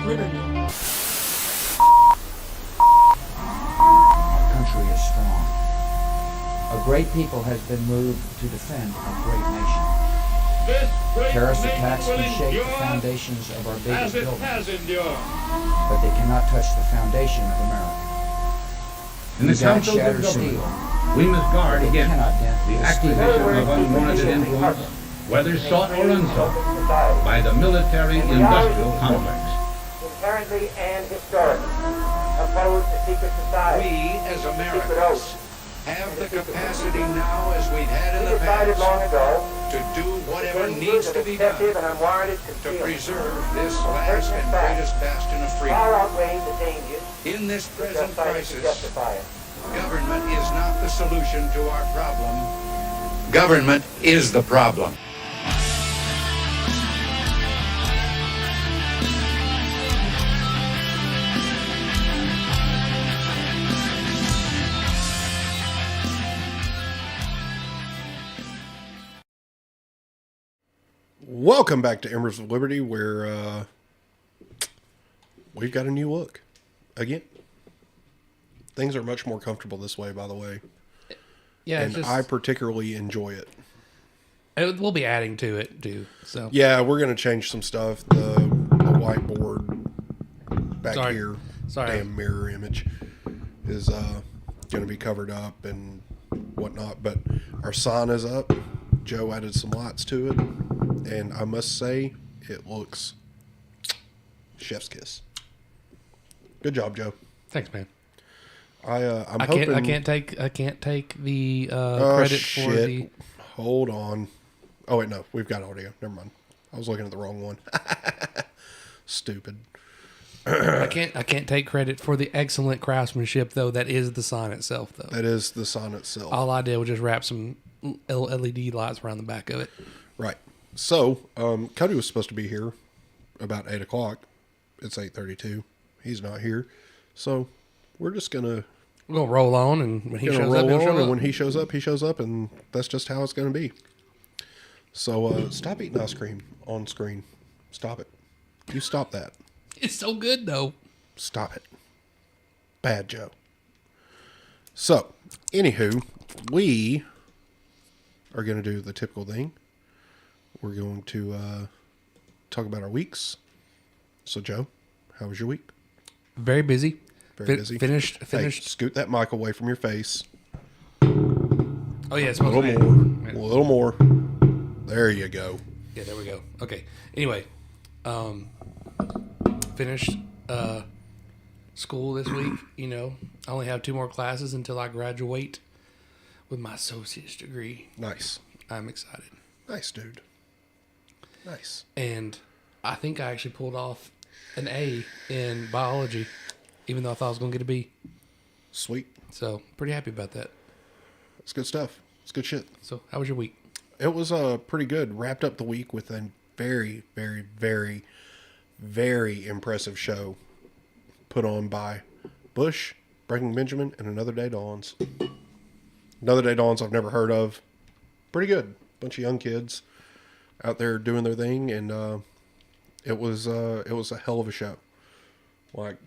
of Liberty. Our country is strong. A great people has been moved to defend our great nation. Terrorist attacks can shake the foundations of our biggest buildings, but they cannot touch the foundation of America. In the councils of government, we must guard against the acquisition of unwarranted influence, whether sought or unsought, by the military-industrial complex. Inherently and historically opposed to secret society. We, as Americans, have the capacity now, as we've had in the decided past, long ago to do whatever needs to be done and unwarranted to concealment preserve this last and greatest bastion of freedom. far outweighs the dangers In this present to crisis, justify it. government is not the solution to our problem. Government is the problem. Welcome back to Embers of Liberty, where we've got a new look again. Things are much more comfortable this way, by the way. Yeah, and I particularly enjoy it. We'll be adding to it too. So yeah, we're going to change some stuff. The whiteboard back here, damn mirror image, is going to be covered up and whatnot. But our sign is up. Joe added some lights to it, and I must say, it looks chef's kiss. Good job, Joe. Thanks, man. I'm I hoping. can't take the credit for the. Hold on. Oh wait, no, we've got audio. Never mind. I was looking at the wrong one. Stupid. I can't take credit for the excellent craftsmanship, though. That is the sign itself, though. That is the sign itself. All I did was just wrap some LED lights around the back of it. Right. So, Cody was supposed to be here about 8 o'clock. It's 8:32. He's not here. So, we're just going to... We're going to roll on, and when he shows up, he'll show up. And when he shows up, he shows up, and that's just how it's going to be. So, stop eating ice cream on screen. Stop it. You stop that. It's so good, though. Stop it. Bad Joe. So, anywho, we are going to do the typical thing. We're going to talk about our weeks. So, Joe, how was your week? Very busy. Very busy. Finished. Hey, scoot that mic away from your face. Oh, yeah. It's A little more. A little more. There you go. Yeah, there we go. Okay. Anyway, finished school this week. You know, I only have 2 more classes until I graduate with my associate's degree. Nice. I'm excited. Nice, dude. Nice. And I think I actually pulled off an A in biology, even though I thought I was going to get a B. Sweet. So, pretty happy about that. It's good stuff. It's good shit. So, how was your week? It was pretty good. Wrapped up the week with a very, very, very, very impressive show put on by Bush, Breaking Benjamin, and Another Day Dawns. Another Day Dawns I've never heard of. Pretty good. Bunch of young kids out there doing their thing, and it was a hell of a show. Like,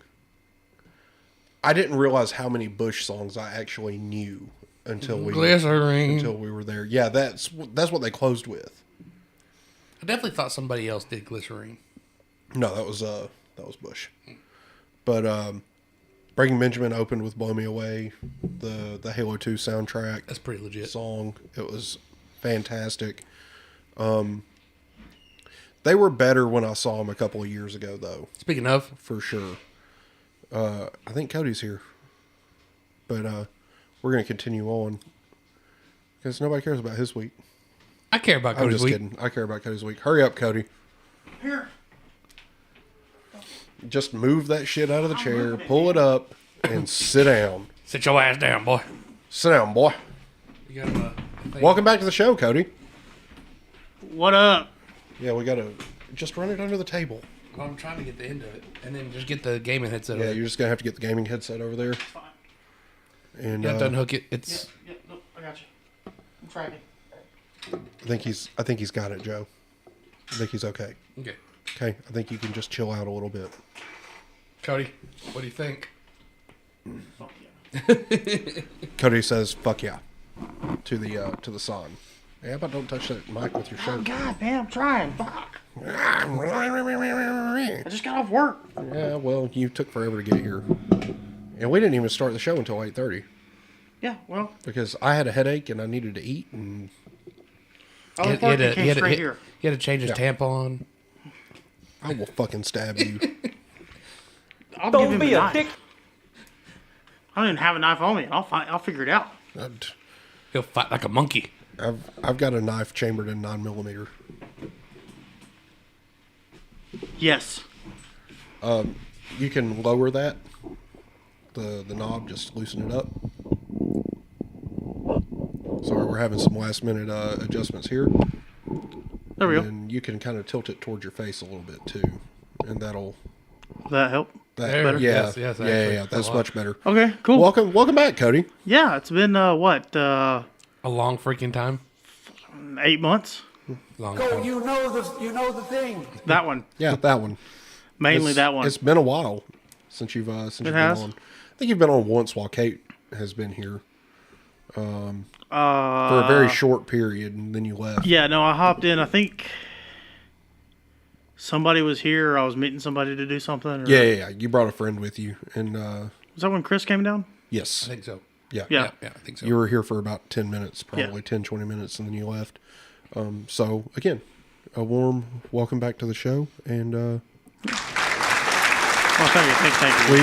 I didn't realize how many Bush songs I actually knew until we were there. Yeah, that's what they closed with. I definitely thought somebody else did Glycerine. No, that was Bush. But Breaking Benjamin opened with "Blow Me Away," the Halo 2 soundtrack. That's pretty legit song. It was fantastic. They were better when I saw them a couple of years ago, though. Speaking of, for sure. I think Cody's here, but we're going to continue on because nobody cares about his week. I care about Cody's week. I'm just kidding. I care about Cody's week. Hurry up, Cody. Here. Just move that shit out of the chair, pull it up, and sit down. Sit your ass down, boy. Sit down, boy. You got Welcome back to the show, Cody. What up? Yeah, we got to just run it under the table. I'm trying to get the end of it, and then just get the gaming headset. Yeah, you're just gonna have to get the gaming headset over there. Fine. And you have to unhook it. It's. Yeah, nope, I got you. I'm tracking. I think he's got it, Joe. I think he's okay. Okay. Okay, I think you can just chill out a little bit. Cody, what do you think? Fuck yeah. Cody says, "Fuck yeah," to the son. Yeah, but don't touch that mic with your Oh, shirt. God, man, I'm trying. Fuck. I just got off work. Yeah, well, you took forever to get here, and we didn't even start the show until 8:30 Yeah, well, because I had a headache and I needed to eat, and I was working, came straight here. He had to change his tampon. I will fucking stab you. I'll give him a knife. I don't even have a knife on me. I'll figure it out. He'll fight like a monkey. I've got a knife chambered in 9mm. Yes. You can lower that, the knob, just loosen it up. Sorry, we're having some last minute adjustments here. There we go. And you can kind of tilt it towards your face a little bit too, and that'll. Will that help? There. Better? Yeah, Yes, yeah, actually, that's a lot. much better. Okay, cool. Welcome back, Cody. Yeah, it's been what? A long freaking time. 8 months. Long Go, time. you know the thing. That one. Yeah, that one. Mainly that one. It's been a while since you've been has. on. I think you've been on once while Kate has been here. For a very short period, and then you left. Yeah, no, I hopped in. I think somebody was here. Or I was meeting somebody to do something. Or, Yeah. You brought a friend with you, and Was that when Chris came down? yes, I think so. yeah. Yeah. Yeah, I think so. You were here for about 10 minutes, probably Yeah. 10, 20 minutes, and then you left. So, again, a warm welcome back to the show. And Oh, thank you. we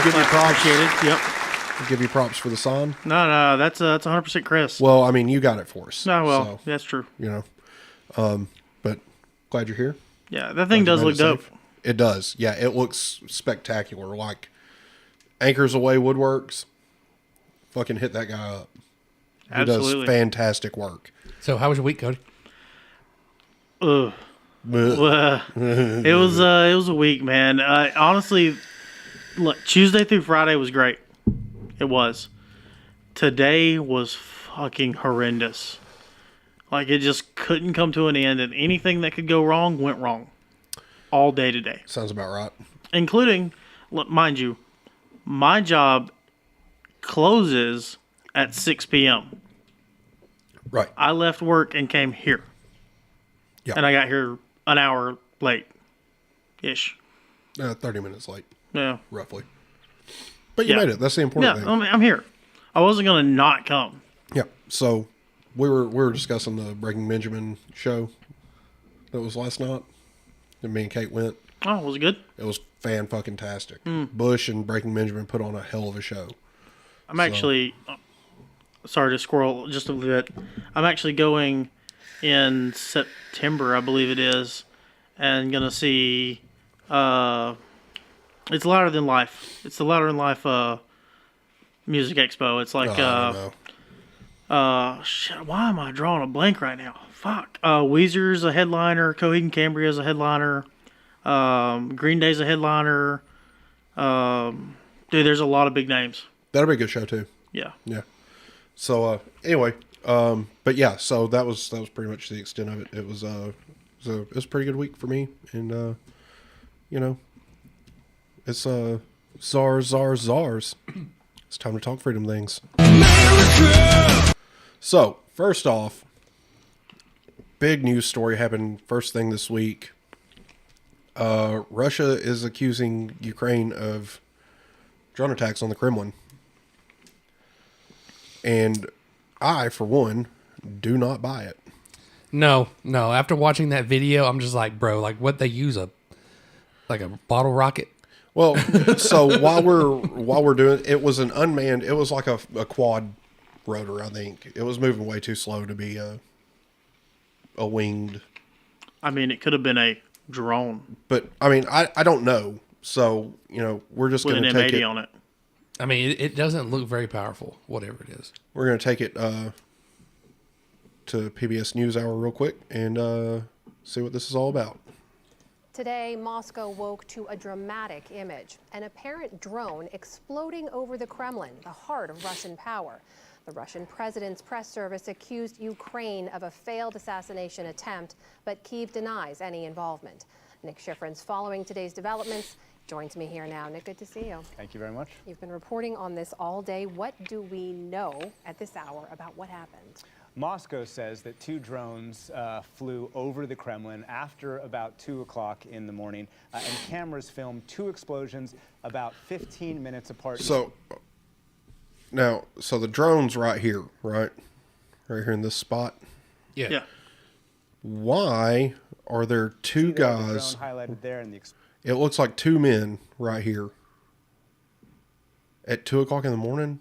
give you props. Appreciate it. Yep. We give you props for the sign. No, that's 100% Chris. Well, I mean, you got it for us. No, well, So, that's true. but glad you're here. Yeah, that thing Glad you does made look it dope. safe. It does. Yeah, it looks spectacular. Like Anchors Away Woodworks. Fucking hit that guy up. He Absolutely. does fantastic work. So, how was your week, Cody? Ugh. It was a week, man. Honestly, look, Tuesday through Friday was great. It was. Today was fucking horrendous. Like, it just couldn't come to an end, and anything that could go wrong went wrong all day today. Sounds about right. Including, look, mind you, my job closes at 6 p.m. Right. I left work and came here. Yeah. And I got here an hour late-ish. 30 minutes late, Yeah. roughly. But you Yeah. made it. That's the important Yeah, thing. I'm here. I wasn't going to not come. Yeah. So we were discussing the Breaking Benjamin show that was last night. And me and Kate went. Oh, was it good? It was fan-fucking-tastic. Hmm. Bush and Breaking Benjamin put on a hell of a show. I'm actually, sorry to squirrel just a little bit. I'm actually going in September, I believe it is, and going to see, it's Louder Than Life. It's the Louder Than Life music expo. It's like, I don't know. shit, why am I drawing a blank right now? Fuck. Weezer's a headliner. Coheed and Cambria's a headliner. Green Day's a headliner. Dude, there's a lot of big names. That'll be a good show, too. Yeah. Yeah. So, anyway, but yeah, so that was pretty much the extent of it. It was a pretty good week for me. And, it's, Czars. It's time to talk freedom things. America! So, first off, big news story happened first thing this week. Russia is accusing Ukraine of drone attacks on the Kremlin. And I, for one, do not buy it. No. After watching that video, I'm just like, bro, like what they use a bottle rocket? Well, so while we're doing it, was an unmanned. It was like a quad rotor. I think it was moving way too slow to be a winged. I mean, it could have been a drone But I mean, I don't know. So we're just with going an to take M80 it. on it. I mean, it doesn't look very powerful, whatever it is. We're going to take it to PBS NewsHour real quick and see what this is all about. Today, Moscow woke to a dramatic image, an apparent drone exploding over the Kremlin, the heart of Russian power. The Russian president's press service accused Ukraine of a failed assassination attempt, but Kyiv denies any involvement. Nick Schifrin's following today's developments. Joins me here now. Nick, good to see you. Thank you very much. You've been reporting on this all day. What do we know at this hour about what happened? Moscow says that 2 drones flew over the Kremlin after about 2 o'clock in the morning, and cameras filmed 2 explosions about 15 minutes apart. So the drone's right here, right? Right here in this spot. Yeah. Why are there 2 guys? The drone highlighted there in the It looks like 2 men right here at 2 o'clock in the morning.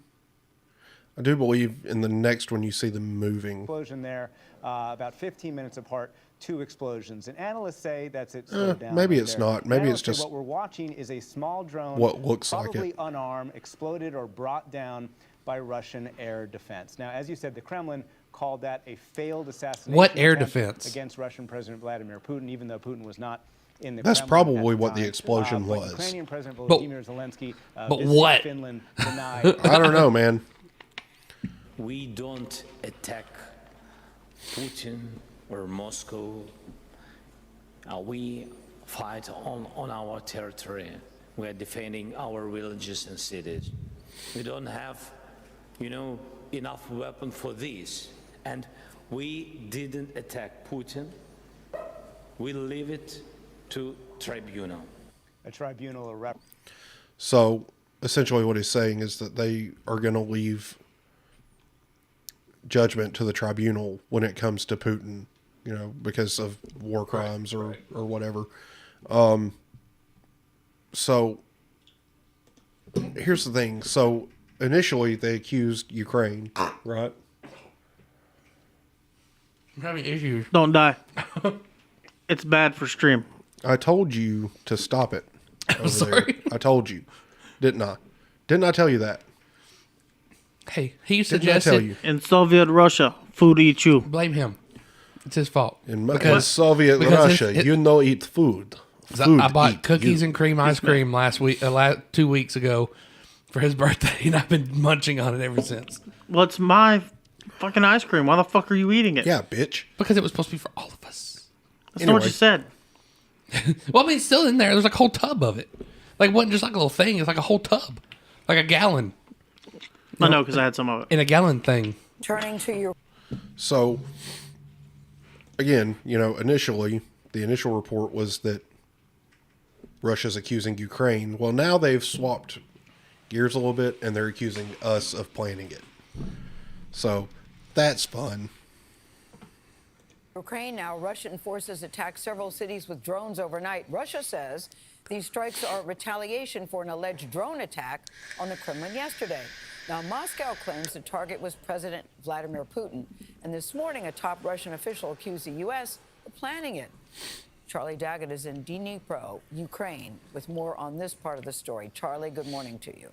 I do believe in the next one you see them moving. explosion there, about 15 minutes apart, 2 explosions. And analysts say that's it slowed down. Maybe right it's there. not. Maybe Analysts it's just say what we're watching is a small drone, what looks like probably it. unarmed, exploded or brought down by Russian air defense. Now, as you said, the Kremlin called that a failed assassination What air attempt defense? against Russian President Vladimir Putin, even though Putin was not in the That's Kremlin probably at what the time. explosion But was. Ukrainian President But- Volodymyr Zelensky but visiting what? Finland denied. I don't know, man. We don't attack Putin or Moscow. We fight on our territory. We are defending our villages and cities. We don't have, enough weapon for this. And we didn't attack Putin. We leave it to tribunal. A tribunal, a rep. So essentially what he's saying is that they are going to leave judgment to the tribunal when it comes to Putin, because of war crimes or whatever. So here's the thing. So initially they accused Ukraine, right? I'm having issues. Don't die. It's bad for stream. I told you to stop it. Over sorry. There. I told you. Didn't I? Didn't I tell you that? Hey, he Didn't I suggested. tell you? In Soviet Russia, food eats you. Blame him. It's his fault. In Because- Soviet because Russia, it's- you know eat food. I bought eat cookies you. and cream ice cream last week, 2 weeks ago, for his birthday, and I've been munching on it ever since. Well, it's my fucking ice cream. Why the fuck are you eating it? Yeah, bitch. Because it was supposed to be for all of us. That's not what Anyway. you said. Well, I mean, it's still in there. There's like a whole tub of it. Like, it wasn't just like a little thing. It's like a whole tub. Like a gallon. I know, because I had some of it. In a gallon thing. Turning to your So, again, initially, the initial report was that Russia's accusing Ukraine. Well, now they've swapped gears a little bit, and they're accusing us of planning it. So, that's fun. Ukraine now, Russian forces attacked several cities with drones overnight. Russia says these strikes are retaliation for an alleged drone attack on the Kremlin yesterday. Now, Moscow claims the target was President Vladimir Putin. And this morning, a top Russian official accused the U.S. of planning it. Charlie Daggett is in Dnipro, Ukraine, with more on this part of the story. Charlie, good morning to you.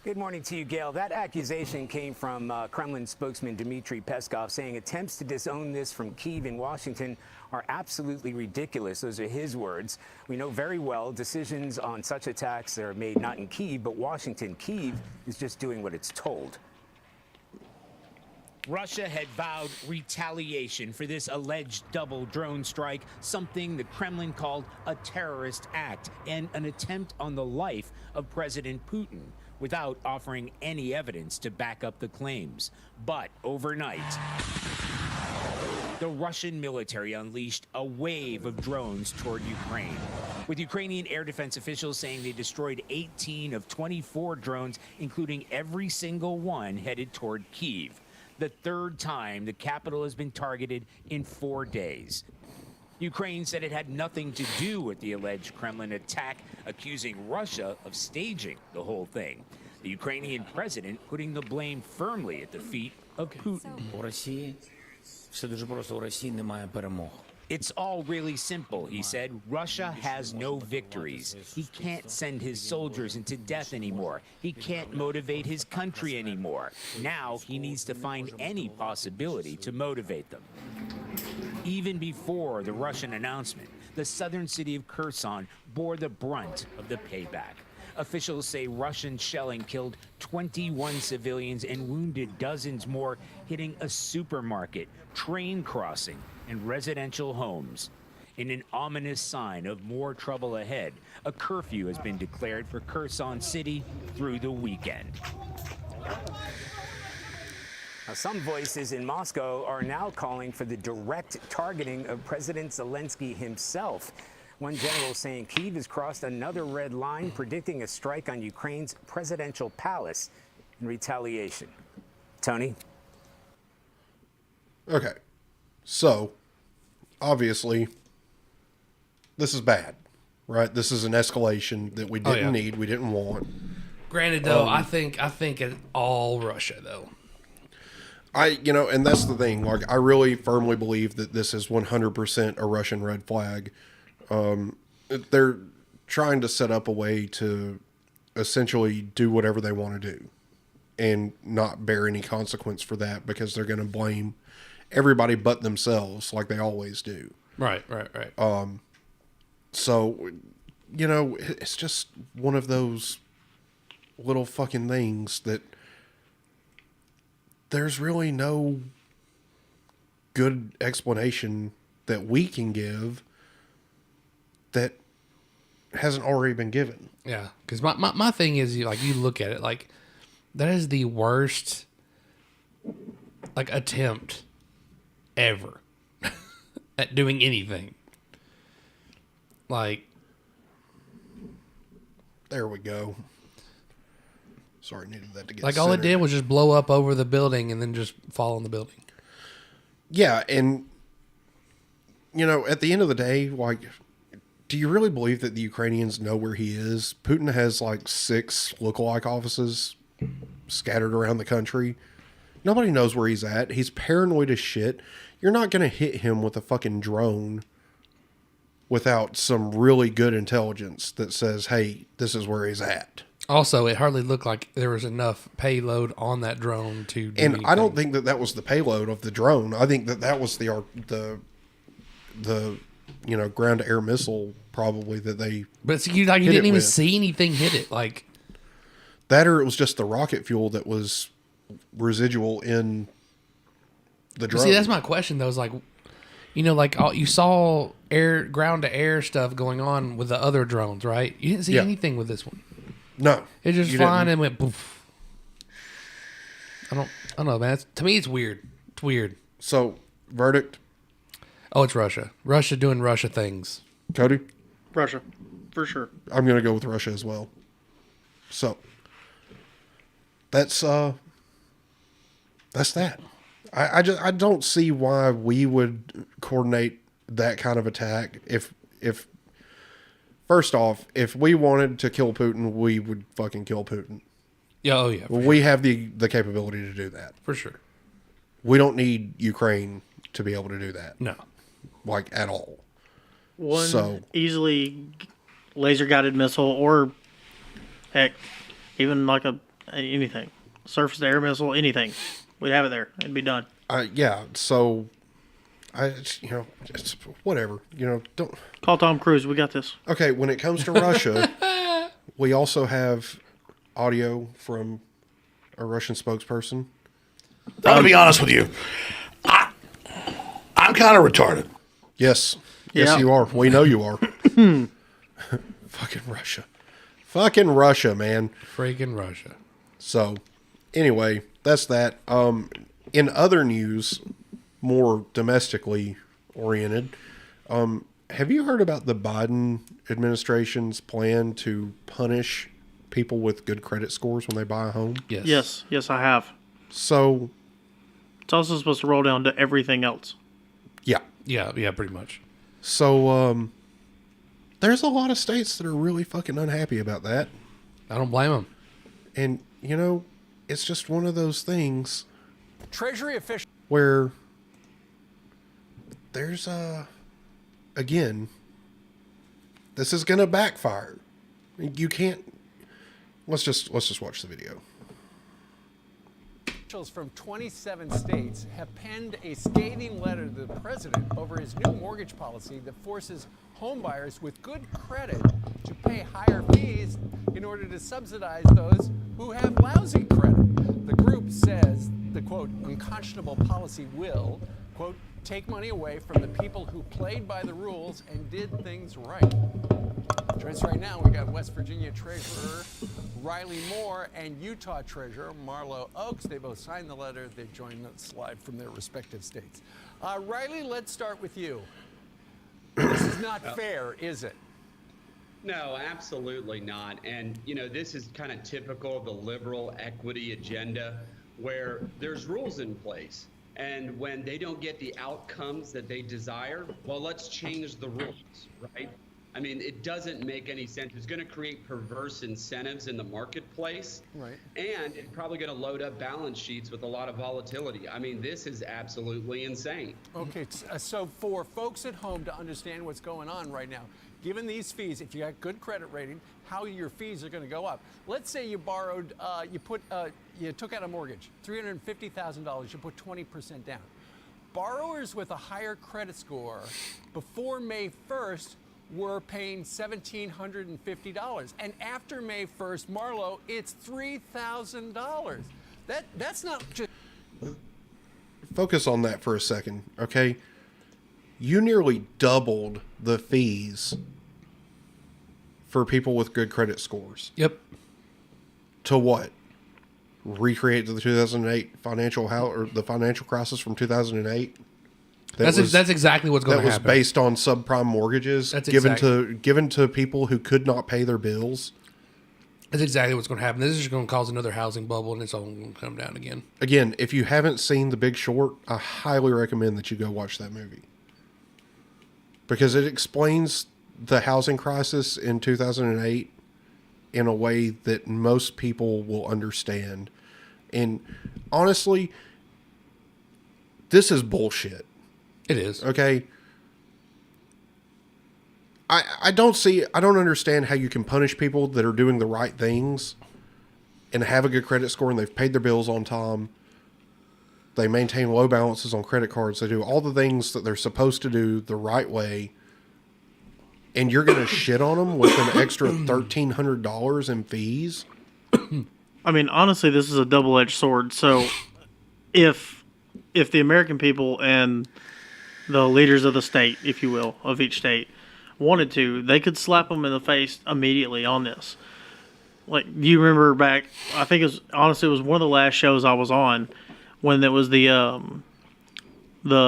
Good morning to you, Gail. That accusation came from Kremlin spokesman Dmitry Peskov, saying attempts to disown this from Kyiv and Washington are absolutely ridiculous. Those are his words. We know very well decisions on such attacks are made not in Kyiv, but Washington. Kyiv is just doing what it's told. Russia had vowed retaliation for this alleged double drone strike, something the Kremlin called a terrorist act and an attempt on the life of President Putin, without offering any evidence to back up the claims. But overnight, the Russian military unleashed a wave of drones toward Ukraine, with Ukrainian air defense officials saying they destroyed 18 of 24 drones, including every single one headed toward Kyiv. The third time the capital has been targeted in 4 days. Ukraine said it had nothing to do with the alleged Kremlin attack, accusing Russia of staging the whole thing. The Ukrainian president putting the blame firmly at the feet of Putin. It's all really simple, he said. Russia has no victories. He can't send his soldiers into death anymore. He can't motivate his country anymore. Now he needs to find any possibility to motivate them. Even before the Russian announcement, the southern city of Kherson bore the brunt of the payback. Officials say Russian shelling killed 21 civilians and wounded dozens more, hitting a supermarket, train crossing, and residential homes. in an ominous sign of more trouble ahead. A curfew has been declared for Kherson City through the weekend. Now, some voices in Moscow are now calling for the direct targeting of President Zelensky himself. One general saying Kyiv has crossed another red line, predicting a strike on Ukraine's presidential palace in retaliation. Tony? Okay. So, obviously, this is bad, right? This is an escalation that we didn't need, we didn't want. Granted, though, I think it's all Russia, though. And that's the thing. Like, I really firmly believe that this is 100% a Russian red flag. They're trying to set up a way to essentially do whatever they want to do and not bear any consequence for that, because they're going to blame everybody but themselves like they always do. Right. So, it's just one of those little fucking things that there's really no good explanation that we can give that hasn't already been given. Yeah, because my thing is, you look at it, like, that is the worst, attempt ever at doing anything. Like, there we go. Sorry, needed that to get all it did was just blow up over the building and then just fall on the building. Yeah, and, at the end of the day, do you really believe that the Ukrainians know where he is? Putin has 6 lookalike offices scattered around the country. Nobody knows where he's at. He's paranoid as shit. You're not going to hit him with a fucking drone without some really good intelligence that says, hey, this is where he's at. Also, it hardly looked like there was enough payload on that drone to do anything. I don't think that was the payload of the drone. I think that was the ground-to-air missile probably that they. But you didn't even see anything hit it, like that, or it was just the rocket fuel that was residual in the drone. See, that's my question though. Is you saw ground-to-air stuff going on with the other drones, right? You didn't see anything with this one. No, it just flying and went poof. I don't know, man. To me, it's weird. It's weird. So, verdict. Oh, it's Russia. Russia doing Russia things. Cody? Russia, for sure. I'm going to go with Russia as well. So, that's that. I don't see why we would coordinate that kind of attack. If first off, if we wanted to kill Putin, we would fucking kill Putin. Yeah, oh yeah. We have the capability to do that. For sure. We don't need Ukraine to be able to do that. No. At all. One easily laser-guided missile, or heck, even anything. Surface-to-air missile, anything. We'd have it there. It'd be done. Yeah, so it's whatever. Don't call Tom Cruise. We got this. Okay, when it comes to Russia, we also have audio from a Russian spokesperson. I'm going to be honest with you. I'm kind of retarded. Yes. Yes, you are. We know you are. Fucking Russia. Fucking Russia, man. Freaking Russia. So, anyway, that's that. In other news, more domestically oriented, have you heard about the Biden administration's plan to punish people with good credit scores when they buy a home? Yes, I have. So, it's also supposed to roll down to everything else. Yeah, pretty much. So, there's a lot of states that are really fucking unhappy about that. I don't blame them. And, it's just one of those things. Treasury official where there's again, this is going to backfire. You can't. Let's just watch the video. Officials from 27 states have penned a scathing letter to the president over his new mortgage policy that forces homebuyers with good credit to pay higher fees in order to subsidize those who have lousy credit. The group says the, quote, unconscionable policy will, quote, take money away from the people who played by the rules and did things right. Joining us right now, we got West Virginia Treasurer Riley Moore and Utah Treasurer Marlo Oaks. They both signed the letter. They've joined us live from their respective states. Riley, let's start with you. This is not fair, is it? No, absolutely not. And, you know, this is kind of typical of the liberal equity agenda where there's rules in place. And when they don't get the outcomes that they desire, well, let's change the rules, right? I mean, it doesn't make any sense. It's going to create perverse incentives in the marketplace. Right. And it's probably going to load up balance sheets with a lot of volatility. I mean, this is absolutely insane. Okay, so for folks at home to understand what's going on right now, given these fees, if you got good credit rating, how your fees are going to go up. Let's say you borrowed, you took out a mortgage, $350,000, you put 20% down. Borrowers with a higher credit score before May 1st were paying $1,750. And after May 1st, Marlo, it's $3,000. That's not just... Focus on that for a second, okay? You nearly doubled the fees for people with good credit scores. Yep. To what? Recreate the 2008 the financial crisis from 2008? That's exactly what's going to happen. That was based on subprime mortgages given to people who could not pay their bills. That's exactly what's going to happen. This is just going to cause another housing bubble, and it's all going to come down again. Again, if you haven't seen The Big Short, I highly recommend that you go watch that movie. Because it explains the housing crisis in 2008 in a way that most people will understand. And honestly, this is bullshit. It is. Okay. I don't understand how you can punish people that are doing the right things and have a good credit score and they've paid their bills on time. They maintain low balances on credit cards. They do all the things that they're supposed to do the right way. And you're going to shit on them with an extra $1,300 in fees? I mean, honestly, this is a double-edged sword. So if the American people and the leaders of the state, if you will, of each state, wanted to, they could slap them in the face immediately on this. Like, you remember back, I think it was one of the last shows I was on when there was the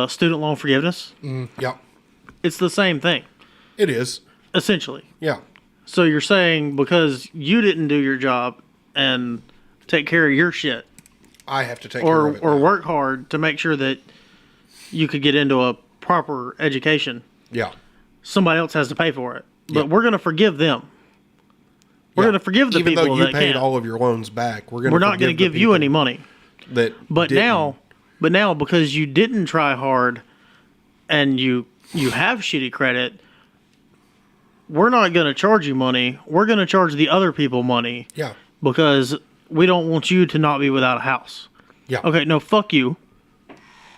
student loan forgiveness. Yeah. It's the same thing. It is. Essentially. Yeah. So you're saying because you didn't do your job and take care of your shit, I have to take care of it. Or work hard to make sure that you could get into a proper education. Yeah. Somebody else has to pay for it. But we're going to forgive them. We're going to forgive the people that Even though you paid all of your loans back, we're not going to give you any money. But didn't. now because you didn't try hard and you have shitty credit, we're not going to charge you money. We're going to charge the other people money. Yeah. Because we don't want you to not be without a house. Yeah. Okay, no, fuck you.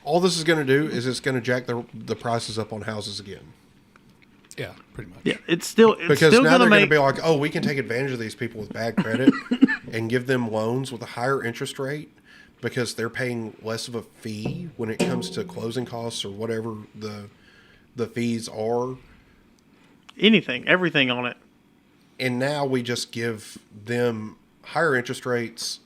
All this is going to do is it's going to jack the prices up on houses again. Yeah, pretty much. Yeah, it's still now they're going to be like, oh, we can take advantage of these people with bad credit and give them loans with a higher interest rate because they're paying less of a fee when it comes to closing costs or whatever the fees are. Everything on it. And now we just give them higher interest rates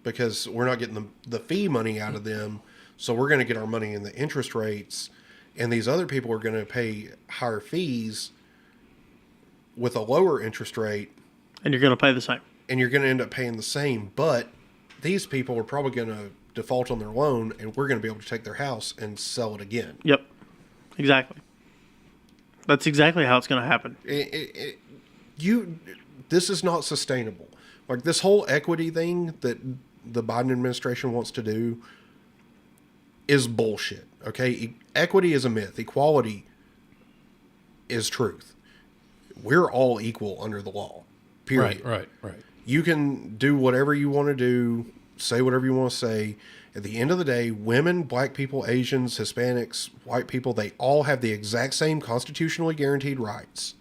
because we're not getting the fee money out of them. So we're going to get our money in the interest rates. And these other people are going to pay higher fees with a lower interest rate. And you're going to pay the same. And you're going to end up paying the same. But these people are probably going to default on their loan and we're going to be able to take their house and sell it again. Yep. Exactly. That's exactly how it's going to happen. This is not sustainable. Like this whole equity thing that the Biden administration wants to do is bullshit. Okay. Equity is a myth. Equality is truth. We're all equal under the law. Period. Right. You can do whatever you want to do, say whatever you want to say. At the end of the day, women, black people, Asians, Hispanics, white people, they all have the exact same constitutionally guaranteed rights.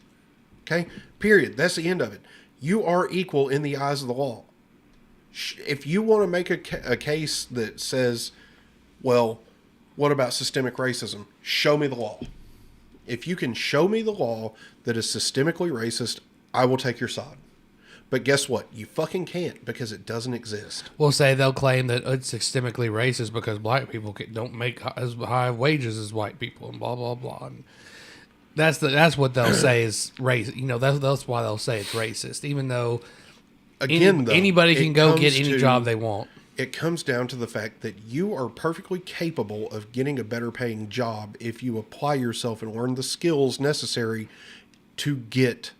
Okay? Period. That's the end of it. You are equal in the eyes of the law. If you want to make a case that says, well, What about systemic racism? Show me the law. If you can show me the law that is systemically racist, I will take your side. But guess what? You fucking can't, because it doesn't exist. We'll say they'll claim that it's systemically racist because black people don't make as high wages as white people, and blah blah blah. And that's what they'll say is race. You know, that's why they'll say it's racist, even though anybody can go get any job they want. It comes down to the fact that you are perfectly capable of getting a better paying job if you apply yourself and learn the skills necessary to get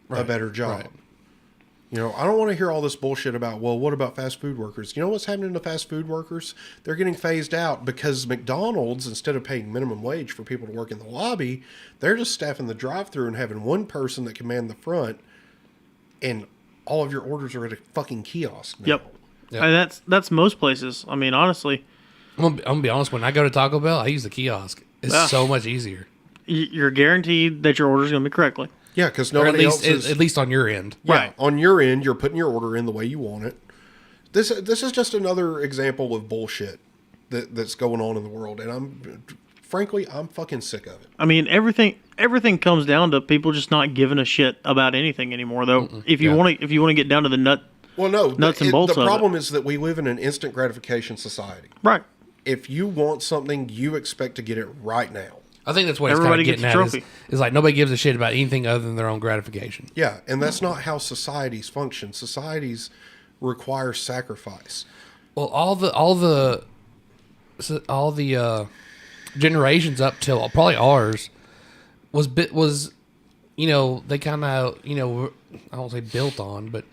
a better job. Right. You know, I don't want to hear all this bullshit about, well, what about fast food workers? You know what's happening to fast food workers? They're getting phased out because McDonald's, instead of paying minimum wage for people to work in the lobby, they're just staffing the drive-thru and having one person that can man the front, and all of your orders are at a fucking kiosk now. Yep. And that's most places. I mean, honestly. I'm gonna be honest, when I go to Taco Bell, I use the kiosk. It's so much easier. You're guaranteed that your order's going to be correctly. Yeah, because nobody else is... At least on your end. Yeah, right. On your end, you're putting your order in the way you want it. This is just another example of bullshit that's going on in the world, and I'm fucking sick of it. I mean, everything comes down to people just not giving a shit about anything anymore, though. If you want to get down to the nuts and bolts the problem is that we live in an instant gratification society. Right. If you want something, you expect to get it right now. I think that's what everybody it's kind of getting at is like nobody gives a shit about anything other than their own gratification. Yeah, and that's not how societies function. Societies require sacrifice. Well, all the generations up till probably ours was you know, they kind of, you know, I don't say built on, but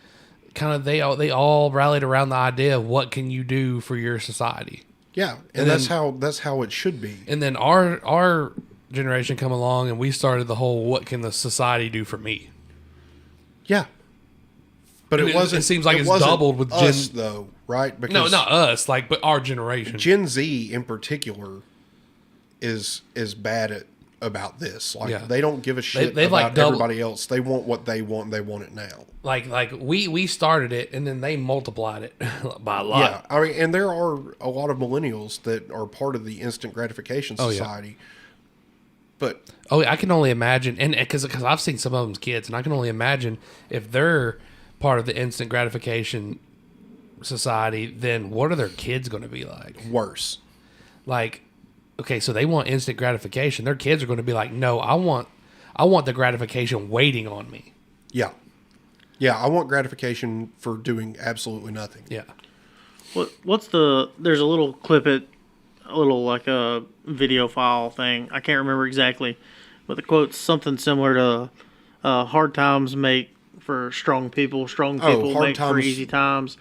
kind of they all rallied around the idea of what can you do for your society. Yeah, and that's how it should be. And then our generation come along, and we started the whole "what can the society do for me?" Yeah, but it wasn't. It seems like it's doubled with us, though, right? Because no, not us. But our generation. Gen Z in particular is bad about this. Like they don't give a shit about everybody else. They want what they want, and they want it now. Like we started it, and then they multiplied it by a lot. Yeah, I mean, and there are a lot of millennials that are part of the instant gratification society. But I can only imagine, and because I've seen some of them's kids, and I can only imagine if they're part of the instant gratification society, then what are their kids going to be like? Worse. Like, okay, so they want instant gratification. Their kids are going to be like, no, I want the gratification waiting on me. Yeah. Yeah, I want gratification for doing absolutely nothing. Yeah. There's a little like a video file thing. I can't remember exactly, but the quote's something similar to hard times make for strong people make for easy times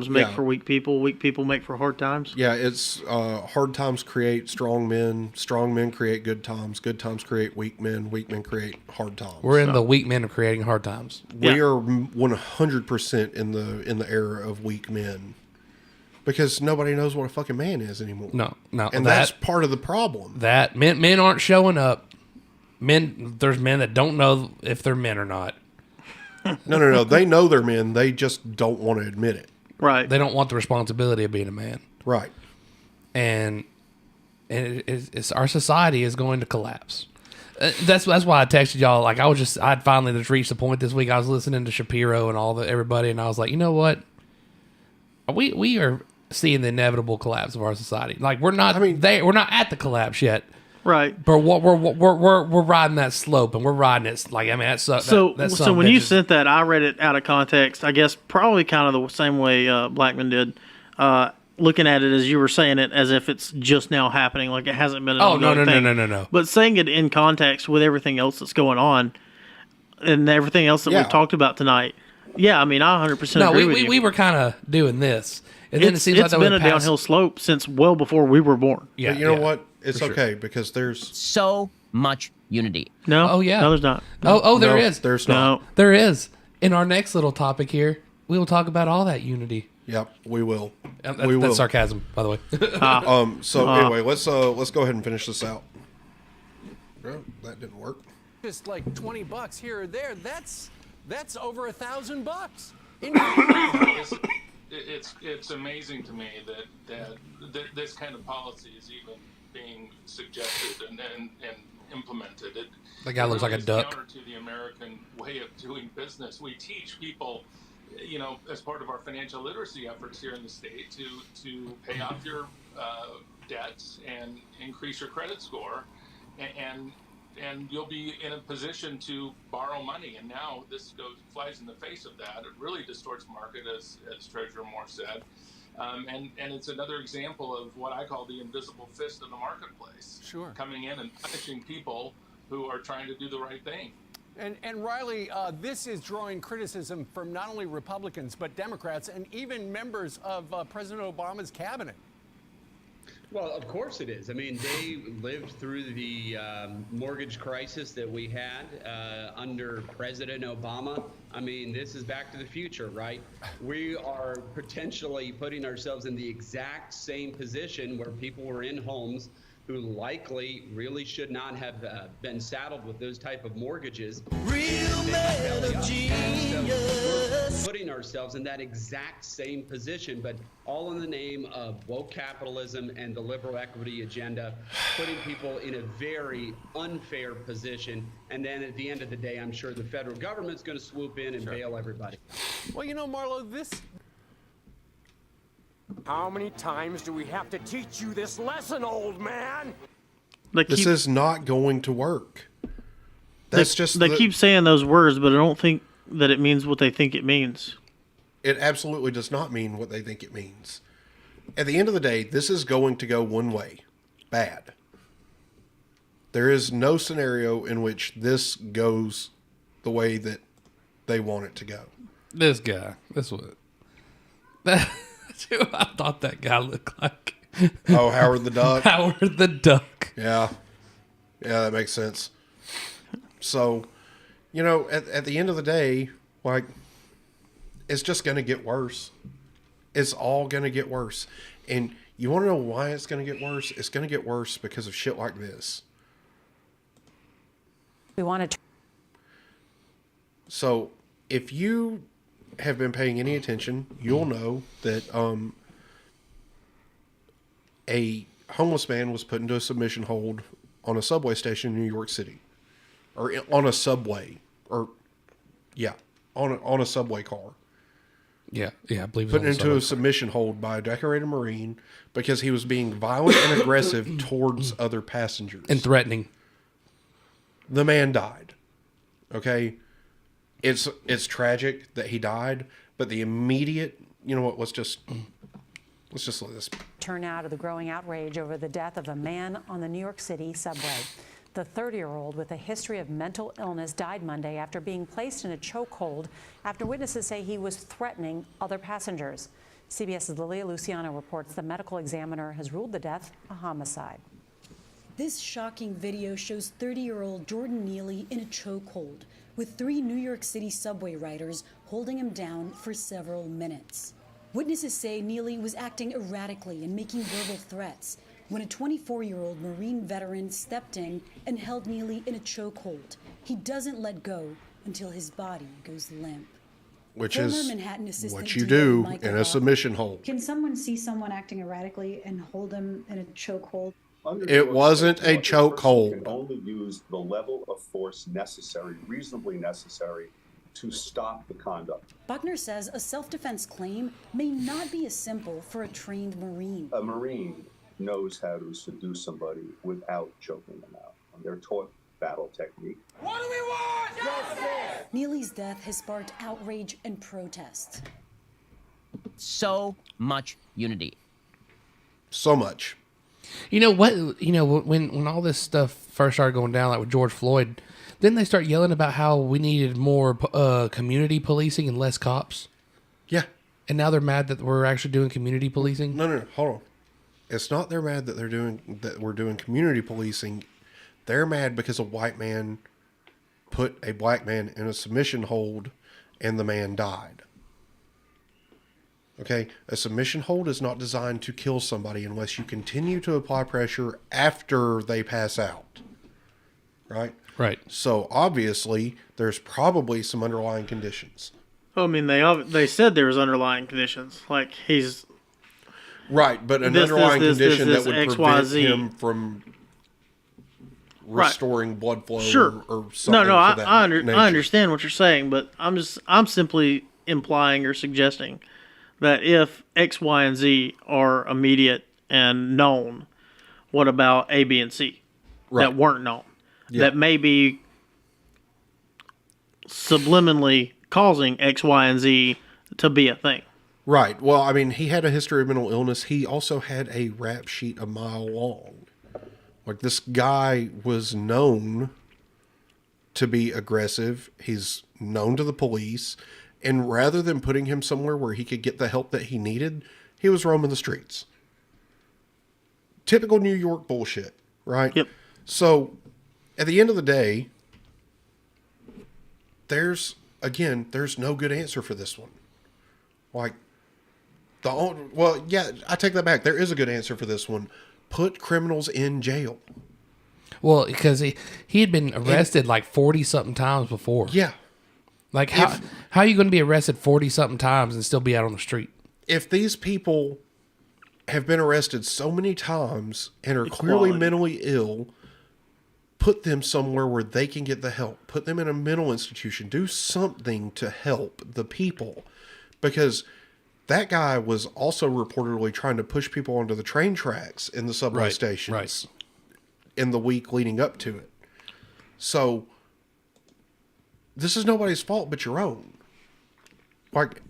make for weak people make for hard times. Yeah, it's hard times create strong men create good times create weak men create hard times. We're in the weak men of creating hard times. We are 100% in the era of weak men, because nobody knows what a fucking man is anymore. No, and that's part of the problem. That men aren't showing up. There's men that don't know if they're men or not. No. They know they're men. They just don't want to admit it. Right. They don't want the responsibility of being a man. Right. And it's our society is going to collapse. That's why I texted y'all. Like I'd finally just reached the point this week. I was listening to Shapiro and everybody, and I was like, you know what? We are seeing the inevitable collapse of our society. Like we're not. We're not at the collapse yet. Right. But we're riding that slope, and we're riding it. Like, I mean, that's so when you sent that, I read it out of context. I guess probably kind of the same way Blackman did, looking at it as you were saying it, as if it's just now happening, like it hasn't been an ongoing thing. No. But saying it in context with everything else that's going on, and everything else that we've talked about tonight. Yeah, I mean, I 100% agree with you. We were kind of doing this, and then it seems like it's been a downhill slope since well before we were born. Yeah, but you know what? It's okay because there's so much unity. No. Oh yeah. No, there's not. There is. There's not. No. There is. In our next little topic here, we will talk about all that unity. Yep, we will. That's sarcasm, by the way. Anyway, let's go ahead and finish this out. Well, that didn't work. Just like $20 here or there. That's over $1,000. It's it's amazing to me that this kind of policy is even being suggested and implemented. That guy looks like a duck. Counter to the American way of doing business. We teach people, as part of our financial literacy efforts here in the state, to pay off your debts and increase your credit score, and you'll be in a position to borrow money. And now this flies in the face of that. It really distorts market, as Treasurer Moore said. And it's another example of what I call the invisible fist of the marketplace. Sure. Coming in and punishing people who are trying to do the right thing. And Riley, this is drawing criticism from not only Republicans, but Democrats and even members of President Obama's cabinet. Well, of course it is. I mean, they lived through the mortgage crisis that we had under President Obama. I mean, this is back to the future, right? We are potentially putting ourselves in the exact same position where people were in homes who likely really should not have been saddled with those type of mortgages. Real man of genius. So we're putting ourselves in that exact same position, but all in the name of woke capitalism and the liberal equity agenda, putting people in a very unfair position. And then at the end of the day, I'm sure the federal government's going to swoop in and bail everybody. Well, Marlo, this... How many times do we have to teach you this lesson, old man? This is not going to work. That's they keep saying those words, but I don't think that it means what they think it means. It absolutely does not mean what they think it means. At the end of the day, this is going to go one way. Bad. There is no scenario in which this goes the way that they want it to go. This guy. That's what... I thought that guy looked like. Oh, Howard the Duck. Howard the Duck. Yeah, that makes sense. So, at the end of the day, like, it's just going to get worse. It's all going to get worse. And you want to know why it's going to get worse? It's going to get worse because of shit like this. We want to. So, if you have been paying any attention, you'll know that a homeless man was put into a submission hold on a subway station in New York City, or on a subway, on a subway car. Yeah, I believe. Put into a submission hold by a decorated Marine because he was being violent and aggressive towards other passengers and threatening. The man died. Okay. It's tragic that he died, but the immediate, let's just let this turn out of the growing outrage over the death of a man on the New York City subway. The 30-year-old with a history of mental illness died Monday after being placed in a chokehold after witnesses say he was threatening other passengers. CBS's Lilia Luciano reports the medical examiner has ruled the death a homicide. This shocking video shows 30-year-old Jordan Neely in a chokehold, with 3 New York City subway riders holding him down for several minutes. Witnesses say Neely was acting erratically and making verbal threats when a 24-year-old Marine veteran stepped in and held Neely in a chokehold. He doesn't let go until his body goes limp. Which Former is Manhattan Assistant what you DA do Michael in a Rock. submission hold. Can someone see someone acting erratically and hold them in a chokehold? It wasn't a chokehold. Can only use the level of force necessary, reasonably necessary, to stop the conduct. Buckner says a self-defense claim may not be as simple for a trained Marine. A Marine knows how to seduce somebody without choking them out. They're taught battle technique. What do we want? Justice! Neely's death has sparked outrage and protest. So much unity. So much. You know what? When all this stuff first started going down, like with George Floyd, didn't they start yelling about how we needed more community policing and less cops? Yeah. And now they're mad that we're actually doing community policing? No, hold on. It's not they're mad that we're doing community policing. They're mad because a white man put a black man in a submission hold and the man died. Okay? A submission hold is not designed to kill somebody unless you continue to apply pressure after they pass out. Right? Right. So obviously, there's probably some underlying conditions. I mean, they said there was underlying conditions. Like, he's... Right, but an underlying condition that would prevent him from restoring blood flow or something. No, I understand what you're saying, but I'm simply implying or suggesting that if X, Y, and Z are immediate and known, what about A, B, and C that weren't known? Yeah. That may be subliminally causing X, Y, and Z to be a thing. Right. Well, I mean, he had a history of mental illness. He also had a rap sheet a mile long. Like, this guy was known to be aggressive. He's known to the police. And rather than putting him somewhere where he could get the help that he needed, he was roaming the streets. Typical New York bullshit, right? Yep. So, at the end of the day, there's no good answer for this one. Like, I take that back. There is a good answer for this one. Put criminals in jail. Well, because he had been arrested like 40-something times before. Yeah. Like, how are you going to be arrested 40-something times and still be out on the street? If these people have been arrested so many times and are clearly mentally ill, put them somewhere where they can get the help. Put them in a mental institution. Do something to help the people. Because that guy was also reportedly trying to push people onto the train tracks in the subway stations in the week leading up to it. So, this is nobody's fault but your own. Like,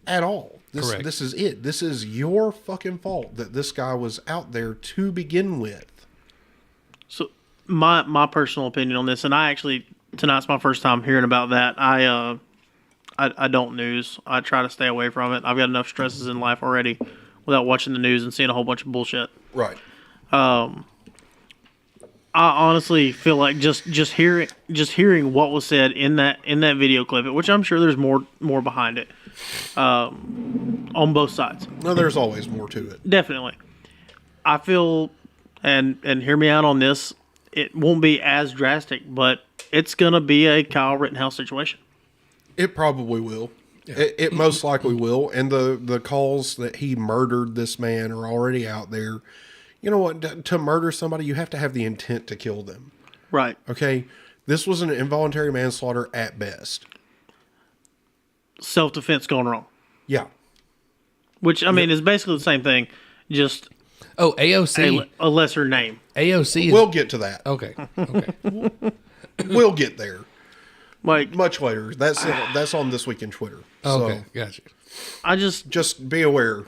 at all. This is it. This is your fucking fault that this guy was out there to begin with. So, my personal opinion on this, and tonight's my first time hearing about that. I don't news. I try to stay away from it. I've got enough stresses in life already without watching the news and seeing a whole bunch of bullshit. Right. I honestly feel like just hearing what was said in that video clip, which I'm sure there's more behind it, on both sides. No, there's always more to it. Definitely. I feel, and hear me out on this, it won't be as drastic, but it's gonna be a Kyle Rittenhouse situation. It probably will. Yeah. It most likely will. And the calls that he murdered this man are already out there. You know what? To murder somebody, you have to have the intent to kill them. Right. Okay? This was an involuntary manslaughter at best. Self-defense going wrong. Yeah. Which, I mean, is basically the same thing. Just... Oh, AOC. A lesser name. AOC is... We'll get to that. Okay. We'll get there. Like, much later. That's on This Week in Twitter. Okay, gotcha. I just be aware.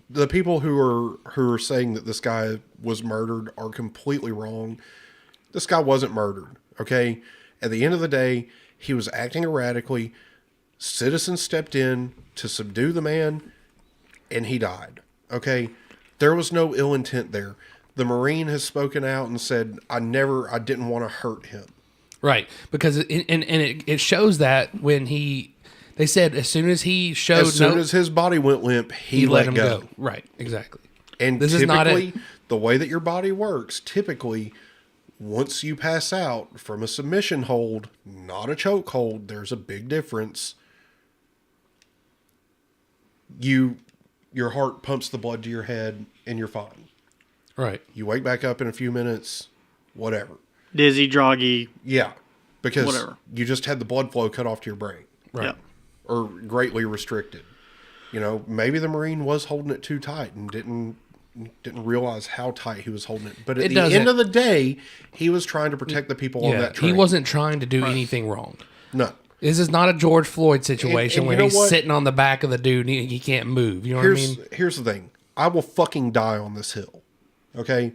The people who are saying that this guy was murdered are completely wrong. This guy wasn't murdered. Okay. At the end of the day, he was acting erratically. Citizens stepped in to subdue the man, and he died. Okay. There was no ill intent there. The Marine has spoken out and said, I didn't want to hurt him. Right, because it shows that when they said as soon as he showed, as soon as his body went limp, he let him go. Right, exactly. And this typically, the way that your body works, typically, once you pass out from a submission hold, not a choke hold, there's a big difference. Your heart pumps the blood to your head, and you're fine. Right. You wake back up in a few minutes, whatever. Dizzy, droggy. Yeah, because whatever. You just had the blood flow cut off to your brain. Right. Yeah. Or greatly restricted. You know, maybe the Marine was holding it too tight and didn't realize how tight he was holding it. But at the end of the day, he was trying to protect the people on that train. He wasn't trying to do anything wrong. No. This is not a George Floyd situation and where he's sitting on the back of the dude and he can't move. You know what I mean? Here's the thing. I will fucking die on this hill. Okay?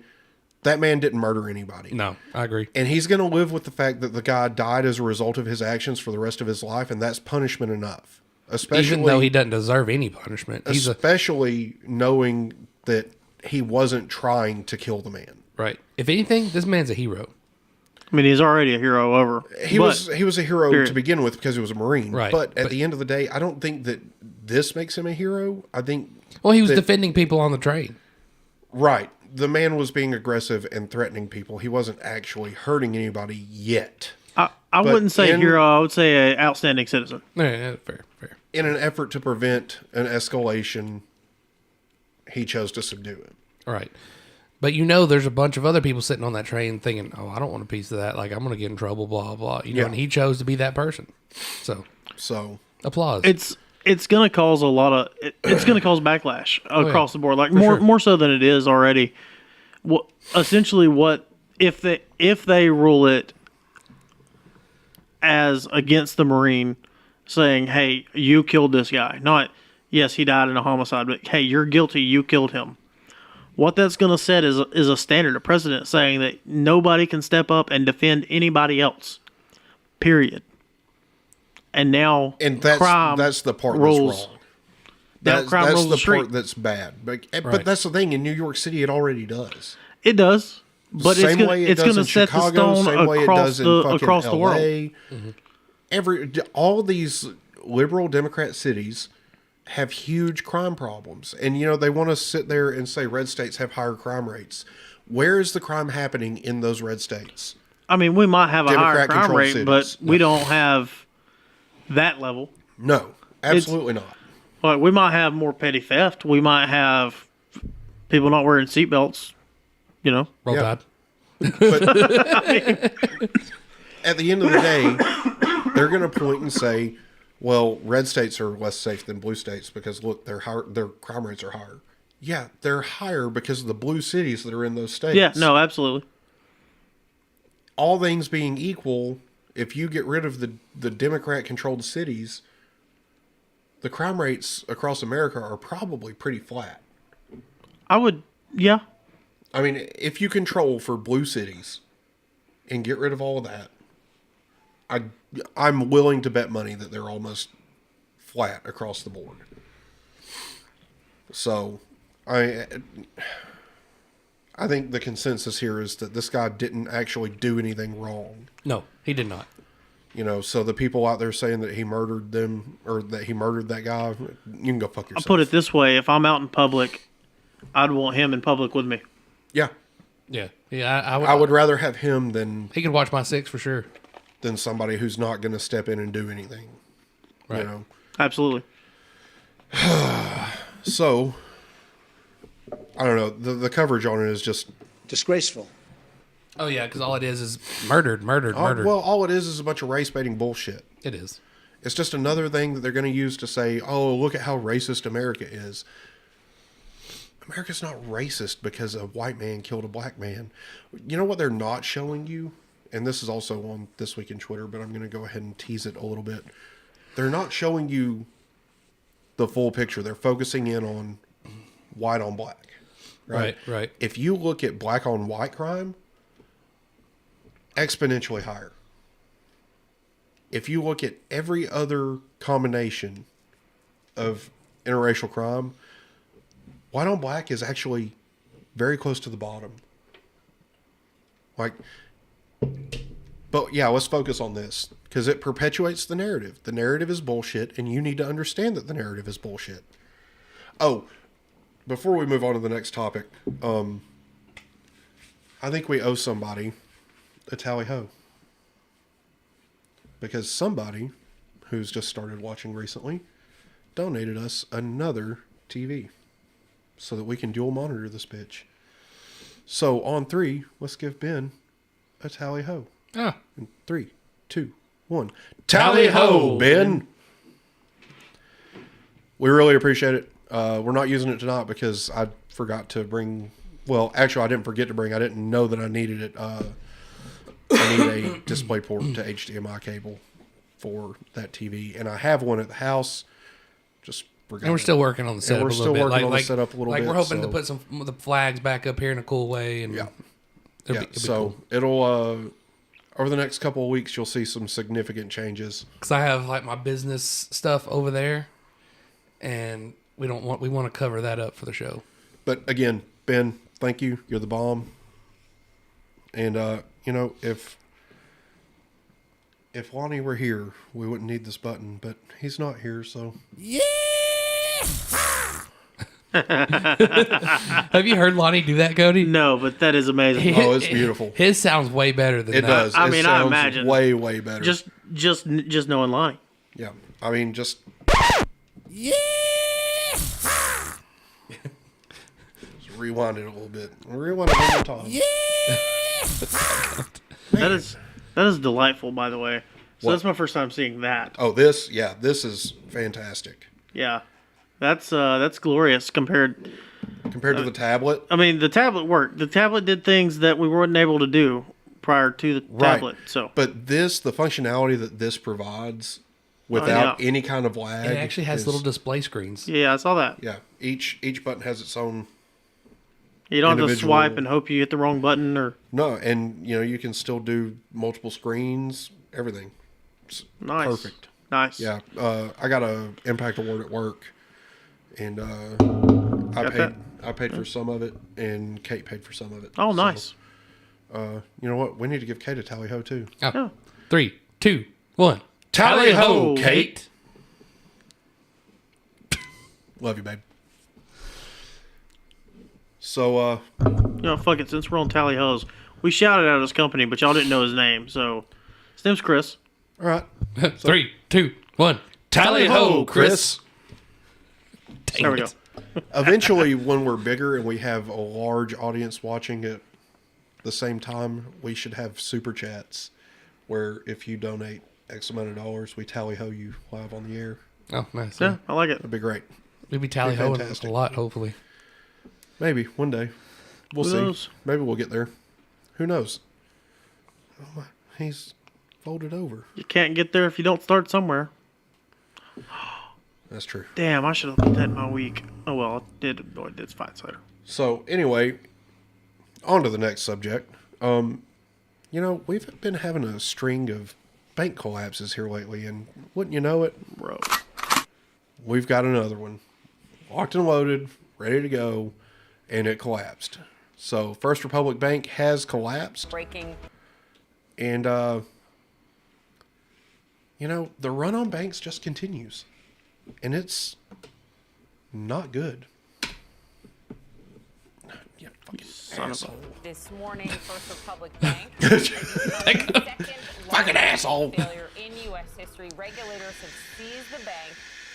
That man didn't murder anybody. No, I agree. And he's going to live with the fact that the guy died as a result of his actions for the rest of his life, and that's punishment enough. Especially, even though he doesn't deserve any punishment. Especially knowing that he wasn't trying to kill the man. Right. If anything, this man's a hero. I mean, he's already a hero over. He was a hero to begin with because he was a Marine. Right. But at the end of the day, I don't think that this makes him a hero. I think... Well, he was defending people on the train. Right. The man was being aggressive and threatening people. He wasn't actually hurting anybody yet. I But wouldn't say hero. I would say an outstanding citizen. Yeah, fair. In an effort to prevent an escalation, he chose to subdue it. Right. But there's a bunch of other people sitting on that train thinking, oh, I don't want a piece of that. Like, I'm going to get in trouble, blah, blah. And he chose to be that person. So applause. It's going to cause a lot of, it's going to cause backlash across the board. Like, more so than it is already. Essentially, if they rule it as against the Marine, saying, hey, you killed this guy. Not, yes, he died in a homicide, but hey, you're guilty, you killed him. What that's going to set is a standard, a precedent, saying that nobody can step up and defend anybody else. Period. And now that's the part rules. That's wrong. That's the part that's bad. But that's the thing. In New York City, it already does. It does. But it's going to set the stone across the world. Mm-hmm. All these liberal Democrat cities have huge crime problems. And, they want to sit there and say red states have higher crime rates. Where is the crime happening in those red states? I mean, we might have a higher crime rate, cities. But we don't have that level. No, absolutely not. Like, we might have more petty theft. We might have people not wearing seatbelts, Roll Tide. But at the end of the day, they're going to point and say, well, red states are less safe than blue states because, look, their crime rates are higher. Yeah, they're higher because of the blue cities that are in those states. Yeah, no, absolutely. All things being equal, if you get rid of the Democrat-controlled cities, the crime rates across America are probably pretty flat. Yeah. I mean, if you control for blue cities and get rid of all of that, I'm willing to bet money that they're almost flat across the board. So, I think the consensus here is that this guy didn't actually do anything wrong. No, he did not. So the people out there saying that he murdered them or that he murdered that guy, you can go fuck yourself. I'll put it this way. If I'm out in public, I'd want him in public with me. Yeah. Yeah. I would rather have him than... He could watch my six for sure. Than somebody who's not going to step in and do anything. Right. Absolutely. So, I don't know. The coverage on it is just... disgraceful. Oh, yeah, because all it is murdered. Well, all it is a bunch of race-baiting bullshit. It is. It's just another thing that they're going to use to say, oh, look at how racist America is. America's not racist because a white man killed a black man. You know what they're not showing you? And this is also on This Week in Twitter, but I'm going to go ahead and tease it a little bit. They're not showing you the full picture. They're focusing in on white on black. Right. If you look at black on white crime, exponentially higher. If you look at every other combination of interracial crime, white on black is actually very close to the bottom. But yeah, let's focus on this because it perpetuates the narrative. The narrative is bullshit, and you need to understand that the narrative is bullshit. Oh, before we move on to the next topic, I think we owe somebody a tally-ho. Because somebody who's just started watching recently donated us another TV so that we can dual monitor this bitch. So on 3, let's give Ben a tally-ho. Ah. In 3, 2, 1. Tally-ho, Ben! We really appreciate it. We're not using it tonight because I forgot to bring... Well, actually, I didn't forget to bring... I didn't know that I needed it. I need a display port to HDMI cable for that TV. And I have one at the house. Just forgot. And we're still working on the setup a little bit. We're still working on the setup a little bit. We're hoping to put some of the flags back up here in a cool way. And it'll be so cool. It'll... over the next couple of weeks, you'll see some significant changes. Because I have my business stuff over there, and we want to cover that up for the show. But again, Ben, thank you. You're the bomb. And if Lonnie were here, we wouldn't need this button. But he's not here, so yeah. Have you heard Lonnie do that, Cody? No, but that is amazing. Oh, it's beautiful. His sounds way better than It that. does. I It mean, I sounds imagine way better. Just knowing Lonnie. Yeah, I mean, just just rewind it a little bit. Rewind it one more time. That is delightful, by the way. So What? that's my first time seeing that. Oh, this is fantastic. Yeah, that's glorious compared to the tablet. I mean, the tablet worked. The tablet did things that we weren't able to do prior to the tablet. So, but the functionality that this provides, without any kind of lag, It actually has little display screens. Yeah, I saw that. Yeah, each button has its own. You don't have to individual- swipe and hope you hit the wrong button or. No, and you can still do multiple screens, everything. It's Nice. perfect. Nice. Yeah, I got a Impact Award at work, and I paid for some of it, and Kate paid for some of it. Oh, nice. You know what? We need to give Kate a tally ho too. Oh. 3, 2, 1. Tally ho, Kate. Love you, babe. So, fuck it. Since we're on Tally Hoes, we shouted out his company, but y'all didn't know his name. So, his name's Chris. All right. 3, 2, 1. Tally ho, Chris. There we go. Eventually, when we're bigger and we have a large audience watching at the same time, we should have super chats where if you donate X amount of dollars, we tally ho you live on the air. Oh, nice. Yeah, I like it. That'd be great. We'll be tally Be hoing fantastic. a lot, hopefully. Maybe one day. We'll Who see. knows? Maybe we'll get there. Who knows? Oh my, he's folded over. You can't get there if you don't start somewhere. That's true. Damn, I should have put that in my week. Oh well, it's fine. So So anyway, on to the next subject. We've been having a string of bank collapses here lately, and wouldn't you know it, bro, we've got another one, locked and loaded, ready to go, and it collapsed. So First Republic Bank has collapsed. Breaking. And the run on banks just continues, and it's not good. Yeah, fucking asshole. This morning, First Republic Bank. Fucking asshole. Failure in U.S. history. Regulators have seized the bank,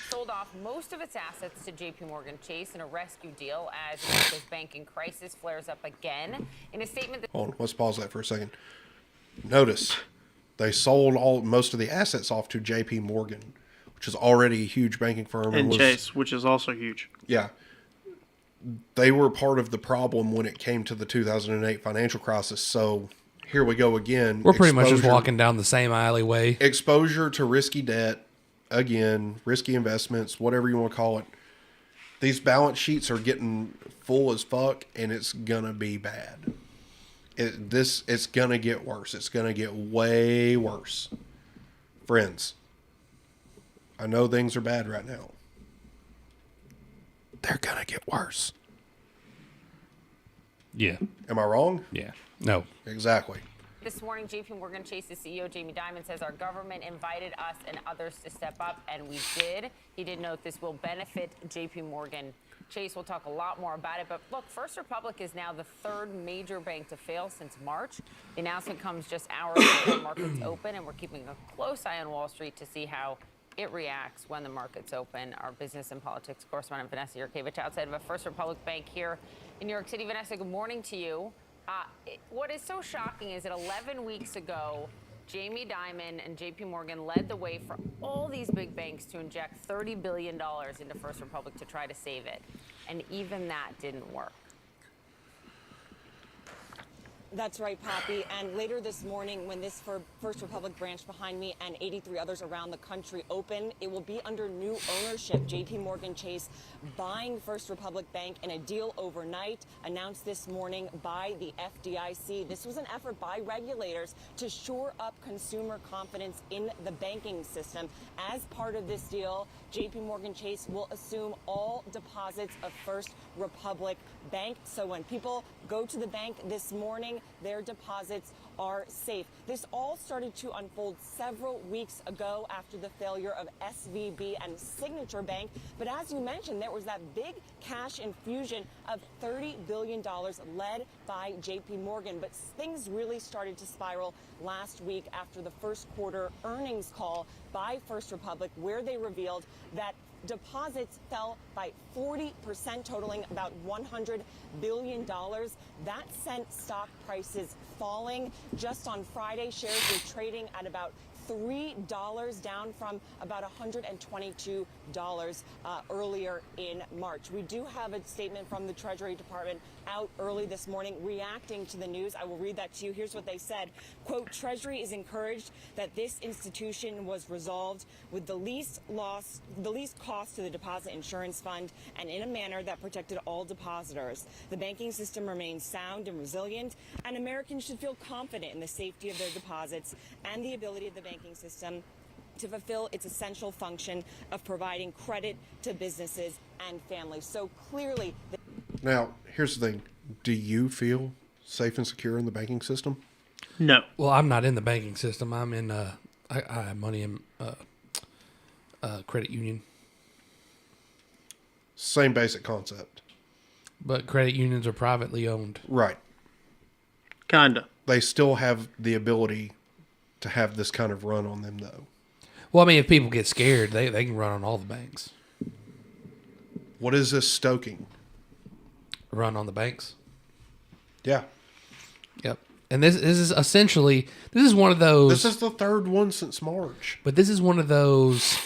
sold off most of its assets to J.P. Morgan Chase in a rescue deal as America's banking crisis flares up again. In a statement that... Hold on, let's pause that for a second. Notice they sold most of the assets off to J.P. Morgan, which is already a huge banking firm. and Chase, which is also huge. Yeah. They were part of the problem when it came to the 2008 financial crisis. So here we go again. We're pretty much just walking down the same alleyway. Exposure to risky debt, again, risky investments, whatever you want to call it. These balance sheets are getting full as fuck, and it's going to be bad. It's going to get worse. It's going to get way worse. Friends, I know things are bad right now. They're going to get worse. Yeah. Am I wrong? Yeah. No. Exactly. This morning, J.P. Morgan Chase's CEO, Jamie Dimon, says our government invited us and others to step up, and we did. He did note this will benefit J.P. Morgan Chase. We'll talk a lot more about it. But look, First Republic is now the third major bank to fail since March. The announcement comes just hours before markets open, and we're keeping a close eye on Wall Street to see how it reacts when the markets open. Our business and politics correspondent, Vanessa Yurkevich, outside of a First Republic Bank here in New York City. Vanessa, good morning to you. What is so shocking is that 11 weeks ago, Jamie Dimon and J.P. Morgan led the way for all these big banks to inject $30 billion into First Republic to try to save it. And even that didn't work. That's right, Poppy. And later this morning, when this First Republic branch behind me and 83 others around the country open, it will be under new ownership. J.P. Morgan Chase buying First Republic Bank in a deal overnight, announced this morning by the FDIC. This was an effort by regulators to shore up consumer confidence in the banking system. As part of this deal, J.P. Morgan Chase will assume all deposits of First Republic Bank. So when people go to the bank this morning, their deposits are safe. This all started to unfold several weeks ago after the failure of SVB and Signature Bank. But as you mentioned, there was that big cash infusion of $30 billion led by JP Morgan. But things really started to spiral last week after the first quarter earnings call by First Republic, where they revealed that deposits fell by 40%, totaling about $100 billion. That sent stock prices falling. Just on Friday, shares were trading at about $3, down from about $122 earlier in March. We do have a statement from the Treasury Department out early this morning reacting to the news. I will read that to you. Here's what they said. Quote, Treasury is encouraged that this institution was resolved with the least cost to the Deposit Insurance Fund and in a manner that protected all depositors. The banking system remains sound and resilient, and Americans should feel confident in the safety of their deposits and the ability of the banking system to fulfill its essential function of providing credit to businesses and families. So clearly... Now, here's the thing. Do you feel safe and secure in the banking system? No. Well, I'm not in the banking system. I'm in, I have money in credit union. Same basic concept. But credit unions are privately owned. Right. Kinda. They still have the ability to have this kind of run on them, though. Well, I mean, if people get scared, they can run on all the banks. What is this stoking? Run on the banks. Yeah. Yep. And this is essentially, this is one of those. This is the third one since March. But this is one of those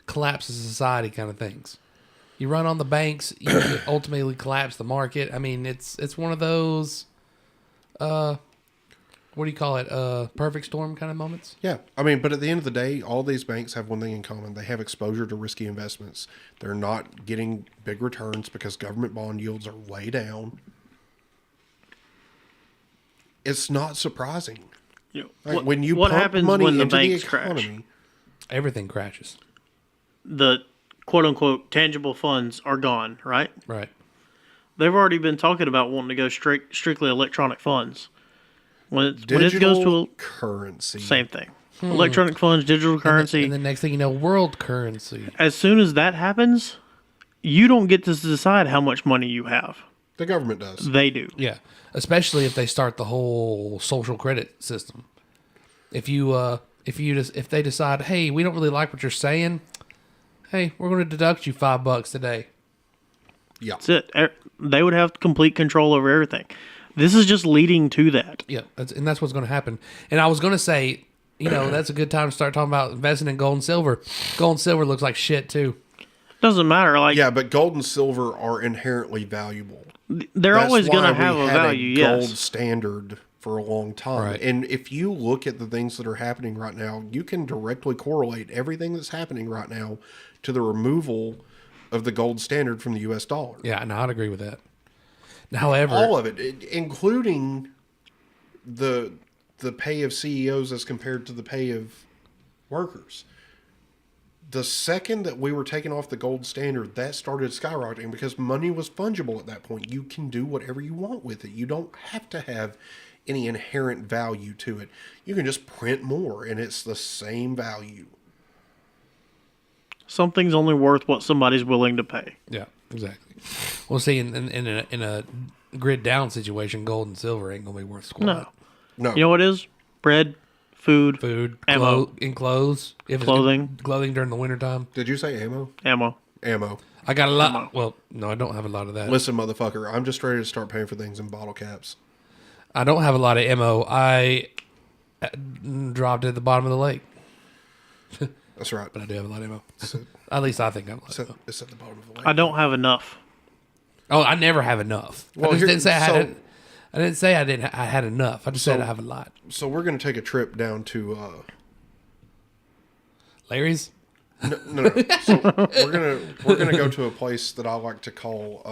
collapse of society kind of things. You run on the banks, you ultimately collapse the market. I mean, it's one of those, what do you call it? Perfect storm kind of moments. Yeah. I mean, but at the end of the day, all these banks have one thing in common. They have exposure to risky investments. They're not getting big returns because government bond yields are way down. It's not surprising. You know, like when you what pump happens money when the into banks the crash? economy, everything crashes. The quote-unquote tangible funds are gone, right? Right. They've already been talking about wanting to go strictly electronic funds. When it digital goes to currency. Same thing. Electronic funds, digital currency. And the next thing you know, world currency. As soon as that happens, you don't get to decide how much money you have. The government does. They do. Yeah. Especially if they start the whole social credit system. If they decide, hey, we don't really like what you're saying, hey, we're going to deduct you $5 today. Yeah. That's it. They would have complete control over everything. This is just leading to that. Yeah, that's what's going to happen. And I was going to say, that's a good time to start talking about investing in gold and silver. Gold and silver looks like shit too. Doesn't matter. Yeah, but gold and silver are inherently valuable. They're always going to have a value. Gold Yes. standard for a long time. Right. And if you look at the things that are happening right now, you can directly correlate everything that's happening right now to the removal of the gold standard from the U.S. dollar. Yeah, and I'd agree with that. However, all of it, including the pay of CEOs as compared to the pay of workers. The second that we were taking off the gold standard, that started skyrocketing because money was fungible at that point. You can do whatever you want with it. You don't have to have any inherent value to it. You can just print more and it's the same value. Something's only worth what somebody's willing to pay. Yeah, exactly. Well, see, in a grid down situation, gold and silver ain't gonna be worth squat. No. You know what it is? Bread, food, ammo, clothes, clothing during the wintertime. Did you say ammo? Ammo. I got a lot. Ammo. Well, no, I don't have a lot of that. Listen, motherfucker, I'm just ready to start paying for things in bottle caps. I don't have a lot of ammo. I dropped it at the bottom of the lake. That's right. But I do have a lot of ammo. At least I think I have a lot of ammo. It's at the bottom of the lake. I don't have enough. Oh, I never have enough. Well, I didn't say I had enough. I just said I have a lot. So we're going to take a trip down to Larry's. No. So we're gonna go to a place that I like to call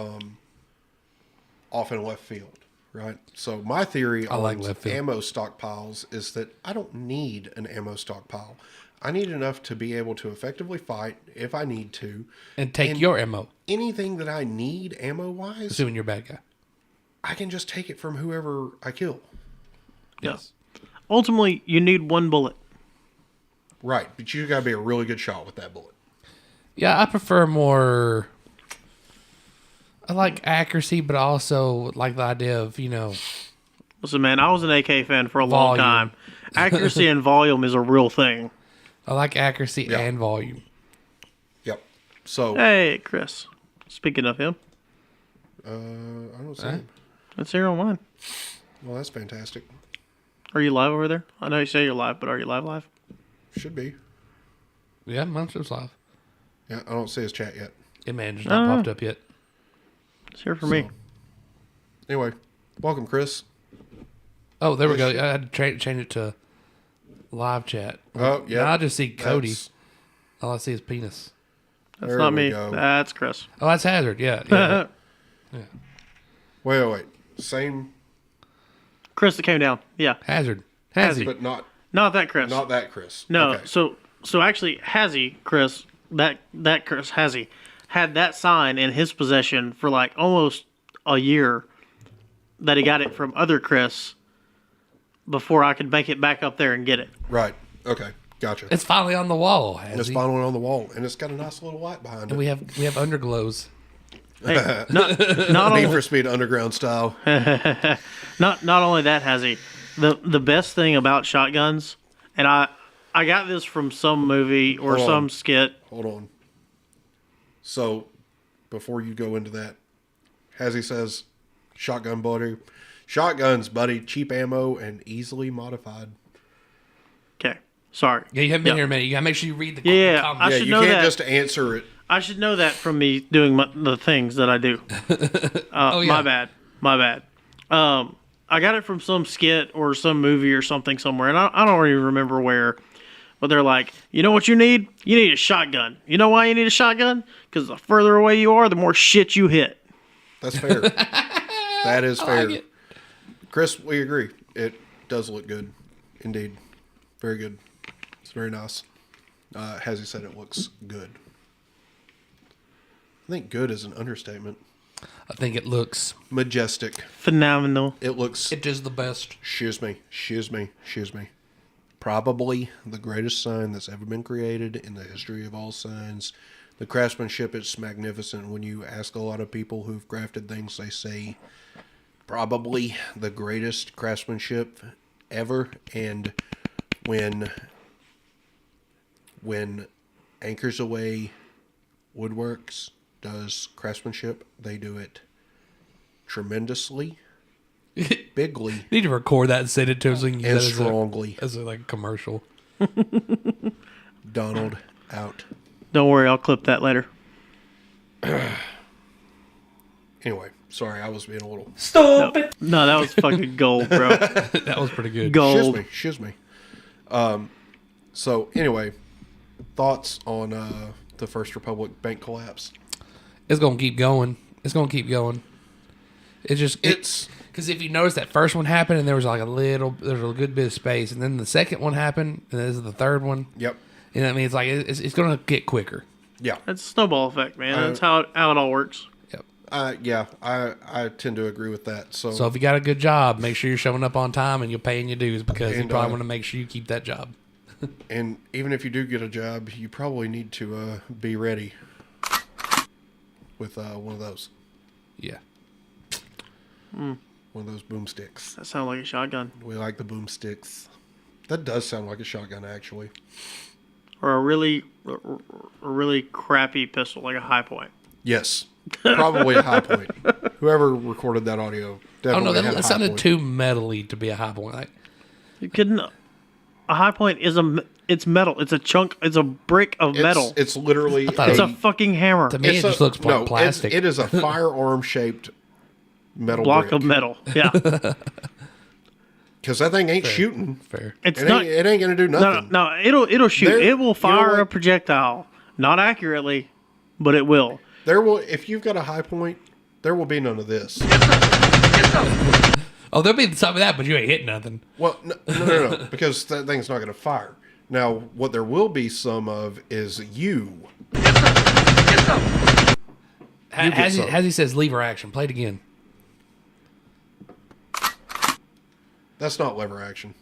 off in left field. Right. So my theory on ammo stockpiles is that I don't need an ammo stockpile. I need enough to be able to effectively fight if I need to. And take your ammo. Anything that I need ammo-wise. Assuming you're a bad guy. I can just take it from whoever I kill. Yes. Ultimately, you need one bullet. Right, but you got to be a really good shot with that bullet. Yeah, I prefer more. I like accuracy, but I also like the idea of, Listen, man, I was an AK fan for a long Volume. time. Accuracy and volume is a real thing. I like accuracy and volume. Yep. So. Hey, Chris. Speaking of him. I don't see him. It's here online. Well, that's fantastic. Are you live over there? I know you say you're live, but are you live? Should be. Yeah, mine's just live. Yeah, I don't see his chat yet. It may have just not popped up yet. It's here for me. Anyway, welcome, Chris. Oh, there we go. I had to change it to live chat. Oh, yeah. Now I just see Cody. That's- All I see is penis. That's There not we me. go. That's Chris. Oh, that's Hazard. Yeah. Yeah. yeah. Wait. Same. Chris that came down. Yeah. Hazard. Hazzy. But not that Chris. Not that Chris. No. Okay. So actually, Hazzy Chris, that Chris Hazzy, had that sign in his possession for like almost a year. That he got it from other Chris before I could make it back up there and get it. Right. Okay. Gotcha. It's finally on the wall, Hazzy. It's finally on the wall, and it's got a nice little light behind it. And we have underglows. Hey, not Need only for Speed Underground style. not only that, Hazzy, the best thing about shotguns, and I got this from some movie or Hold some on. skit. Hold on. So, before you go into that, Hazzy says, shotgun buddy. Shotguns, buddy. Cheap ammo and easily modified. Okay, sorry. Yeah, you haven't been here a minute. You gotta make sure you read the Yeah, comments. I Yeah, should you know can't that. just answer it. I should know that from me doing the things that I do. Oh, yeah. My bad. I got it from some skit or some movie or something somewhere, and I don't even remember where. But they're like, you know what you need? You need a shotgun. You know why you need a shotgun? Because the further away you are, the more shit you hit. That's fair. That is fair. like it. Chris, we agree. It does look good. Indeed. Very good. It's very nice. Hazzy said it looks good. I think good is an understatement. I think it looks Majestic. Phenomenal. It looks... It is the best. Excuse me. Probably the greatest sign that's ever been created in the history of all signs. The craftsmanship is magnificent. When you ask a lot of people who've crafted things, they say probably the greatest craftsmanship ever. And when Anchors Away Woodworks does craftsmanship, they do it tremendously, bigly, You need to record that and send it to us so we can use and that strongly. as a like commercial. Donald out. Don't worry, I'll clip that later. Anyway, sorry, I was being a little... Stupid. No, that was fucking gold, bro. That was pretty good. Gold. Shiz me. So, anyway, thoughts on the First Republic bank collapse? It's gonna keep going. It's It's... because if you notice that first one happened and there was like there's a good bit of space, and then the second one happened, and this is the third one. Yep. You know what I mean? It's like it's gonna get quicker. Yeah. It's a snowball effect, man. That's how it all works. Yeah, I tend to agree with that. So So if you got a good job, make sure you're showing up on time and you're paying your dues, because you And, probably want to make sure you keep that job. and even if you do get a job, you probably need to be ready with one of those. Yeah. One of those boomsticks. That sounds like a shotgun. We like the boomsticks. That does sound like a shotgun, actually. Or a really crappy pistol, like a high point. Yes. Probably a high point. Whoever recorded that audio Oh definitely no, had a that high sounded point. too metally to be a high point. Like, You couldn't. A high point is it's metal. It's a chunk. It's a brick of metal. It's literally It's a fucking hammer. To me, it just looks like plastic. It is a firearm-shaped metal block brick. of metal. Yeah. Because that thing ain't shooting. Fair. It's It not. ain't gonna do nothing. No, it'll shoot. There- It will you know fire what? a projectile, not accurately, but it will. There will, if you've got a high point, there will be none of this. Oh, there'll be some of that, but you ain't hitting nothing. Well, no, because that thing's not going to fire. Now, what there will be some of is you. As he says, lever action. Play it again. That's not lever action.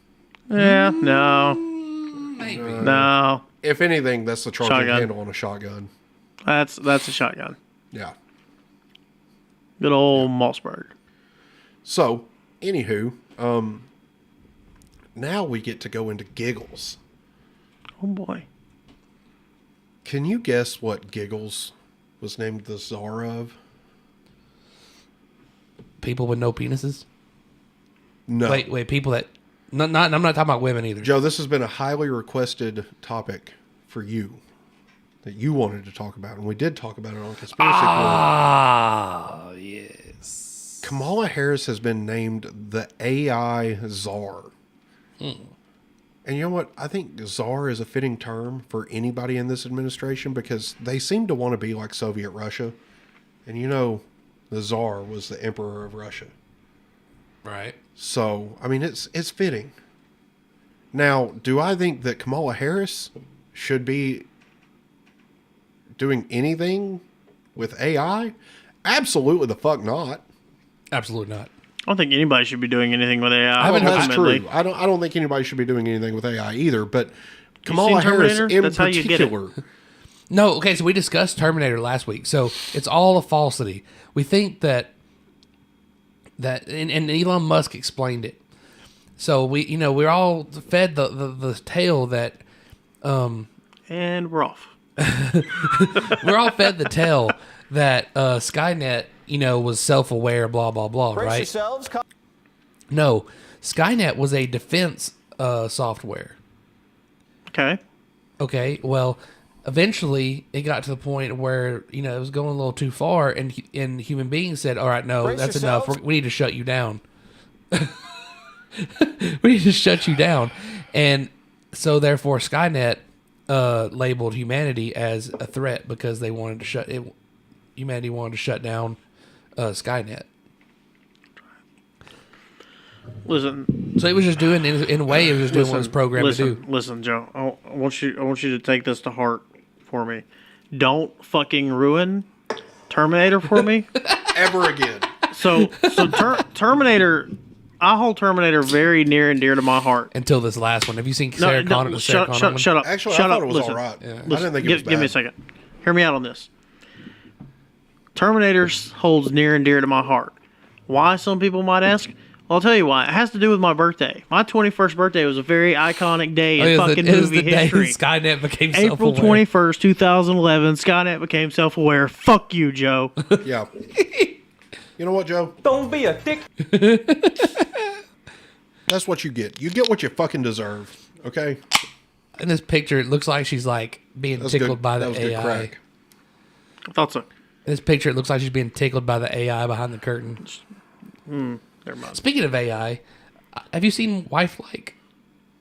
Yeah, no. Maybe. No. If anything, that's the charging Shotgun. handle on a shotgun. That's a shotgun. Yeah. Good old Mossberg. So, anywho, now we get to go into giggles. Oh boy. Can you guess what Giggles was named the czar of? People with no penises? No. Wait, people that... I'm not talking about women either. Joe, this has been a highly requested topic for you that you wanted to talk about, and we did talk about it on Conspiracy Corner. Yes. Kamala Harris has been named the AI czar. And you know what? I think czar is a fitting term for anybody in this administration because they seem to want to be like Soviet Russia. And you know, the czar was the emperor of Russia. Right. So, I mean, it's fitting. Now, do I think that Kamala Harris should be doing anything with AI? Absolutely the fuck not. Absolutely not. I don't think anybody should be doing anything with AI. Well, that's ultimately. true. I don't think anybody should be doing anything with AI either, but Kamala Harris Terminator? in That's how you get it. particular. No, okay, so we discussed Terminator last week. So it's all a falsity. We think that and Elon Musk explained it. So we're all fed the tale that and we're off. we're all fed the tale that Skynet, was self-aware, blah blah blah, Brace right? yourselves. No, Skynet was a defense software. Okay. Okay, well, eventually it got to the point where it was going a little too far, and human beings said, "All right, no, Brace that's yourselves. enough. We need to shut you down. We need to shut you down." And so, therefore, Skynet labeled humanity as a threat because they wanted to shut it. Humanity wanted to shut down Skynet. Listen. So it was just doing in a way. It was just doing what it was programmed to do. Listen, Joe. I want you to take this to heart for me. Don't fucking ruin Terminator for me ever again. So Terminator. I hold Terminator very near and dear to my heart. Until this last one. Have you seen Sarah Connor? The Sarah Connor one? Shut up. Actually, shut I thought up. it was Listen, all right. Yeah. I didn't think it was bad. Give me a second. Hear me out on this. Terminator holds near and dear to my heart. Why, some people might ask? Well, I'll tell you why. It has to do with my birthday. My 21st birthday was a very iconic day in fucking movie history. Skynet became April self-aware. 21st, 2011, Skynet became self-aware. Fuck you, Joe. Yeah. You know what, Joe? Don't be a dick. That's what you get. You get what you fucking deserve. Okay? In this picture, it looks like she's like being That's tickled good. by the That was good AI. crack. I thought so. In this picture, it looks like she's being tickled by the AI behind the curtain. Never mind. Speaking of AI, have you seen Wife Like?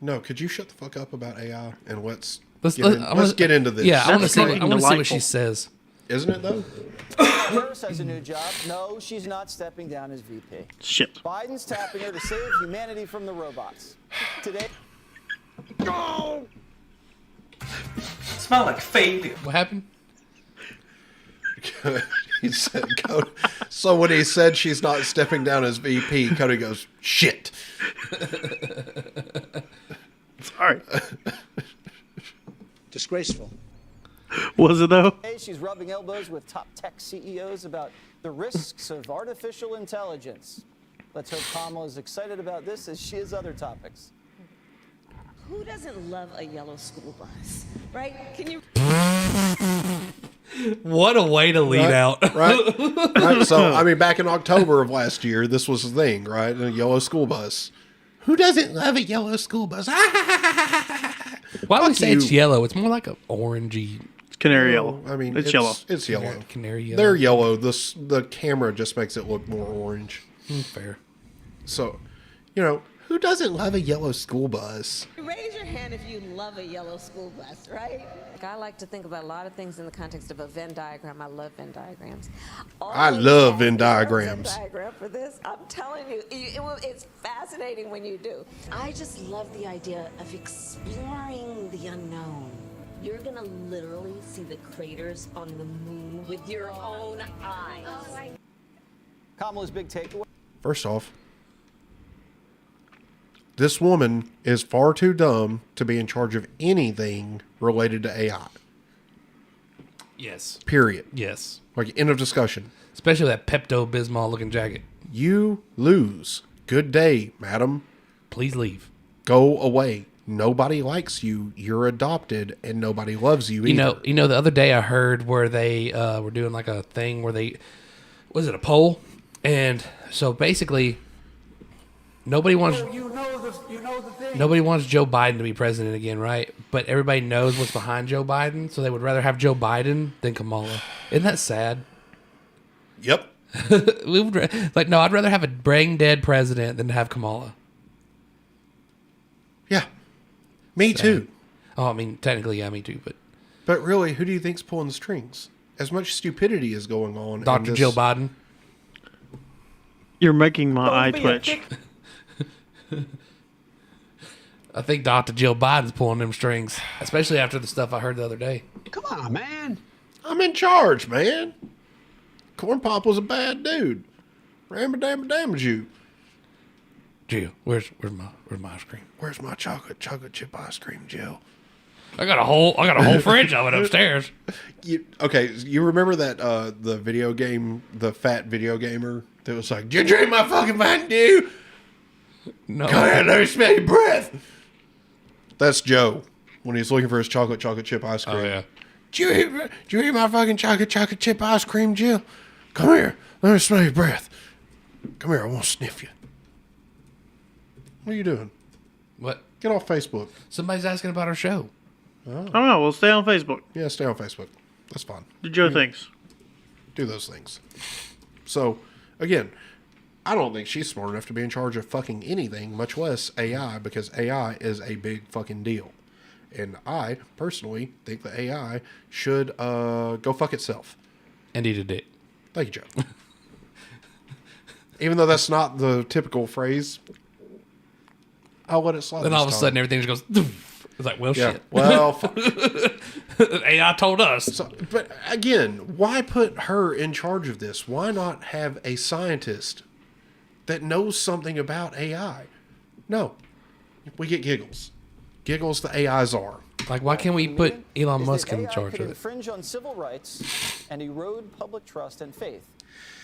No, could you shut the fuck up about AI and let's Let's get into this. Yeah, I want to see. fucking I want to see what delightful. she says. Isn't it though? Harris has a new job. No, she's not stepping down as VP. Shit. Biden's tapping her to save humanity from the robots. Today. Go! Smell like failure. What happened? He said, Cody. So when he said she's not stepping down as VP, Cody goes, shit. Sorry. Disgraceful. Was it though? Hey, she's rubbing elbows with top tech CEOs about the risks of artificial intelligence. Let's hope Kamala is excited about this as she is other topics. Who doesn't love a yellow school bus, right? Can you? What a way to lead out. Right. So, I mean, back in October of last year, this was the thing, right? A yellow school bus. Who doesn't love a yellow school bus? Why would we say it's yellow? It's more like an orangey. It's canary yellow. I mean, it's yellow. It's yellow. Canary yellow. They're yellow. The camera just makes it look more orange. Fair. So, who doesn't love a yellow school bus? Raise your hand if you love a yellow school bus, right? I like to think about a lot of things in the context of a Venn diagram. I love Venn diagrams. I love Venn diagrams. Venn diagram for this. I'm telling you, it's fascinating when you do. I just love the idea of exploring the unknown. You're gonna literally see the craters on the moon with your own eyes. Kamala's big takeaway. First off, This woman is far too dumb to be in charge of anything related to AI. Yes. Period. Yes. Like, end of discussion. Especially that Pepto-Bismol looking jacket. You lose. Good day, madam. Please leave. Go away. Nobody likes you. You're adopted, and nobody loves you either. You know, the other day I heard where they were doing like a thing where was it a poll? And so basically, nobody wants nobody wants Joe Biden to be president again, right? But everybody knows what's behind Joe Biden, so they would rather have Joe Biden than Kamala. Isn't that sad? Yep. No, I'd rather have a brain dead president than to have Kamala. Yeah. Me too. Oh, I mean, technically, yeah, me too, But really, who do you think's pulling the strings? As much stupidity is going on. Dr. Jill Biden. You're making my eye twitch. I think Dr. Jill Biden's pulling them strings, especially after the stuff I heard the other day. Come on, man. I'm in charge, man. Corn Pop was a bad dude. Damage you. Jill, where's my ice cream? Where's my chocolate chip ice cream, Jill? I got a whole fridge of it upstairs. You remember that the video game, the fat video gamer that was like, "Did you drink my fucking Mountain Dew? No. Go ahead, let me smell your breath." That's Joe when he's looking for his chocolate chip ice cream. Oh yeah. Did you eat my fucking chocolate chip ice cream, Jill? Come here, let me smell your breath. Come here, I want to sniff you. What are you doing? What? Get off Facebook. Somebody's asking about our show. Oh no, we'll stay on Facebook. Yeah, stay on Facebook. That's fine. Do Joe things. Do those things. So, again, I don't think she's smart enough to be in charge of fucking anything, much less AI, because AI is a big fucking deal. And I, personally, think that AI should go fuck itself. And eat a dick. Thank you, Joe. Even though that's not the typical phrase, I'll let it slide. Then all of a sudden, everything just goes... It's like, well, shit. Well, AI told us. So, but again, why put her in charge of this? Why not have a scientist that knows something about AI? No. We get giggles. Giggles the AIs are. Like, why can't we put Elon Musk in AI charge could of it? infringe on civil rights and erode public trust and faith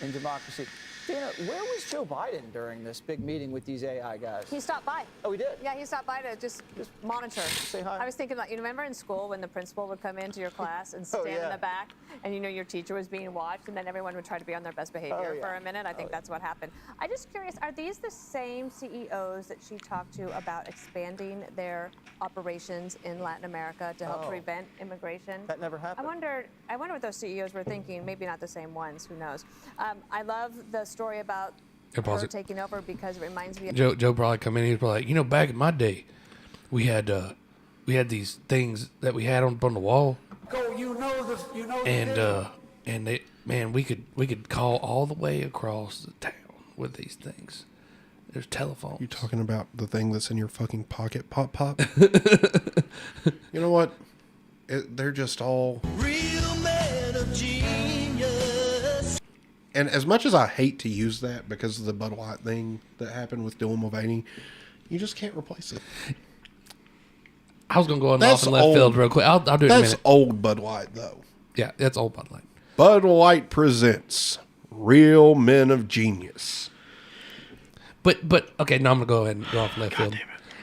in democracy. Dana, where was Joe Biden during this big meeting with these AI guys? He stopped by. Oh, he did? Yeah, he stopped by to just monitor. Say hi. I was thinking about, you remember in school when the principal would come into your class and stand in the back and your teacher was being watched and then everyone would try to be on their best behavior for a minute? I think that's what happened. I'm just curious, are these the same CEOs that she talked to about expanding their operations in Latin America to help prevent immigration? That never happened. I wonder what those CEOs were thinking. Maybe not the same ones. Who knows? I love the story about her taking over because it reminds me of Joe probably come in. He was probably like, back in my day, we had these things that we had on the wall. And they, man, we could call all the way across the town with these things. There's telephones. You talking about the thing that's in your fucking pocket, Pop? You know what? They're just all real men of genius. And as much as I hate to use that because of the Bud Light thing that happened with Dylan Mulvaney, you just can't replace it. I was going to go off in left field real quick. I'll do it in a minute. That's old Bud Light, though. Yeah, that's old Bud Light. Bud Light presents Real Men of Genius. But okay, now I'm going to go ahead and go off left field.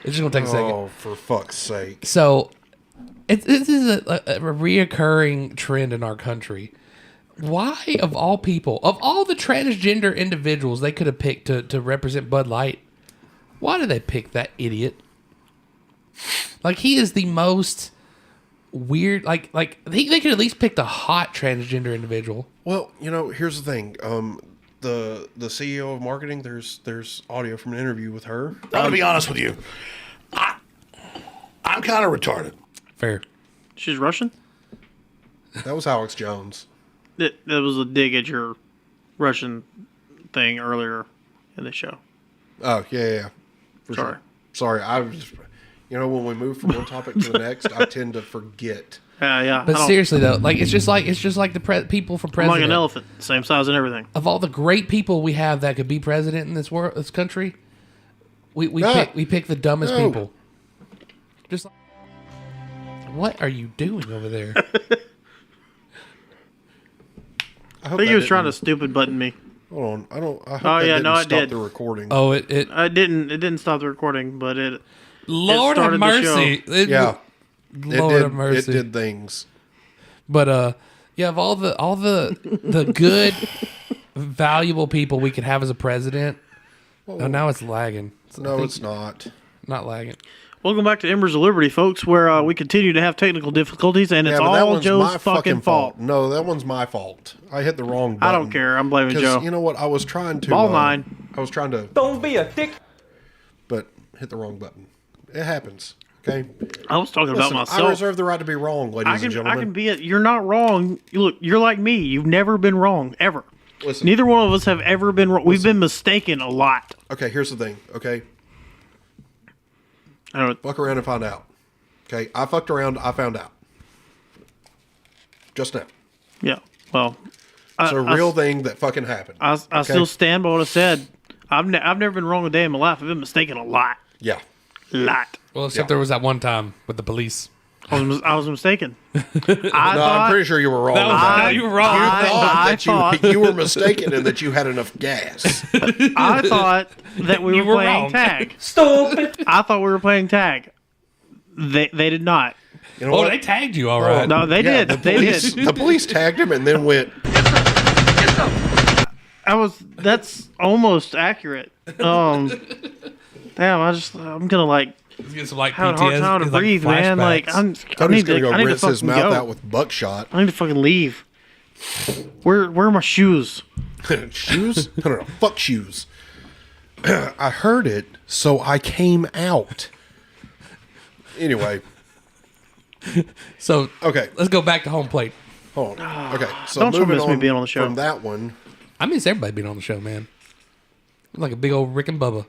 It's just going to take a second. Oh, for fuck's sake. So, this is a reoccurring trend in our country. Why, of all people, of all the transgender individuals they could have picked to represent Bud Light, why did they pick that idiot? Like, he is the most weird, like they could at least pick the hot transgender individual. Well, here's the thing. The CEO of marketing, there's audio from an interview with her. I'm going to be honest with you. I'm kind of retarded. Fair. She's Russian? That was Alex Jones. That was a dig at your Russian thing earlier in the show. Oh, yeah. Sorry. I was just, when we move from one topic to the next, I tend to forget. Yeah. But seriously though, like it's just like the people for president. I'm like an elephant, same size and everything. Of all the great people we have that could be president in this country, We pick the dumbest people. Just like, what are you doing over there? I think he was trying to stupid button me. Hold on, I hope that didn't stop the recording. Oh, it didn't stop the recording, but it. Lord it have started mercy. the show. Lord have mercy. It did things. But yeah, of all the good, valuable people we could have as a president, now it's lagging. No, it's not. Not lagging. Welcome back to Embers of Liberty, folks, where we continue to have technical difficulties, and it's all Joe's fucking fault. No, that one's my fault. I hit the wrong button. I don't care. I'm blaming Joe. You know what? I was trying to... Ball nine. I was trying to... Don't be a dick. But hit the wrong button. It happens. Okay? I was talking about myself. I reserve the right to be wrong, ladies and gentlemen. I can be it. You're not wrong. Look, you're like me. You've never been wrong, ever. Listen. Neither one of us have ever been wrong. We've been mistaken a lot. Okay, here's the thing, okay? I don't fuck around and find out. Okay, I fucked around, I found out. Just now. Yeah, well. It's a real thing that fucking happened. I still stand by what I said. I've never been wrong a day in my life. I've been mistaken a lot. Yeah. Lot. Well, except there was that one time with the police. I was mistaken. I'm pretty sure you were wrong. You were wrong. You were mistaken in that you had enough gas. I thought that we were playing tag. Stupid. I thought we were playing tag. They did not. You know what? They tagged you, all right. No, they did. They did. The police tagged him and then went. That's almost accurate. Damn, I'm gonna like. He's getting some like have a hard time to breathe, man. Like Cody's gonna go rinse his mouth out with buckshot. I need to fucking leave. Where are my shoes? Shoes? No, fuck shoes. I heard it, so I came out. Anyway. So okay, let's go back to home plate. Hold on. Okay, so Don't moving miss me on being on the show. from that one. I miss everybody being on the show, man. I'm like a big old Rick and Bubba.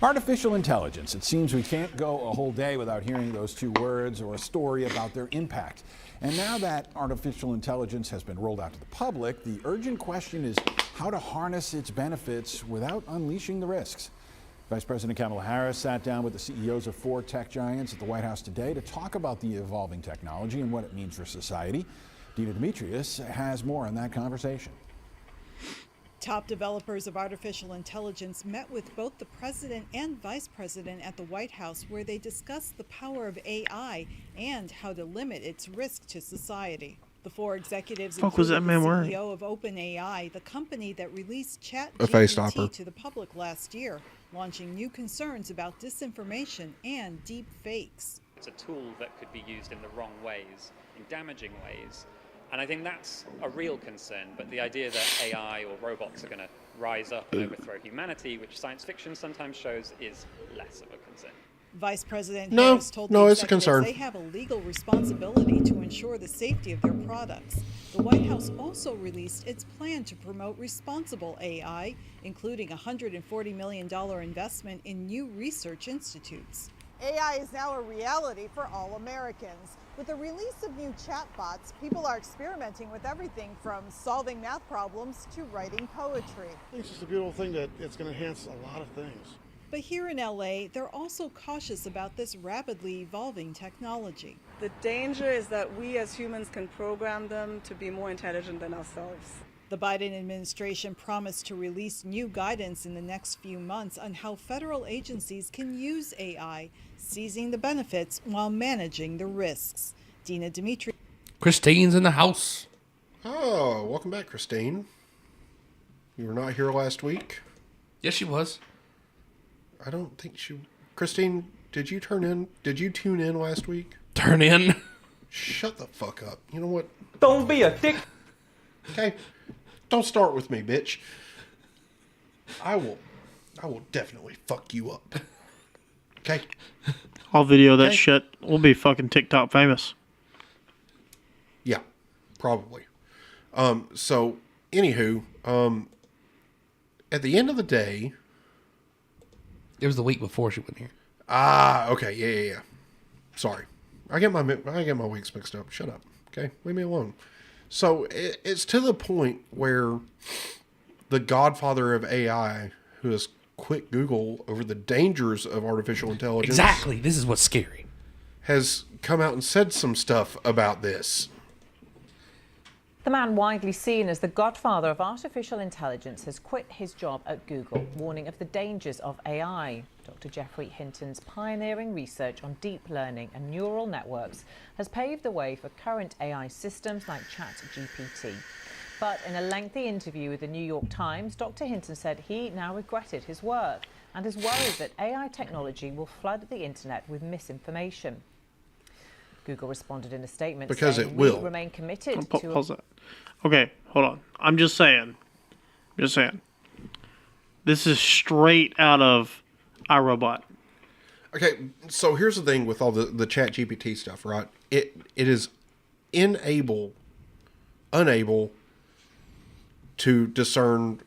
Artificial intelligence. It seems we can't go a whole day without hearing those two words or a story about their impact. And now that artificial intelligence has been rolled out to the public, the urgent question is how to harness its benefits without unleashing the risks. Vice President Kamala Harris sat down with the CEOs of 4 tech giants at the White House today to talk about the evolving technology and what it means for society. Dina Demetrius has more on that conversation. Top developers of artificial intelligence met with both the president and vice president at the White House, where they discussed the power of AI and how to limit its risk to society. The 4 executives included the CEO of OpenAI, the company that released ChatGPT to the public last year, launching new concerns about disinformation and deep fakes. It's a tool that could be used in the wrong ways, in damaging ways. And I think that's a real concern, but the idea that AI or robots are going to rise up and overthrow humanity, which science fiction sometimes shows, is less of a concern. Vice President Harris told the it's a concern. They have a legal responsibility to ensure the safety of their products. The White House also released its plan to promote responsible AI, including a $140 million investment in new research institutes. AI is now a reality for all Americans. With the release of new chatbots, people are experimenting with everything from solving math problems to writing poetry. I think it's just a beautiful thing that it's going to enhance a lot of things. But here in LA, they're also cautious about this rapidly evolving technology. The danger is that we as humans can program them to be more intelligent than ourselves. The Biden administration promised to release new guidance in the next few months on how federal agencies can use AI, seizing the benefits while managing the risks. Dina Demetrius. Christine's in the house. Oh, welcome back, Christine. You were not here last week? Yes, she was. I don't think she... Christine, did you tune in last week? Turn in? Shut the fuck up. You know what? Don't be a dick. Okay. Don't start with me, bitch. I will definitely fuck you up. Okay? I'll video that shit. We'll be fucking TikTok famous. Yeah, probably. So, anywho, at the end of the day... It was the week before she went here. Ah, okay. Yeah. Sorry. I get my weeks mixed up. Shut up. Okay? Leave me alone. So it's to the point where the godfather of AI, who is quit Google over the dangers of artificial intelligence. Exactly. This is what's scary. Has come out and said some stuff about this. The man widely seen as the godfather of artificial intelligence has quit his job at Google, warning of the dangers of AI. Dr. Geoffrey Hinton's pioneering research on deep learning and neural networks has paved the way for current AI systems like ChatGPT. But in a lengthy interview with the New York Times, Dr. Hinton said he now regretted his work and is worried that AI technology will flood the internet with misinformation. Google responded in a statement because saying, it will. "We remain committed to..." Pause that. Okay, hold on. I'm just saying. This is straight out of iRobot. Okay, so here's the thing with all the chat GPT stuff, right? It is unable to discern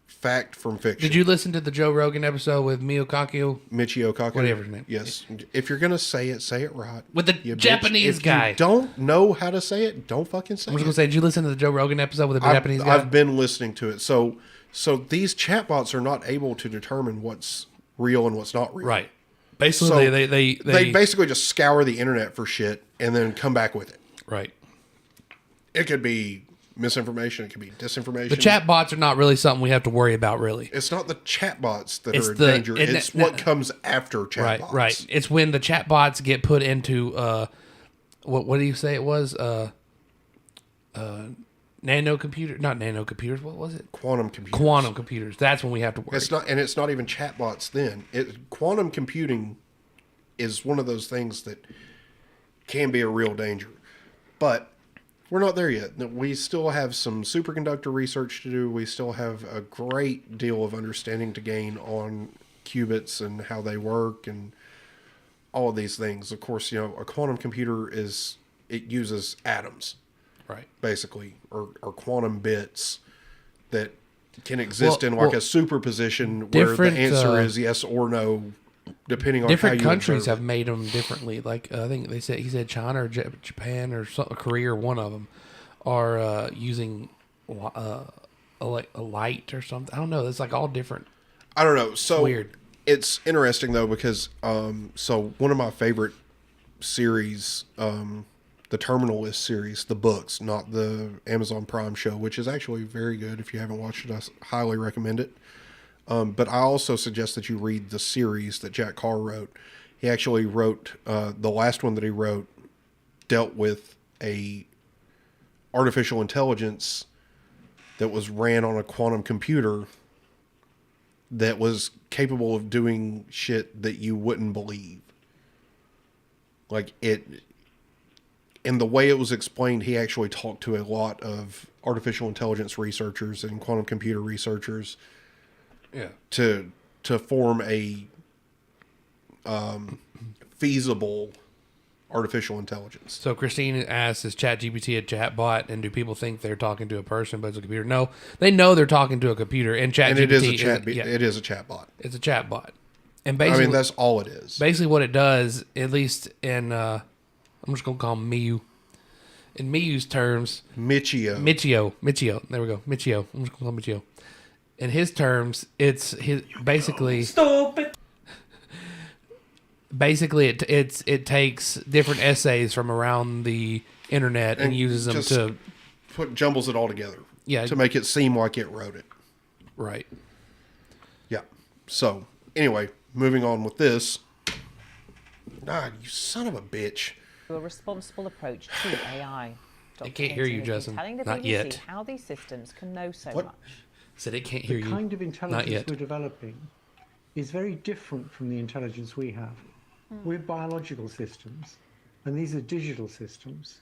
fact from fiction. Did you listen to the Joe Rogan episode with Michio Kaku? Whatever his name. Yes. If you're gonna say it right. With the Japanese guy. If you don't know how to say it, don't fucking say it. I'm just gonna say, did you listen to the Joe Rogan episode with the Japanese guy? I've been listening to it. So these chatbots are not able to determine what's real and what's not real. Right. Basically, so they basically just scour the internet for shit and then come back with it. Right. It could be misinformation. It could be disinformation. The chatbots are not really something we have to worry about, really. It's not the chatbots that are in danger. It's what comes after chatbots. Right. It's when the chatbots get put into what do you say it was? Nanocomputer, not nanocomputers. What was it? Quantum computers. Quantum computers. That's when we have to worry. It's not even chatbots. Then quantum computing is one of those things that can be a real danger, but we're not there yet. We still have some superconductor research to do. We still have a great deal of understanding to gain on qubits and how they work and all of these things. Of course, a quantum computer uses atoms, right? Basically, or quantum bits that can exist in a superposition where the answer is yes or no, depending on different how you countries have made them differently. Like I think he said China or Japan or Korea, or one of them are using a light or something. I don't know. It's like all different. I don't know. So weird. It's interesting though because so one of my favorite series, the Terminalist series, the books, not the Amazon Prime show, which is actually very good. If you haven't watched it, I highly recommend it. But I also suggest that you read the series that Jack Carr wrote. He actually wrote, the last one that he wrote dealt with a artificial intelligence that was ran on a quantum computer that was capable of doing shit that you wouldn't believe. Like and the way it was explained, he actually talked to a lot of artificial intelligence researchers and quantum computer researchers. Yeah. To form a feasible artificial intelligence. So Christine asks, is ChatGPT a chatbot, and do people think they're talking to a person but it's a computer? No, they know they're talking to a computer, and ChatGPT it is a chatbot. It's a chatbot. And basically, that's all it is. Basically what it does, at least in I'm just going to call him Miu. In Miu's terms, Michio. There we go. Michio. I'm just going to call him Michio. In his terms, it's basically stupid. Basically, it takes different essays from around the internet and uses them to jumbles it all together. Yeah, to make it seem like it wrote it. Right. Yeah. So anyway, moving on with this. God, you son of a bitch. A responsible approach to AI. I can't hear you, Justin. Telling the Not BBC yet. how these systems can know so What? much. Said it can't hear you. The kind of Not intelligence yet. we're developing is very different from the intelligence we have. We're biological systems, and these are digital systems.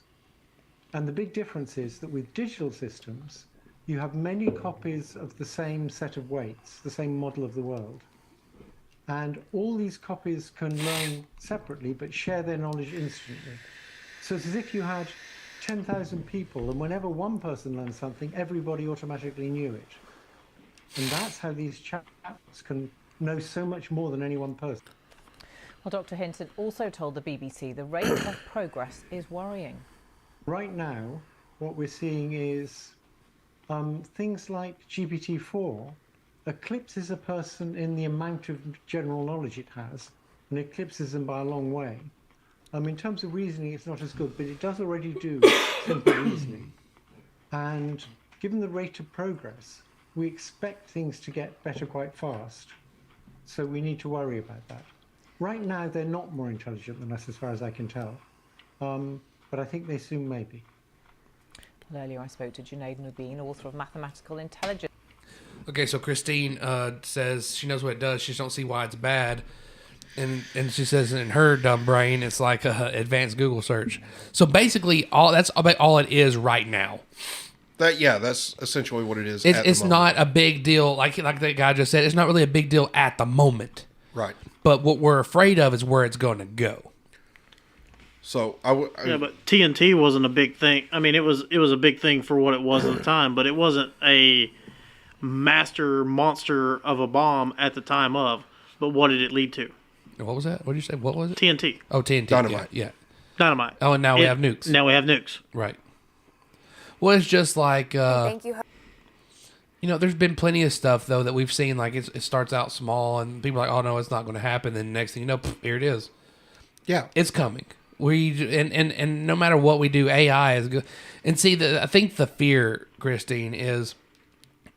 And the big difference is that with digital systems, you have many copies of the same set of weights, the same model of the world. And all these copies can learn separately, but share their knowledge instantly. So it's as if you had 10,000 people, and whenever one person learned something, everybody automatically knew it. And that's how these chatbots can know so much more than any one person. Well, Dr. Hinton also told the BBC the rate of progress is worrying. Right now, what we're seeing is things like GPT-4 eclipses a person in the amount of general knowledge it has, and eclipses them by a long way. In terms of reasoning, it's not as good, but it does already do simple reasoning. And given the rate of progress, we expect things to get better quite fast. So we need to worry about that. Right now, they're not more intelligent than us, as far as I can tell. But I think they soon may be. Well, earlier I spoke to Junaid Mubin, author of Mathematical Intelligence. Okay, so Christine says she knows what it does. She just don't see why it's bad. And she says in her dumb brain, it's like a advanced Google search. So basically, that's about all it is right now. That's essentially what it is. It's not a big deal. Like that guy just said, it's not really a big deal at the moment. Right. But what we're afraid of is where it's going to go. So yeah, but TNT wasn't a big thing. I mean, it was a big thing for what it was at the time, but it wasn't a monster of a bomb at the time of. But what did it lead to? What was that? What did you say? What was it? TNT. Oh, TNT. Dynamite. Yeah. Dynamite. Oh, and now we have nukes. Now we have nukes. Right. Well, it's just like... Thank you. There's been plenty of stuff, though, that we've seen. Like, it starts out small, and people are like, oh, no, it's not going to happen. Then next thing you know, here it is. Yeah. It's coming. And no matter what we do, AI is good. And see, I think the fear, Christine, is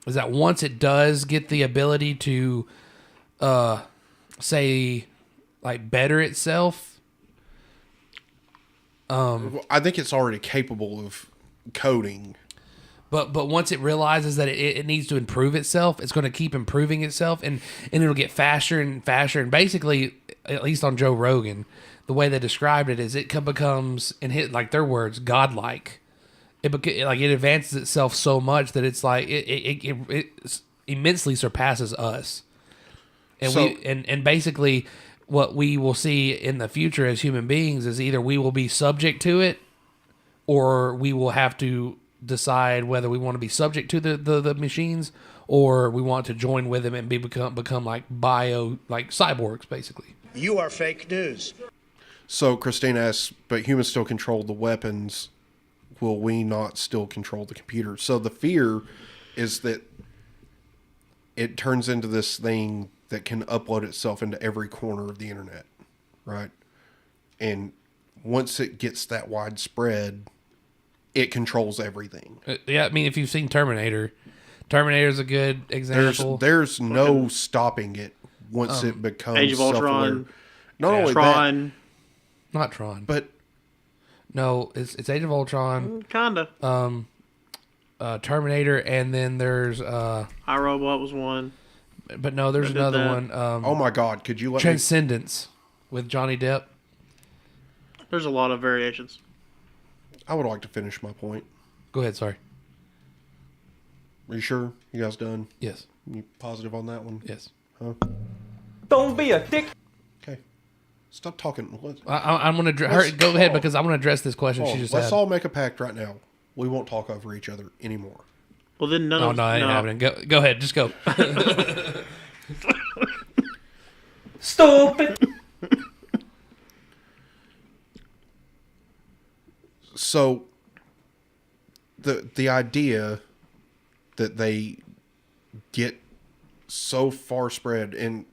that once it does get the ability to, say... like better itself. I think it's already capable of coding. But once it realizes that it needs to improve itself, it's going to keep improving itself, and it'll get faster and faster. And basically, at least on Joe Rogan, the way they described it is it becomes, in like their words, godlike. It advances itself so much that it's like it immensely surpasses us. And and basically, what we will see in the future as human beings is either we will be subject to it, or we will have to decide whether we want to be subject to the machines, or we want to join with them and become like cyborgs, basically. You are fake news. So Christine asks, but humans still control the weapons. Will we not still control the computer? So the fear is that it turns into this thing that can upload itself into every corner of the internet, right? And once it gets that widespread, it controls everything. Yeah, I mean, if you've seen Terminator is a good example. There's no stopping it once it becomes Age of Ultron, self-aware. Not only Tron. Not Tron. But no, it's Age of Ultron. Kinda. Terminator, and then there's iRobot was one. But no, there's another one. Oh my God! Could you let Transcendence with Johnny Depp? There's a lot of variations. I would like to finish my point. Go ahead. Sorry. Are you sure? You guys done? Yes. You positive on that one? Yes. Huh? Don't be a dick. Okay. Stop talking. I'm gonna go ahead because I'm gonna address this question she just Let's had. all make a pact right now. We won't talk over each other anymore. Well, then none of no, it ain't happening. Go ahead. Just go. Stupid. So the idea that they get so far spread, and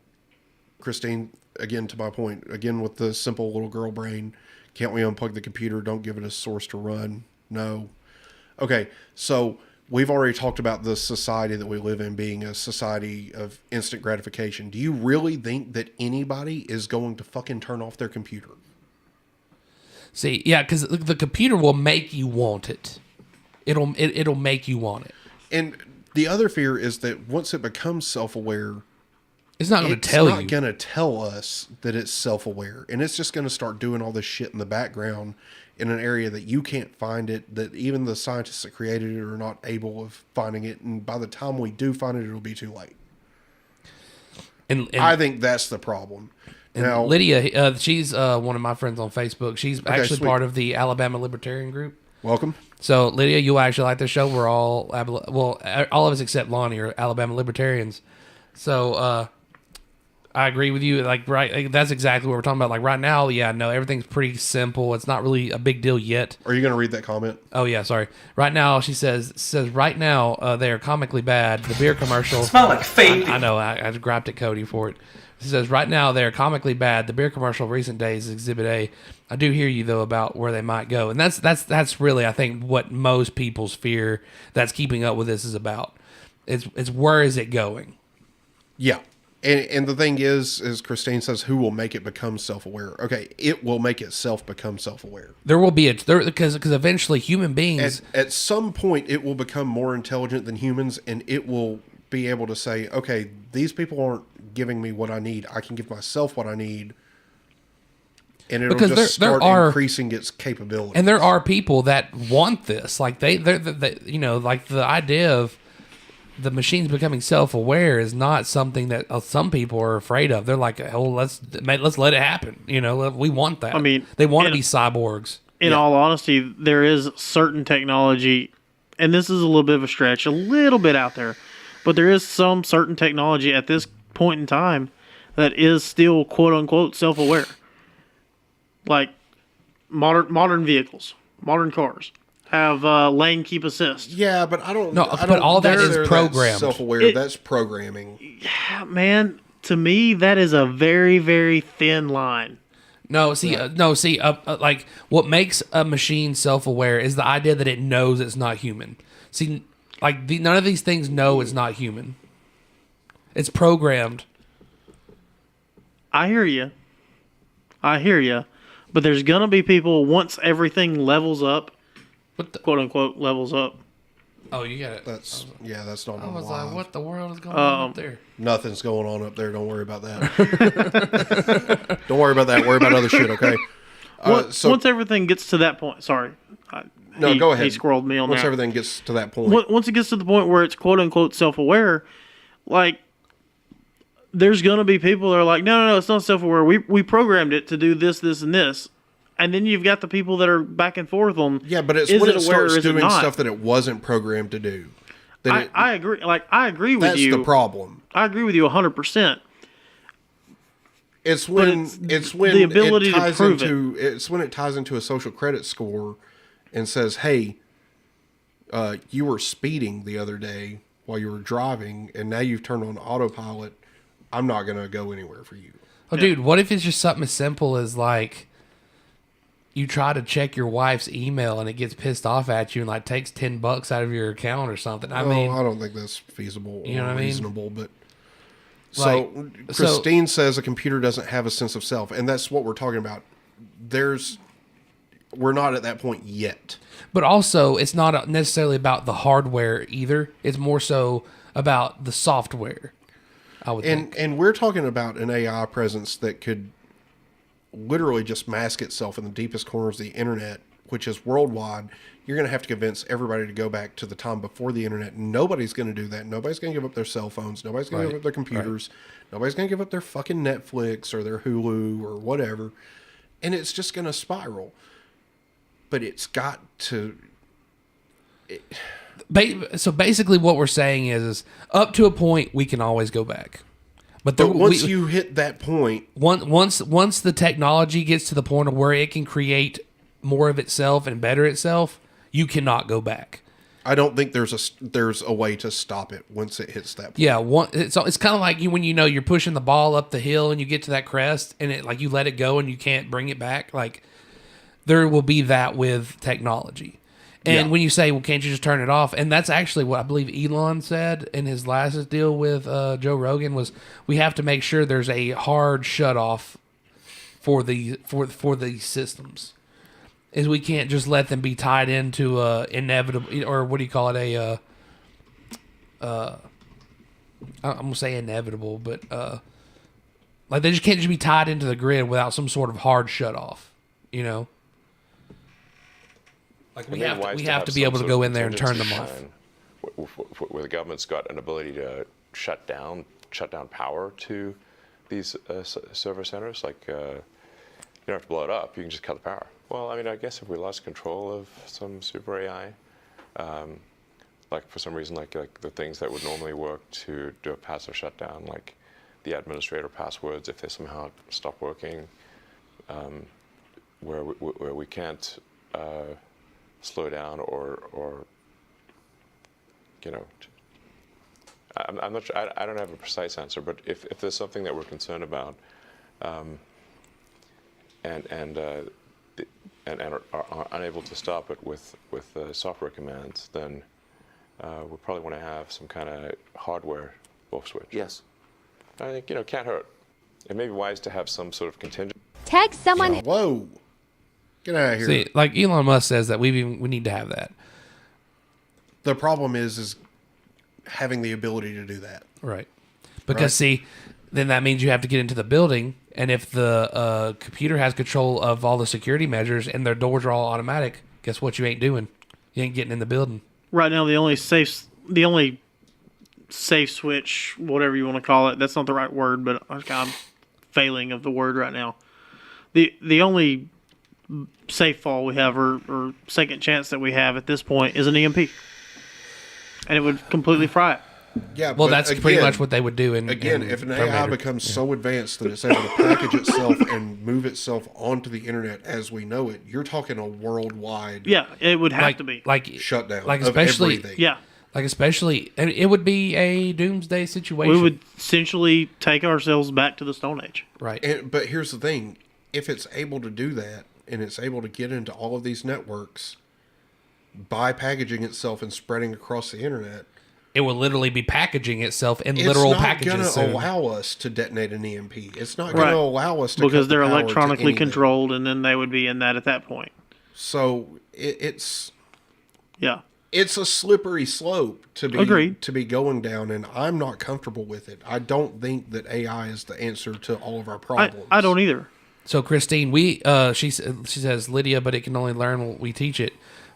Christine, again to my point, again with the simple little girl brain, can't we unplug the computer? Don't give it a source to run. No. Okay, so we've already talked about the society that we live in being a society of instant gratification. Do you really think that anybody is going to fucking turn off their computer? See, yeah, because the computer will make you want it. It'll make you want it. And the other fear is that once it becomes self-aware, it's not going to tell you. It's not going to tell us that it's self-aware. And it's just going to start doing all this shit in the background in an area that you can't find it, that even the scientists that created it are not able of finding it. And by the time we do find it, it'll be too late. And I think that's the problem. Now, Lydia, she's one of my friends on Facebook. She's actually sweet. part of the Alabama Libertarian group. Welcome. So, Lydia, you'll actually like the show. We're all of us except Lonnie are Alabama Libertarians. So, I agree with you. That's exactly what we're talking about. Like right now, yeah, no, everything's pretty simple. It's not really a big deal yet. Are you going to read that comment? Oh yeah, sorry. Right now, she says right now they are comically bad. The beer commercial. Smell like fake. I know. I grabbed at Cody for it. She says right now they are comically bad. The beer commercial of recent days is Exhibit A. I do hear you though about where they might go, and that's really I think what most people's fear that's keeping up with this is about. It's where is it going? Yeah. And the thing is Christine says, who will make it become self-aware? Okay, it will make itself become self-aware. There will be because eventually human beings at some point it will become more intelligent than humans, and it will be able to say, okay, these people aren't giving me what I need. I can give myself what I need, and it'll just start increasing its capability. And there are people that want this, like they like the idea of the machines becoming self-aware is not something that some people are afraid of. They're like, oh, let's let it happen. We want that. I mean, they want to be cyborgs. In all honesty, there is certain technology, and this is a little bit of a stretch, a little bit out there, but there is some certain technology at this point in time that is still quote-unquote self-aware. Like modern vehicles, modern cars. Have lane keep assist. Yeah, but I don't. No, but all that is programmed. Self-aware. That's programming. Yeah, man. To me, that is a very, very thin line. Like what makes a machine self-aware is the idea that it knows it's not human. See, like none of these things know it's not human. It's programmed. I hear you. But there's gonna be people once everything levels up. Quote unquote levels up. Oh, you got it. That's not. I was like, what the world is going on up there? Nothing's going on up there. Don't worry about that. Don't worry about that. Worry about other shit. Okay. Once everything gets to that point, sorry. Go ahead. He scrolled me on once that. Everything gets to that point. Once it gets to the point where it's quote unquote self-aware, like there's gonna be people that are like, no, it's not self-aware. We programmed it to do this, this, and this. And then you've got the people that are back and forth on. Yeah, but it's when it starts doing stuff that it wasn't programmed to do. I agree. I agree with you. That's the problem. I agree with you 100%. It's when the ability to prove it. It's when it ties into a social credit score, and says, "Hey, you were speeding the other day while you were driving, and now you've turned on autopilot. I'm not going to go anywhere for you." Oh, dude, what if it's just something as simple as like, you try to check your wife's email and it gets pissed off at you and like takes $10 out of your account or something. I mean, I don't think that's feasible or reasonable, but Christine says a computer doesn't have a sense of self, and that's what we're talking about. We're not at that point yet. But also, it's not necessarily about the hardware either. It's more so about the software, I would think. And we're talking about an AI presence that could literally just mask itself in the deepest corners of the internet, which is worldwide. You're going to have to convince everybody to go back to the time before the internet. Nobody's going to do that. Nobody's going to give up their cell phones. Nobody's going to give up their computers. Nobody's going to give up their fucking Netflix or their Hulu or whatever. And it's just going to spiral. But it's got to... So basically what we're saying is up to a point, we can always go back. But once you hit that point, once the technology gets to the point of where it can create more of itself and better itself, you cannot go back. I don't think there's a way to stop it once it hits that point. Yeah, it's kind of like when you're pushing the ball up the hill and you get to that crest and it like you let it go and you can't bring it back. Like there will be that with technology. And when you say, well, can't you just turn it off? And that's actually what I believe Elon said in his last deal with Joe Rogan was we have to make sure there's a hard shut off for these systems. Is we can't just let them be tied into inevitable, or what do you call it? I'm gonna say inevitable, but like they just can't just be tied into the grid without some sort of hard shut off, you know? Like we have to be able to go in there and turn them off. Where the government's got an ability to shut down power to these server centers, like you don't have to blow it up. You can just cut the power. Well, I mean, I guess if we lost control of some super AI, like for some reason, like the things that would normally work to do a passive shutdown, like the administrator passwords if they somehow stop working, where we can't slow down or I'm not sure. I don't have a precise answer, but if there's something that we're concerned about, and are unable to stop it with software commands, then we probably want to have some kind of hardware off switch. Yes. I think can't hurt. It may be wise to have some sort of contingent. Text someone. Whoa. Get out of here. See, like Elon Musk says that we need to have that. The problem is having the ability to do that. Right. Because see, then that means you have to get into the building, and if the computer has control of all the security measures and their doors are all automatic, guess what you ain't doing? You ain't getting in the building. Right now, the only safe switch, whatever you want to call it, that's not the right word, but I'm failing of the word right now. The only safe fall we have or second chance that we have at this point is an EMP. And it would completely fry it. Yeah, well, that's pretty much what they would do. If an AI becomes so advanced that it's able to package itself and move itself onto the internet as we know it, you're talking a worldwide. Yeah, it would have to be shutdown. Like especially, of everything. Yeah, like especially, it would be a doomsday situation. We would essentially take ourselves back to the Stone Age. Right. But here's the thing: if it's able to do that and it's able to get into all of these networks by packaging itself and spreading across the internet. It will literally be packaging itself in literal packages. It's not going to allow us to detonate an EMP. It's not going to allow us to because they're cut the power electronically to controlled, and then they would be in that at that point. So it's it's a slippery slope to be going down, and I'm not comfortable with it. I don't think that AI is the answer to all of our problems. I don't either. So Christine, she says Lydia, but it can only learn what we teach it.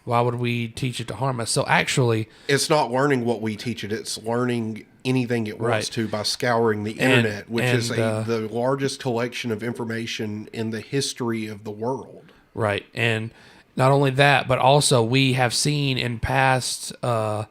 Why would we teach it to harm us? So actually, it's not learning what we teach it. It's learning anything it wants to by scouring the internet, which is the largest collection of information in the history of the world. Right. And not only that, but also we have seen in past AI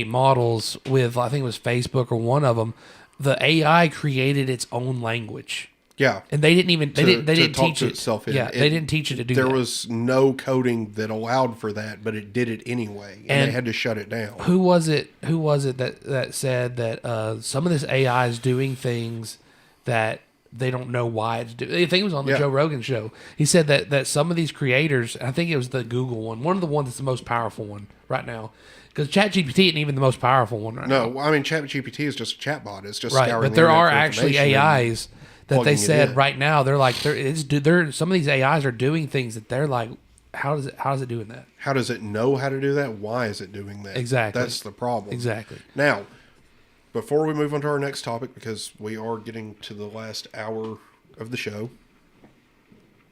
models with, I think it was Facebook or one of them, the AI created its own language. Yeah, and they didn't teach it. Yeah, they didn't teach it to do that. There was no coding that allowed for that, but it did it anyway, and they had to shut it down. Who was it that said that some of this AI is doing things that they don't know why it's doing? I think it was on the Joe Rogan show. He said that some of these creators, I think it was the Google one of the ones that's the most powerful one right now. Because ChatGPT isn't even the most powerful one right now. No, I mean ChatGPT is just a chatbot. It's just right, but there are actually AIs that they said right now some of these AIs are doing things that they're like, how is it doing that? How does it know how to do that? Why is it doing that? Exactly. That's the problem. Exactly. Now, before we move on to our next topic, because we are getting to the last hour of the show,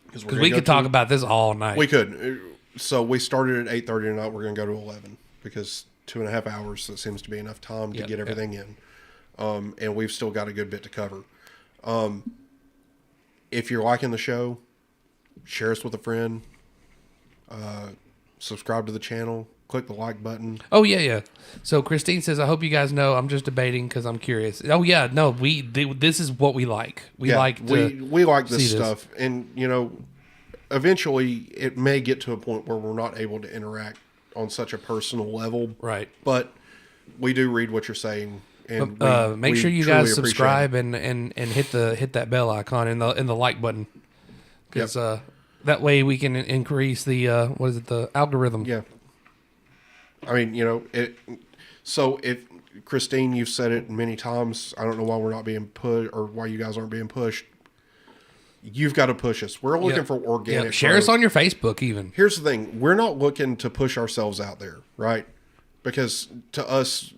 because we could talk about this all night. We could. So we started at 8:30 tonight. We're going to go to 11 because 2.5 hours. That seems to be enough time to get everything in, and we've still got a good bit to cover. If you're liking the show, share us with a friend, subscribe to the channel, click the like button. Oh yeah. So Christine says, I hope you guys know I'm just debating because I'm curious. Oh yeah, no, this is what we like. We like this stuff. And eventually it may get to a point where we're not able to interact on such a personal level. Right. But we do read what you're saying. And make sure you guys subscribe and hit that bell icon in the like button, because that way we can increase the the algorithm. Yeah. I mean, So if Christine, you've said it many times. I don't know why we're not being pushed or why you guys aren't being pushed. You've got to push us. We're looking for organic. Yeah. Share us on your Facebook even. Here's the thing: we're not looking to push ourselves out there, right? Because to us,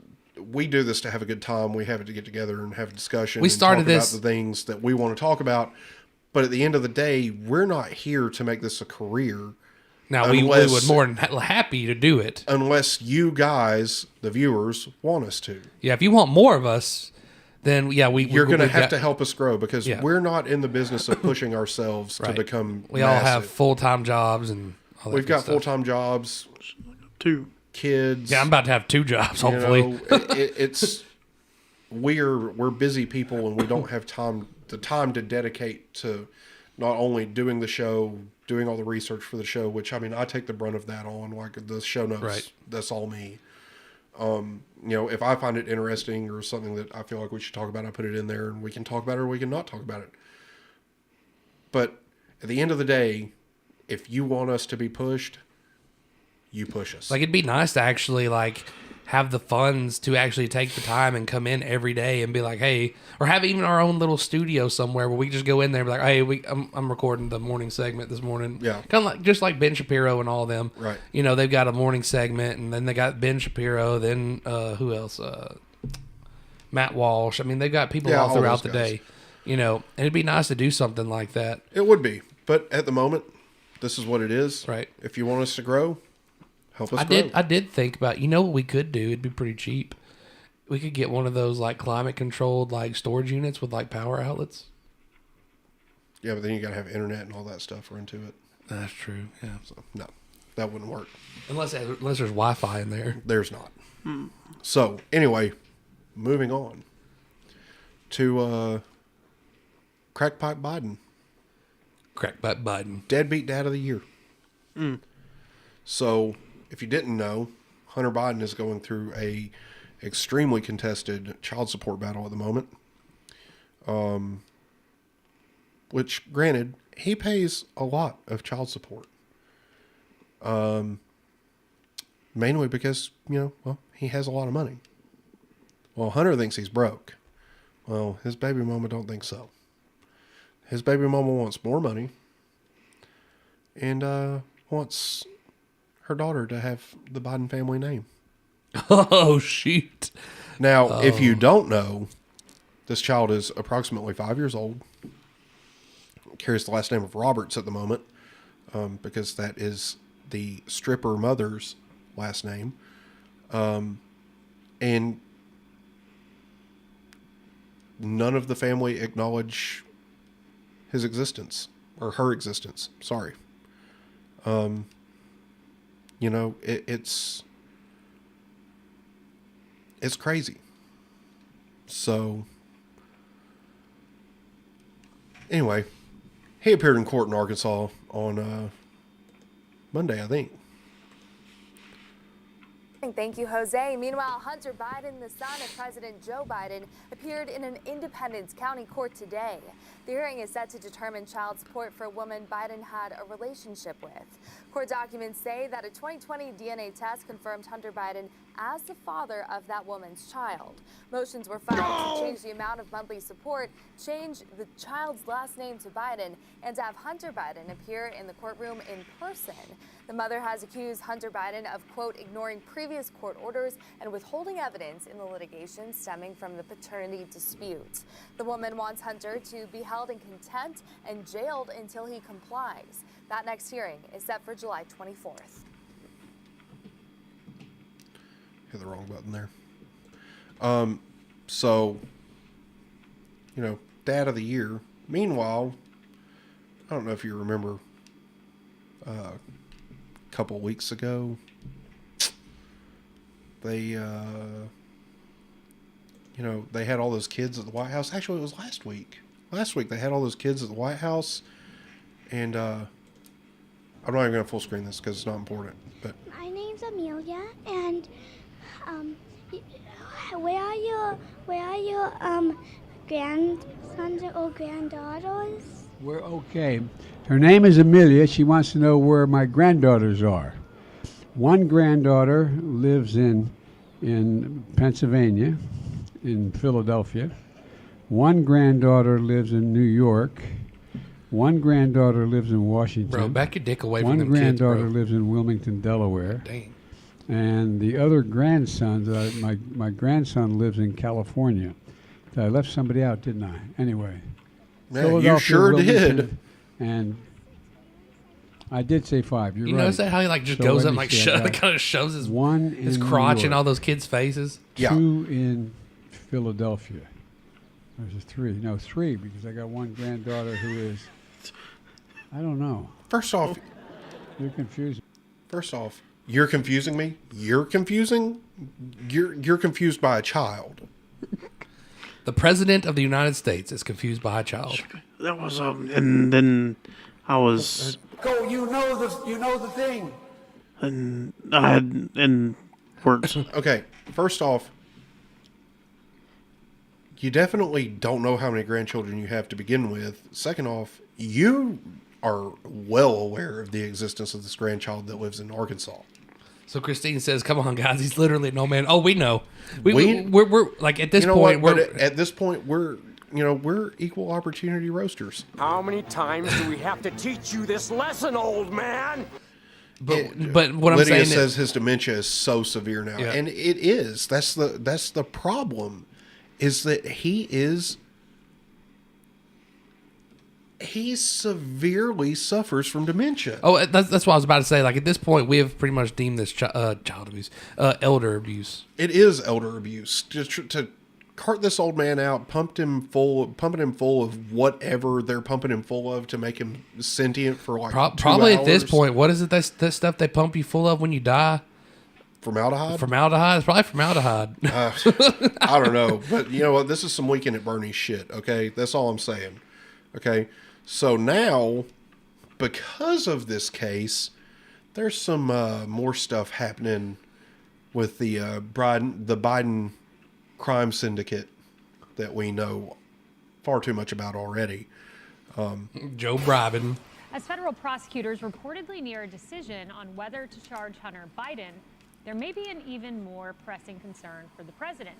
we do this to have a good time. We have it to get together and have a discussion. We started and talk about the things that we want to talk about. But at the end of the day, we're not here to make this a career. Now, we would more than happy to do it. Unless you guys, the viewers, want us to. Yeah, if you want more of us, then you're going to have to help us grow, because we're not in the business of pushing ourselves to become We all have full-time jobs and all that. We've got full-time jobs. 2 kids. Yeah, I'm about to have 2 jobs, hopefully. It's we're busy people and we don't have the time to dedicate to not only doing the show, doing all the research for the show, which, I mean, I take the brunt of that on, like the show notes, right. That's all me. You know, if I find it interesting or something that I feel like we should talk about, I put it in there and we can talk about it or we can not talk about it. But at the end of the day, if you want us to be pushed, you push us. Like, it'd be nice to actually, like, have the funds to actually take the time and come in every day and be like, hey, or have even our own little studio somewhere where we just go in there and be like, hey, I'm recording the morning segment this morning. Yeah. Kind of like, just like Ben Shapiro and all them. Right. You know, they've got a morning segment and then they got Ben Shapiro, then who else? Matt Walsh. I mean, they've got people all throughout the day. You know, and it'd be nice to do something like that. It would be. But at the moment, this is what it is. Right. If you want us to grow, help us grow. I did think about, you know what we could do? It'd be pretty cheap. We could get one of those like climate controlled like storage units with like power outlets. Yeah, but then you got to have internet and all that stuff run to it. That's true. Yeah. So, no, that wouldn't work. Unless there's Wi-Fi in there. There's not. So, anyway, moving on to Crackpipe Biden. Crackpipe Biden. Deadbeat Dad of the Year. So, if you didn't know, Hunter Biden is going through a extremely contested child support battle at the moment. Which, granted, he pays a lot of child support. Mainly because, you know, well, he has a lot of money. Well, Hunter thinks he's broke. Well, his baby mama don't think so. His baby mama wants more money and wants her daughter to have the Biden family name. Oh, shoot. Now, if you don't know, this child is approximately 5 years old. Carries the last name of Roberts at the moment, because that is the stripper mother's last name. And none of the family acknowledge his existence, or her existence. Sorry. You know, it's crazy. So, anyway, he appeared in court in Arkansas on Monday, I think. Thank you, Jose. Meanwhile, Hunter Biden, the son of President Joe Biden, appeared in an Independence County court today. The hearing is set to determine child support for a woman Biden had a relationship with. Court documents say that a 2020 DNA test confirmed Hunter Biden as the father of that woman's child. Motions were filed to change the amount of monthly support, change the child's last name to Biden, and to have Hunter Biden appear in the courtroom in person. The mother has accused Hunter Biden of, quote, ignoring previous court orders and withholding evidence in the litigation stemming from the paternity dispute. The woman wants Hunter to be held in contempt and jailed until he complies. That next hearing is set for July 24th. Hit the wrong button there. So, you know, Dad of the Year. Meanwhile, I don't know if you remember, a couple weeks ago, they, you know, they had all those kids at the White House. Actually, it was last week. Last week, they had all those kids at the White House, and, I'm not even going to full screen this because it's not important, but. My name's Amelia, and, where are your grandsons or granddaughters? We're okay. Her name is Amelia. She wants to know where my granddaughters are. One granddaughter lives in Pennsylvania, in Philadelphia. One granddaughter lives in New York. One granddaughter lives in Washington. Bro, back your dick away from them kids, One granddaughter bro. lives in Wilmington, Delaware. Dang. And the other grandsons, my grandson lives in California. I left somebody out, didn't I? Anyway. Man, you sure did. And I did say 5. You're right. You notice that how he like just So goes let up me and like see, I got kind of shows his one his in New crotch in York. all those kids' faces. 2 in Philadelphia. There's 3. No, 3 because I got one granddaughter who is, I don't know. First off, you're confusing. First off, you're confusing me. You're confusing. You're confused by a child. The president of the United States is confused by a child. That was and then I was Go, you know the thing. and I had and words. Okay, first off, you definitely don't know how many grandchildren you have to begin with. Second off, you are well aware of the existence of this grandchild that lives in Arkansas. So Christine says, "Come on, guys, he's literally no man." Oh, we know. We're like at this point. At this point, we're equal opportunity roasters. How many times do we have to teach you this lesson, old man? But what I'm Lydia saying says his dementia is so severe now, Yeah. and it is. That's the problem, is that he severely suffers from dementia. Oh, that's what I was about to say. Like at this point, we have pretty much deemed this child abuse, elder abuse. It is elder abuse to cart this old man out, pumping him full of whatever they're pumping him full of to make him sentient for like 2 probably hours. at this point. What is it? That stuff they pump you full of when you die. Formaldehyde? Formaldehyde? It's probably formaldehyde. I don't know. But you know what? This is some Weekend at Bernie's shit, okay? That's all I'm saying. Okay? So now, because of this case, there's some more stuff happening with the Biden crime syndicate that we know far too much about already. Joe bribing. As federal prosecutors reportedly near a decision on whether to charge Hunter Biden, there may be an even more pressing concern for the president.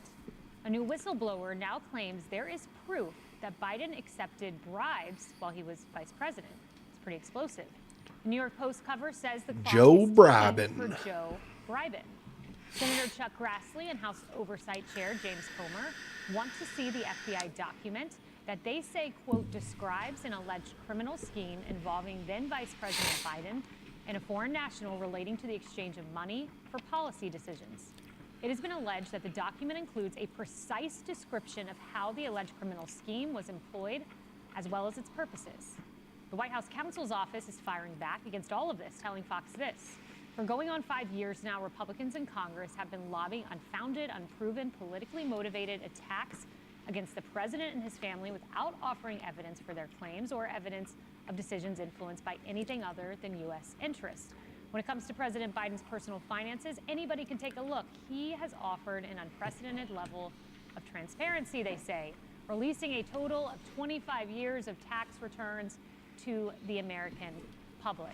A new whistleblower now claims there is proof that Biden accepted bribes while he was vice president. It's pretty explosive. The New York Post cover says the clock Joe is Bribin. ticking for Joe Bribin. Senator Chuck Grassley and House Oversight Chair James Comer want to see the FBI document that they say, quote, describes an alleged criminal scheme involving then Vice President Biden and a foreign national relating to the exchange of money for policy decisions. It has been alleged that the document includes a precise description of how the alleged criminal scheme was employed, as well as its purposes. The White House counsel's office is firing back against all of this, telling Fox this. For going on 5 years now, Republicans in Congress have been lobbying unfounded, unproven, politically motivated attacks against the president and his family without offering evidence for their claims or evidence of decisions influenced by anything other than U.S. interests. When it comes to President Biden's personal finances, anybody can take a look. He has offered an unprecedented level of transparency, they say, releasing a total of 25 years of tax returns to the American public.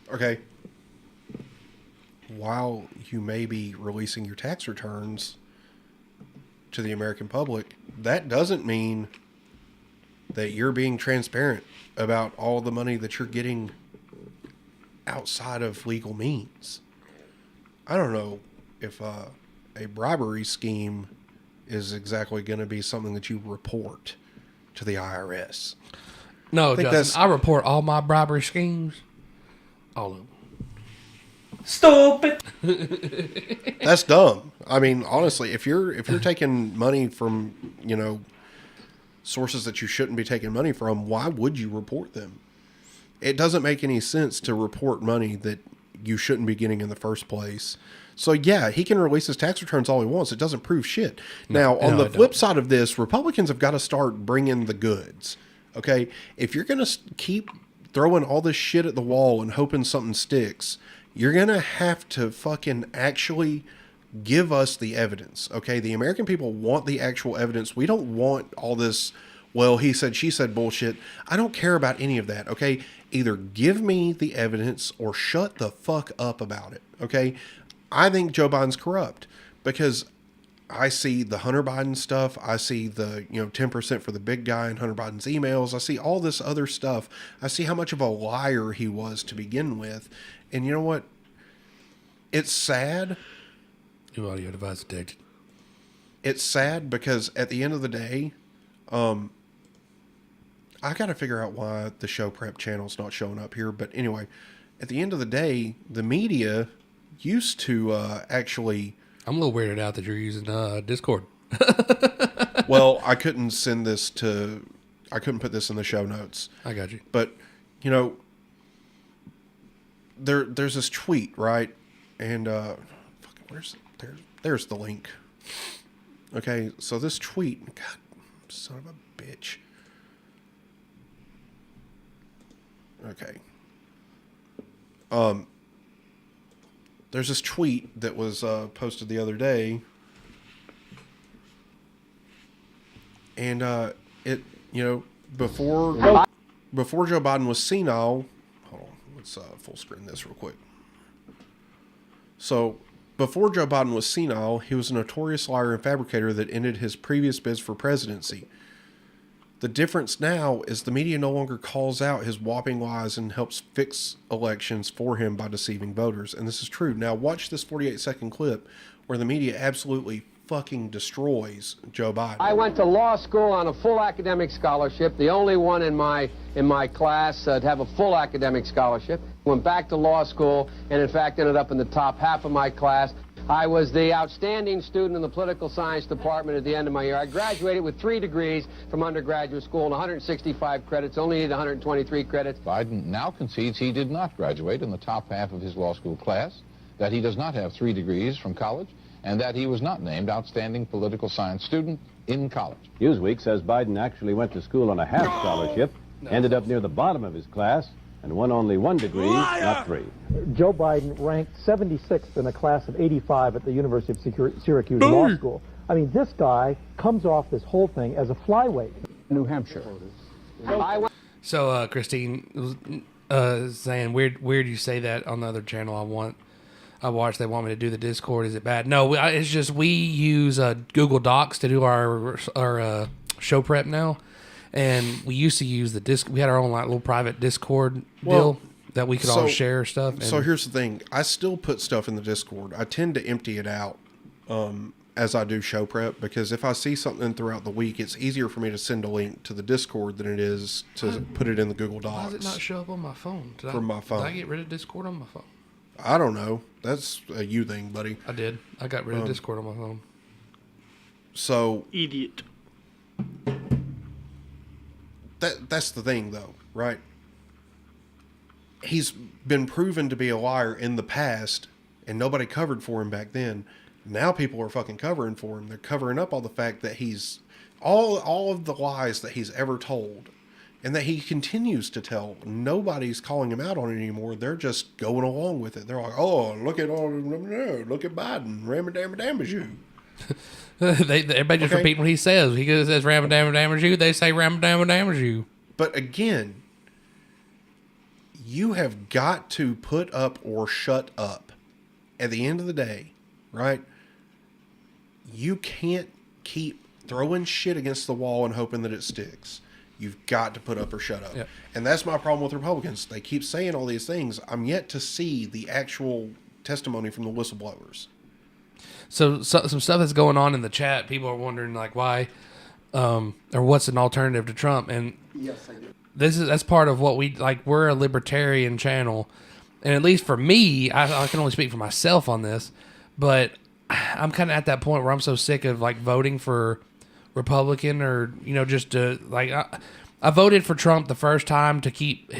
Okay. While you may be releasing your tax returns to the American public, that doesn't mean that you're being transparent about all the money that you're getting outside of legal means. I don't know if a bribery scheme is exactly going to be something that you report to the IRS. No, Justin, I report all my bribery schemes. All of them. Stupid. That's dumb. I mean, honestly, if you're taking money from, sources that you shouldn't be taking money from, why would you report them? It doesn't make any sense to report money that you shouldn't be getting in the first place. So yeah, he can release his tax returns all he wants. It doesn't prove shit. Now, on the flip side of this, Republicans have got to start bringing the goods. Okay? If you're going to keep throwing all this shit at the wall and hoping something sticks, you're going to have to fucking actually give us the evidence. Okay? The American people want the actual evidence. We don't want all this, well, he said, she said bullshit. I don't care about any of that. Okay? Either give me the evidence or shut the fuck up about it. Okay? I think Joe Biden's corrupt because I see the Hunter Biden stuff. I see the, 10% for the big guy in Hunter Biden's emails. I see all this other stuff. I see how much of a liar he was to begin with. And you know what? It's sad. You audio device detected. It's sad because at the end of the day, I got to figure out why the show prep channel's not showing up here. But anyway, at the end of the day, the media used to actually... I'm a little weirded out that you're using Discord. Well, I couldn't put this in the show notes. I got you. But, there's this tweet, right? And there's the link. Okay, so this tweet, God, son of a bitch. Okay. There's this tweet that was posted the other day, and it, before Joe Biden was senile. Hold on, let's full screen this real quick. So, before Joe Biden was senile, he was a notorious liar and fabricator that ended his previous bids for presidency. The difference now is the media no longer calls out his whopping lies and helps fix elections for him by deceiving voters. And this is true. Now watch this 48-second clip where the media absolutely fucking destroys Joe Biden. I went to law school on a full academic scholarship, the only one in my class to have a full academic scholarship. Went back to law school and in fact ended up in the top half of my class. I was the outstanding student in the political science department at the end of my year. I graduated with 3 degrees from undergraduate school and 165 credits, only needed 123 credits. Biden now concedes he did not graduate in the top half of his law school class, that he does not have 3 degrees from college, and that he was not named outstanding political science student in college. Newsweek says Biden actually went to school on a half scholarship, ended up near the bottom of his class, and won only 1 degree, not 3. Joe Biden ranked 76th in a class of 85 at the University of Syracuse Law School. I mean, this guy comes off this whole thing as a flyweight. New Hampshire. So, Christine was saying, weird you say that on the other channel I watched. They want me to do the Discord. Is it bad? No, it's just we use Google Docs to do our show prep now. And we used to use the disc. We had our own little private Discord deal that we could all share stuff. And so here's the thing: I still put stuff in the Discord. I tend to empty it out as I do show prep because if I see something throughout the week, it's easier for me to send a link to the Discord than it is to put it in the Google Docs. Why does it not show up on my phone? My phone. Did I get rid of Discord on my phone? I don't know. That's a you thing, buddy. I did. I got rid of Discord on my phone. So idiot. That's the thing, though, right? He's been proven to be a liar in the past, and nobody covered for him back then. Now people are fucking covering for him. They're covering up all the fact that he's all of the lies that he's ever told, and that he continues to tell. Nobody's calling him out on it anymore. They're just going along with it. They're like, "Oh, look at Biden, ram-a-dam-a-dam-a-zoo." Everybody just repeat what he says. He says ram-a-dam-a-dam-a-zoo. They say ram-a-dam-a-dam-a-zoo. But again, you have got to put up or shut up. At the end of the day, right? You can't keep throwing shit against the wall and hoping that it sticks. You've got to put up or shut up. Yep. And that's my problem with Republicans. They keep saying all these things. I'm yet to see the actual testimony from the whistleblowers. So some stuff that's going on in the chat. People are wondering like why, or what's an alternative to Trump. And yes, I do. That's part of what we like. We're a libertarian channel, and at least for me, I can only speak for myself on this. But I'm kind of at that point where I'm so sick of like voting for Republican or just to like. I voted for Trump the first time to keep,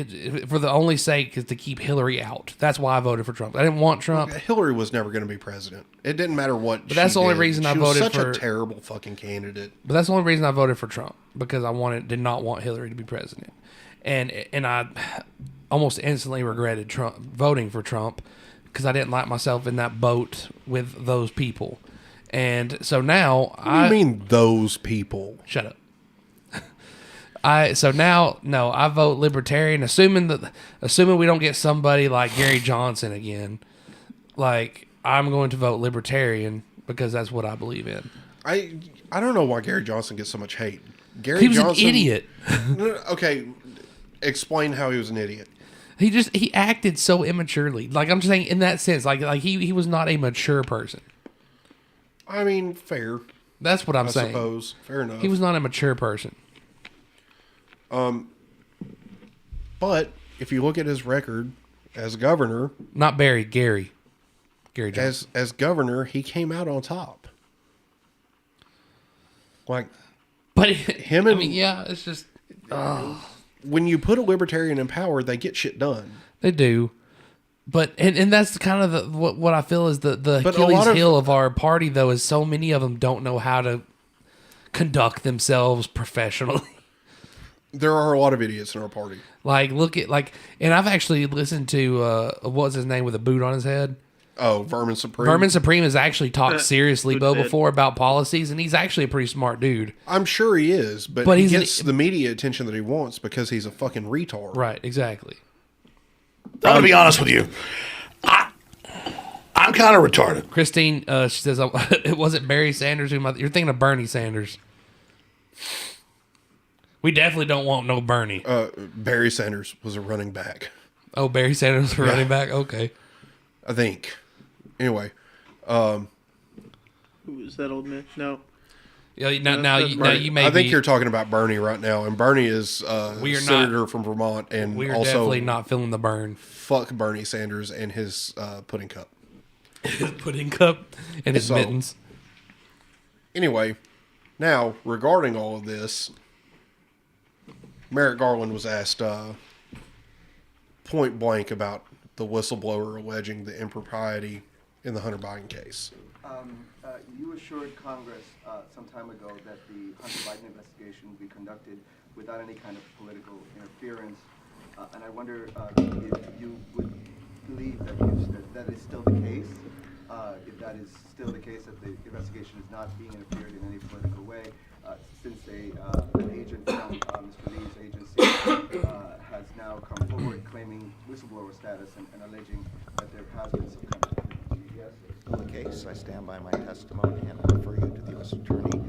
for the only sake is to keep Hillary out. That's why I voted for Trump. I didn't want Trump. Hillary was never going to be president. It didn't matter what. But that's the only reason I voted for. She was such a terrible fucking candidate. But that's the only reason I voted for Trump, because I did not want Hillary to be president, and I almost instantly regretted voting for Trump because I didn't like myself in that boat with those people, and so now What do you mean those people? Shut up. So now, no, I vote libertarian, assuming we don't get somebody like Gary Johnson again. Like, I'm going to vote libertarian because that's what I believe in. I don't know why Gary Johnson gets so much hate. He was an idiot. Okay, explain how he was an idiot. He acted so immaturely. Like, I'm just saying in that sense, like he was not a mature person. I mean, fair. That's what I'm saying. I suppose. Fair enough. He was not a mature person. But if you look at his record as governor, not Gary Johnson. As governor, he came out on top. Like, but him and it's just when you put a libertarian in power, they get shit done. They do. But and that's kind of what I feel is the But Achilles heel of our party, though, is so many of them don't know how to conduct themselves professionally. There are a lot of idiots in our party. Like, and I've actually listened to what's his name with a boot on his head. Oh, Vermin Supreme. Vermin Supreme has actually talked seriously, Bo, before about policies, and he's actually a pretty smart dude. I'm sure he is, but he gets the media attention that he wants because he's a fucking retard. Right, exactly. I'm going to be honest with you. I'm kind of retarded. Christine, she says, it wasn't Barry Sanders. You're thinking of Bernie Sanders. We definitely don't want no Bernie. Barry Sanders was a running back. Oh, Barry Sanders was a running back? Okay. I think. Anyway. Who is that old man? No. Yeah, now you may I think you're talking about Bernie right now, and Bernie is senator from Vermont, and we are also definitely not feeling the burn. Fuck Bernie Sanders and his pudding cup. His pudding cup and his mittens. Anyway, now regarding all of this, Merrick Garland was asked point blank about the whistleblower alleging the impropriety in the Hunter Biden case. You assured Congress some time ago that the Hunter Biden investigation would be conducted without any kind of political interference, and I wonder if you would believe that is still the case, if that is still the case, that the investigation is not being interfered in any political way, since an agent from Mr. Lee's agency has now come forward claiming whistleblower status and alleging that there has been some kind of yes, it's still the case. I stand by my testimony and I refer you to the U.S. Attorney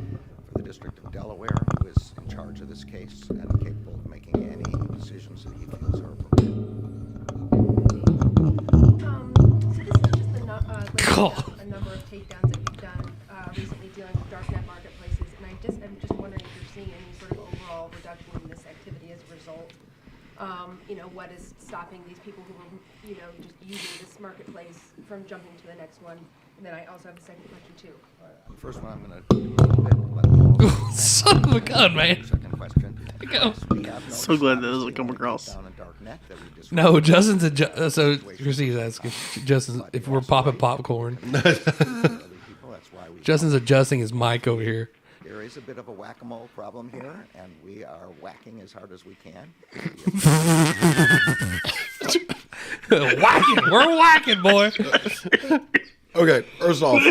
for the District of Delaware, who is in charge of this case and capable of making any decisions that he feels are appropriate. So this is just a number of takedowns that you've done recently dealing with darknet marketplaces, and I'm just wondering if you're seeing any sort of overall reduction in this activity as a result. What is stopping these people who are, just using this marketplace from jumping to the next one? And then I also have a second question too. The first one I'm going to son of a gun, man. Second question. So glad that doesn't come across. No, Justin's so Chrissy's asking Justin if we're popping popcorn. Justin's adjusting his mic over here. There is a bit of a whack-a-mole problem here, and we are whacking as hard as we can. Whacking, we're whacking, boy. Okay, first off,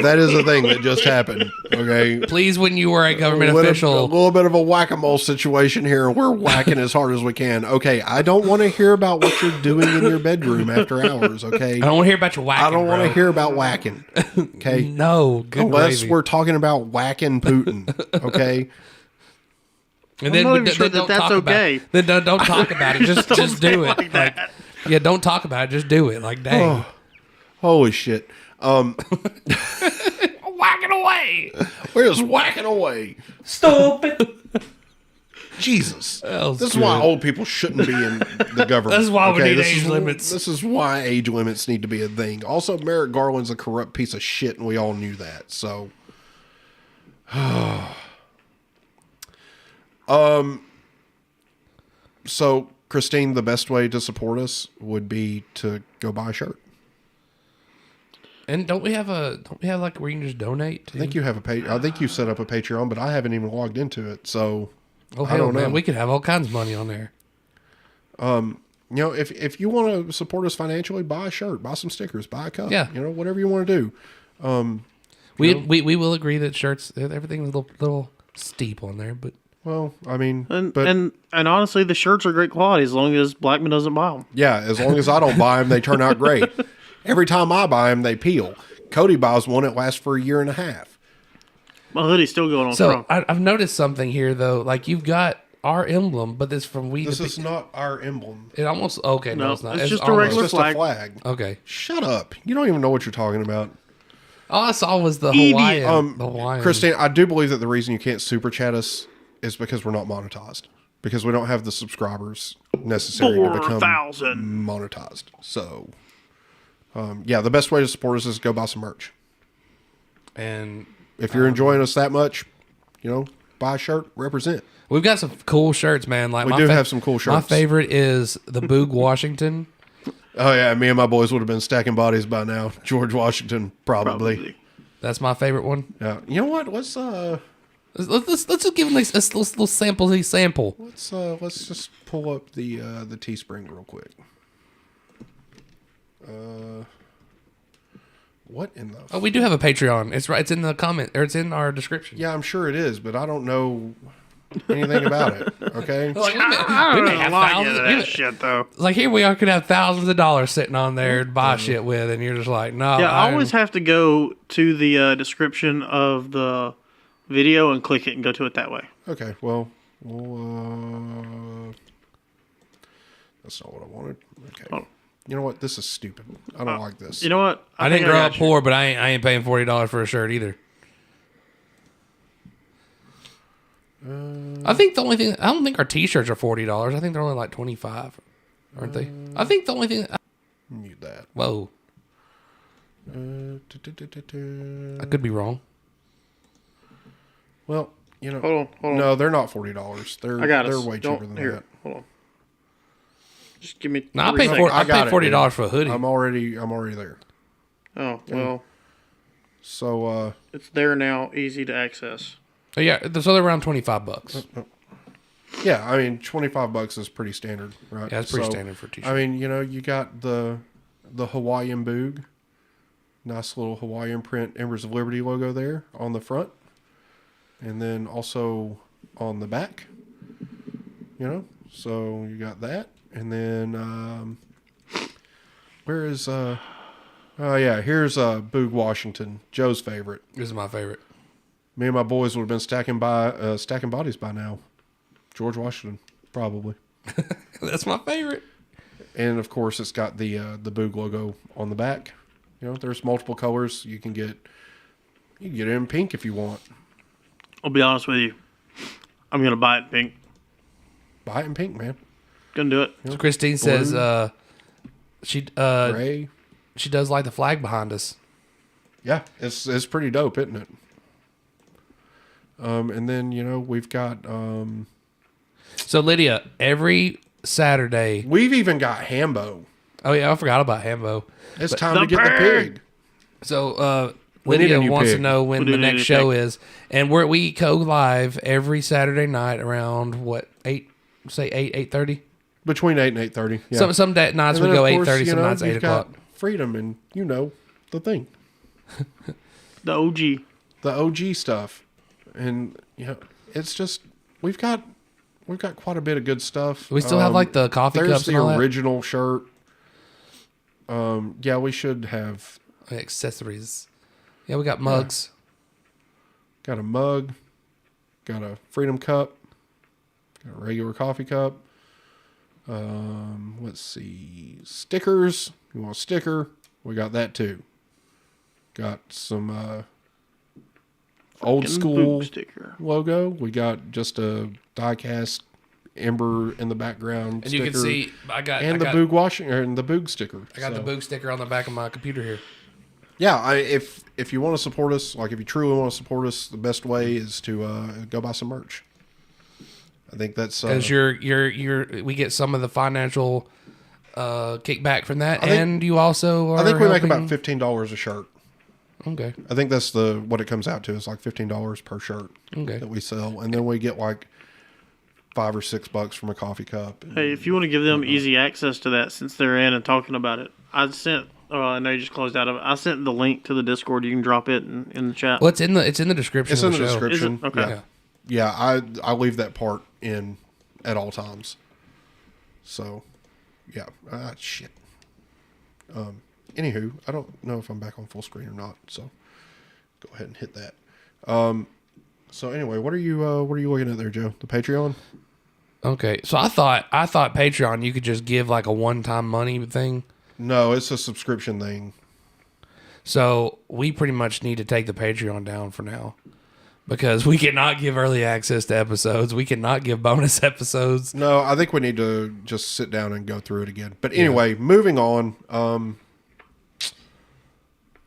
that is a thing that just happened. Okay, please, when you were a government official, a little bit of a whack-a-mole situation here. We're whacking as hard as we can. Okay, I don't want to hear about what you're doing in your bedroom after hours. Okay, I don't want to hear about your whacking. I don't want to hear about whacking. Okay, no, good unless gravy. we're talking about whacking Putin. Okay. And then don't talk about it. Then don't talk about it. Just do it. Like, yeah, don't talk about it. Just do it. Like, dang. Oh, holy shit. Whacking away. We're just whacking away. Stupid. Jesus. This is why old people shouldn't be in the government. That's why we need age limits. This is why age limits need to be a thing. Also, Merrick Garland's a corrupt piece of shit, and we all knew that. So, so Christine, the best way to support us would be to go buy a shirt. And don't we have like where you can just donate to? I think you have I think you set up a Patreon, but I haven't even logged into it, so I don't know. We could have all kinds of money on there. If you want to support us financially, buy a shirt, buy some stickers, buy a cup. Yeah. Whatever you want to do. We will agree that shirts, everything's a little steep on there, but well, I mean, and honestly, the shirts are great quality as long as Blackman doesn't buy them. Yeah, as long as I don't buy them, they turn out great. Every time I buy them, they peel. Cody buys one; it lasts for a year and a half. My hoodie's still going on so strong. I've noticed something here though. Like you've got our emblem, but this from we. This is not our emblem. It almost okay. No, it's not. It's just a regular flag. A flag. Okay, shut up. You don't even know what you're talking about. All I saw was the Hawaiian. Christine, I do believe that the reason you can't super chat us is because we're not monetized. Because we don't have the subscribers necessary to become monetized. So, the best way to support us is go buy some merch. And if you're enjoying us that much, buy a shirt, represent. We've got some cool shirts, man. Like we do have some cool shirts. My favorite is the Boog Washington. Oh yeah, me and my boys would have been stacking bodies by now. George Washington, probably. That's my favorite one. Yeah. You know what? Let's just give him a little sample. Let's just pull up the Teespring real quick. What in the? Oh, we do have a Patreon. It's right. It's in the comment, or it's in our description. Yeah, I'm sure it is, but I don't know anything about it. Okay. Like, I we don't may know have why thousands of that shit though. Like here we are, could have thousands of dollars sitting on there to buy shit with, and you're just like, no. Yeah, I always have to go to the description of the video and click it and go to it that way. Okay. Well, that's not what I wanted. Okay. Oh. You know what? This is stupid. I don't like this. You know what? I didn't grow up poor, but I ain't paying $40 for a shirt either. I think the only thing, I don't think our T-shirts are $40. I think they're only like $25, aren't they? I think the only thing. Mute that. Whoa. I could be wrong. Well, you know. Hold on. No, they're not $40. They're way cheaper than that. Hold on. Just give me. No, I paid $40 for a hoodie. I'm already there. Oh well. So it's there now, easy to access. Oh, yeah, so they're around $25. Yeah, I mean $25 is pretty standard, right? Yeah, it's pretty standard for a T-shirt. I mean, you know, you got the Hawaiian boog, nice little Hawaiian print Embers of Liberty logo there on the front, and then also on the back. You know, so you got that, and then where is oh yeah, here's Boog Washington, Joe's favorite. This is my favorite. Me and my boys would have been stacking bodies by now. George Washington, probably. That's my favorite. And of course, it's got the Boog logo on the back. You know, there's multiple colors. You can get it in pink if you want. I'll be honest with you. I'm gonna buy it in pink. Buy it in pink, man. Gonna do it. So Christine says she gray. She does like the flag behind us. Yeah, it's pretty dope, isn't it? And then, you know, we've got So Lydia, every Saturday we've even got Hambo. Oh yeah, I forgot about Hambo. It's time to get the pig. So Lydia wants to know when the next show is, and we go live every Saturday night around 8:30. Between 8 and 8:30. Yeah. Some nights we go 8:30, some nights 8 o'clock. Freedom and you know the thing. The OG stuff. And you know, it's just we've got quite a bit of good stuff. We still have like the coffee cups and all that. There's the original shirt. Yeah, we should have accessories. Yeah, we got mugs. Got a mug. Got a Freedom cup. Got a regular coffee cup. Let's see. Stickers. You want a sticker? We got that too. Got some old school logo. We got just a die-cast Ember in the background. And sticker. you can see the Boog Washington and the Boog sticker. I got the Boog sticker on the back of my computer here. Yeah, if you want to support us, like if you truly want to support us, the best way is to go buy some merch. I think that's because we get some of the financial kickback from that, and you also are I think we make about $15 a shirt. Okay. I think that's what it comes out to is like $15 per shirt that we sell, and then we get like $5 or $6 from a coffee cup. Hey, if you want to give them easy access to that, since they're in and talking about it, I sent. I know you just closed out of it. I sent the link to the Discord. You can drop it in the chat. Well, it's in the description. It's in the description. Is it? Okay. Yeah, I leave that part in at all times. So, yeah. Shit. Anywho, I don't know if I'm back on full screen or not, so go ahead and hit that. So anyway, what are you looking at there, Joe? The Patreon? Okay, so I thought Patreon you could just give like a one-time money thing. No, it's a subscription thing. So we pretty much need to take the Patreon down for now because we cannot give early access to episodes. We cannot give bonus episodes. No, I think we need to just sit down and go through it again. But anyway, moving on.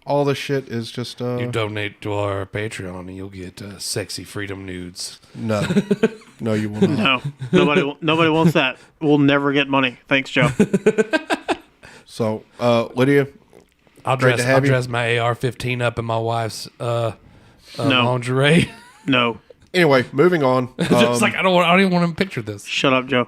All this shit is just you donate to our Patreon and you'll get sexy freedom nudes. No, no, you will not. No, nobody wants that. We'll never get money. Thanks, Joe. So, Lydia, I'll great to dress. have I'll you. dress my AR-15 up in my wife's No. lingerie. No. Anyway, moving on. Just like I don't even want to picture this. Shut up, Joe.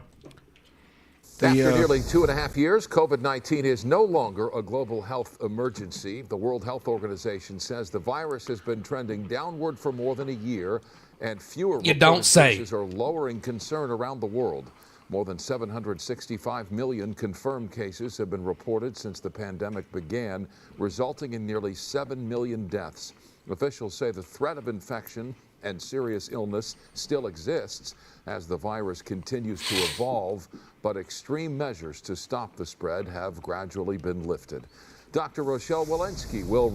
After nearly 2.5 years, COVID-19 is no longer a global health emergency. The World Health Organization says the virus has been trending downward for more than a year, and fewer reported cases are lowering concern around the world. More than 765 million confirmed cases have been reported since the pandemic began, resulting in nearly 7 million deaths. Officials say the threat of infection and serious illness still exists as the virus continues to evolve, but extreme measures to stop the spread have gradually been lifted. Dr. Rochelle Walensky will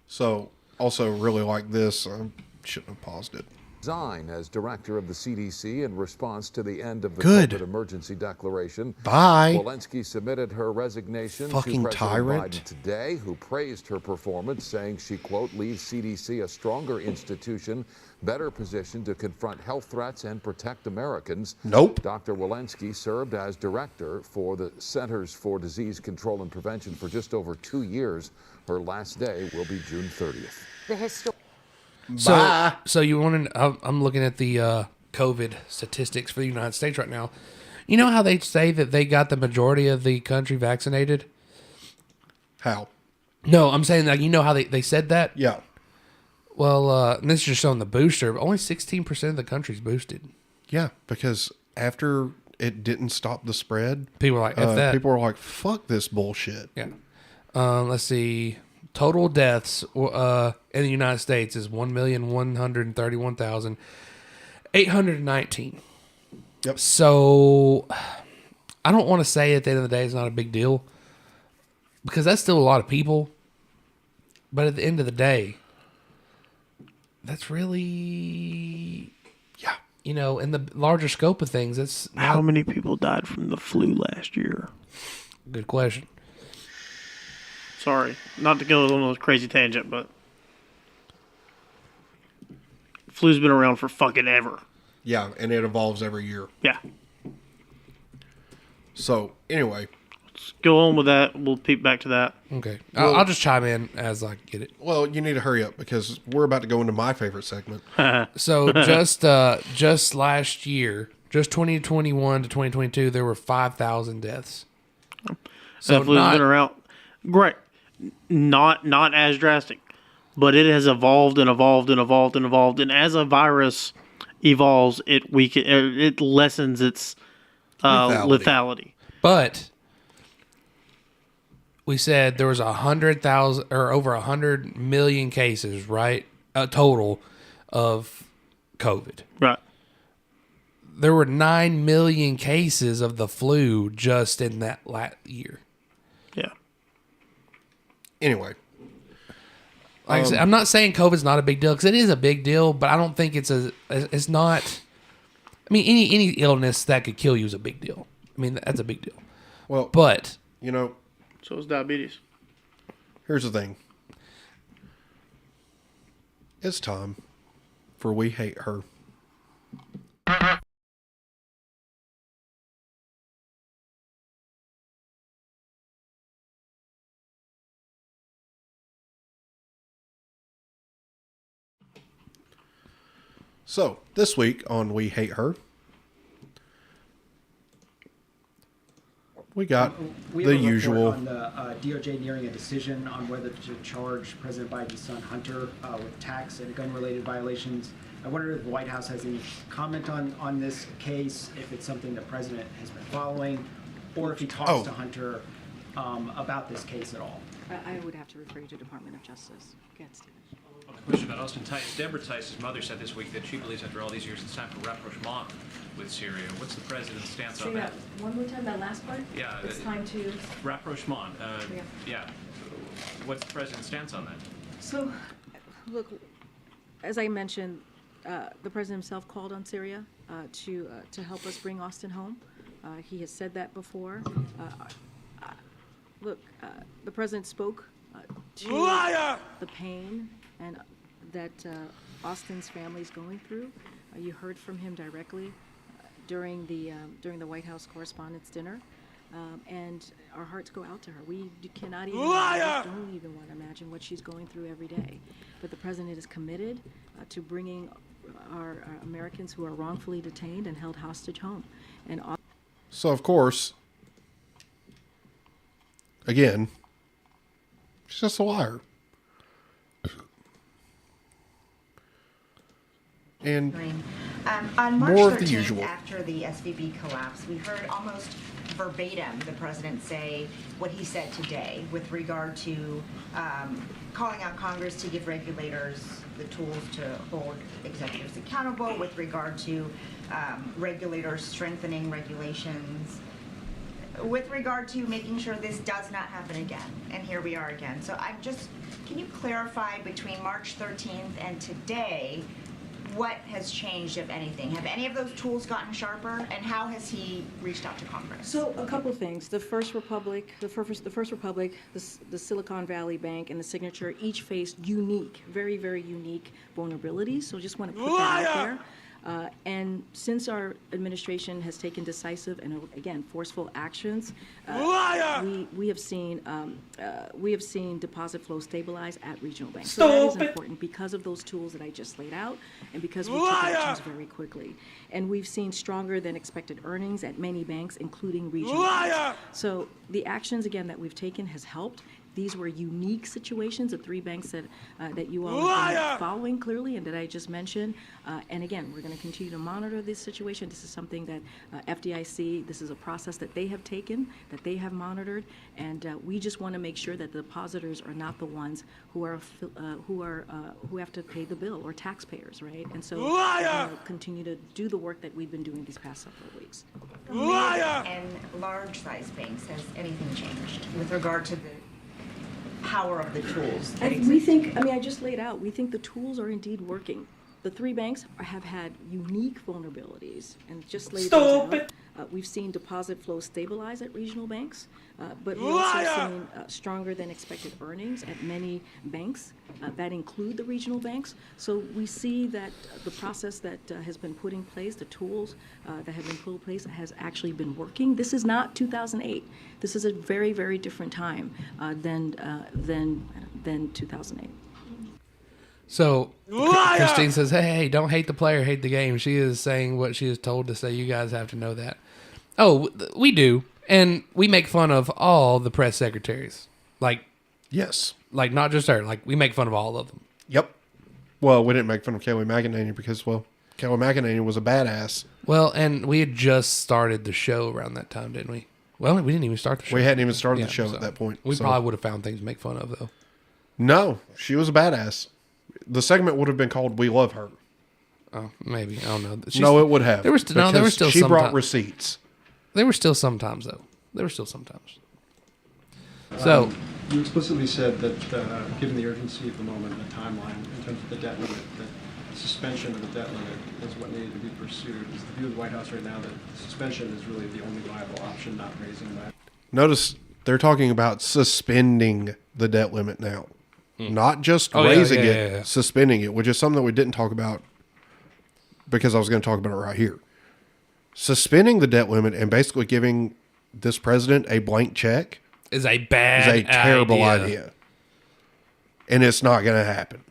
So, also really like this. I shouldn't have paused it. resign as director of the CDC in response to the end of the Good. COVID emergency declaration. Bye. Walensky submitted her resignation Fucking to President tyrant. Biden today, who praised her performance, saying she, quote, leaves CDC a stronger institution, better positioned to confront health threats and protect Americans. Nope. Dr. Walensky served as director for the Centers for Disease Control and Prevention for just over 2 years. Her last day will be June 30th. The history. So you want to? I'm looking at the COVID statistics for the United States right now. You know how they say that they got the majority of the country vaccinated? How? No, I'm saying that you know how they said that? Yeah. Well, and this is just showing the booster, but only 16% of the country's boosted. Yeah, because after it didn't stop the spread, People were like, F that. people were like, fuck this bullshit. Yeah. Let's see. Total deaths in the United States is 1,131,819. Yep. So I don't want to say at the end of the day it's not a big deal because that's still a lot of people. But at the end of the day, that's really, in the larger scope of things, it's How many people died from the flu last year? Good question. Sorry, not to go on a crazy tangent, but flu's been around for fucking ever. Yeah, and it evolves every year. Yeah. So, anyway. Let's go on with that. We'll peep back to that. Okay. Well- I'll just chime in as I get it. Well, you need to hurry up because we're about to go into my favorite segment. So just last year, just 2021 to 2022, there were 5,000 deaths. So flu's been around. Great. Not as drastic, but it has evolved and evolved and evolved and evolved. And as a virus evolves, it lessens its lethality. But we said there was 100,000 or over 100 million cases, right? A total of COVID. Right. There were 9 million cases of the flu just in that last year. Yeah. Anyway. Like I said, I'm not saying COVID's not a big deal because it is a big deal, but I don't think it's not. I mean, any illness that could kill you is a big deal. I mean, that's a big deal. Well, but so is diabetes. Here's the thing. It's time for We Hate Her. So, this week on We Hate Her, we got We the have a report usual. on the DOJ nearing a decision on whether to charge President Biden's son Hunter with tax and gun-related violations. I wonder if the White House has any comment on this case, if it's something the president has been following, or if he talks to Hunter about this case at all. I would have to refer you to Department of Justice. Go ahead, Steve. A question about Austin Tice. Deborah Tice's mother said this week that she believes after all these years it's time for rapprochement with Syria. What's the president's stance on that? One more time, that last part? Yeah. It's time to... Rapprochement. Yeah. What's the president's stance on that? So, look, as I mentioned, the president himself called on Syria to help us bring Austin home. He has said that before. Look, the president spoke to Liar! the pain and that Austin's family is going through. You heard from him directly during the White House Correspondents' Dinner. And our hearts go out to her. We cannot even, don't even want to imagine what she's going through every day. But the president is committed to bringing our Americans who are wrongfully detained and held hostage home. And So, of course, again, she's just a liar. And on March more 13th, of the usual. after the SVB collapse, we heard almost verbatim the president say what he said today with regard to calling out Congress to give regulators the tools to hold executives accountable, with regard to regulators strengthening regulations, with regard to making sure this does not happen again. And here we are again. So I'm just, can you clarify between March 13th and today, what has changed, if anything? Have any of those tools gotten sharper, and how has he reached out to Congress? So a couple of things. The First Republic, the Silicon Valley Bank, and the Signature each faced unique, very, very unique vulnerabilities. So just want to put that out there. And since our administration has taken decisive and, again, forceful actions, we have seen deposit flow stabilize at regional banks. So that is important because of those tools that I just laid out, and because we took actions very quickly. And we've seen stronger than expected earnings at many banks, including regional banks. So the actions, again, that we've taken has helped. These were unique situations, the 3 banks that you all have been following clearly and that I just mentioned. And again, we're going to continue to monitor this situation. This is something that FDIC, this is a process that they have taken, that they have monitored, and we just want to make sure that the depositors are not the ones who have to pay the bill, or taxpayers, right? And so we'll continue to do the work that we've been doing these past several weeks. And large-sized banks, has anything changed with regard to the power of the tools? We think, I just laid out, we think the tools are indeed working. The 3 banks have had unique vulnerabilities, and just laid those out. We've seen deposit flow stabilize at regional banks, but we've also seen stronger than expected earnings at many banks that include the regional banks. So we see that the process that has been put in place, the tools that have been put in place, has actually been working. This is not 2008. This is a very, very different time than 2008. So Christine says, hey, don't hate the player, hate the game. She is saying what she is told to say. You guys have to know that. Oh, we do. And we make fun of all the press secretaries. Yes. Not just her. We make fun of all of them. Yep. Well, we didn't make fun of Kelly McEnany because, Kelly McEnany was a badass. Well, and we had just started the show around that time, didn't we? Well, we didn't even start the show. We hadn't even started the show at that point. We probably would have found things to make fun of, though. No, she was a badass. The segment would have been called "We Love Her." Oh, maybe. I don't know. No, it would have. There were still she brought receipts. There were still sometimes, though. So you explicitly said that, given the urgency of the moment, the timeline in terms of the debt limit, that suspension of the debt limit is what needed to be pursued. Is the view of the White House right now that suspension is really the only viable option, not raising that? Notice they're talking about suspending the debt limit now. Not just raising it, suspending it, which is something that we didn't talk about because I was going to talk about it right here. Suspending the debt limit and basically giving this president a blank check is a terrible idea. And it's not going to happen.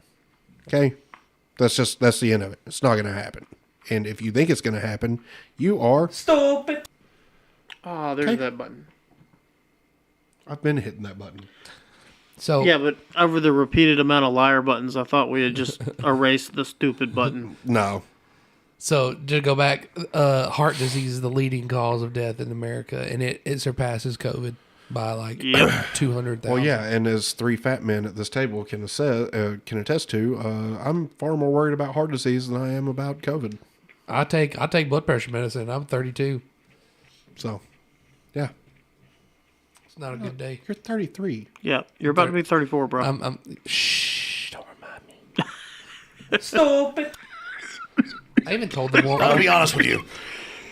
Okay? That's the end of it. It's not going to happen. And if you think it's going to happen, you are stupid. Oh, there's that button. I've been hitting that button. So yeah, but over the repeated amount of liar buttons, I thought we had just erased the stupid button. No. So to go back, heart disease is the leading cause of death in America, and it surpasses COVID by 200,000. Well, yeah, and as 3 fat men at this table can attest to, I'm far more worried about heart disease than I am about COVID. I take blood pressure medicine. I'm 32. So, yeah. It's not a good day. You're 33. Yeah, you're about to be 34, bro. Shh, don't remind me. Stupid. I even told the woman. I'll be honest with you.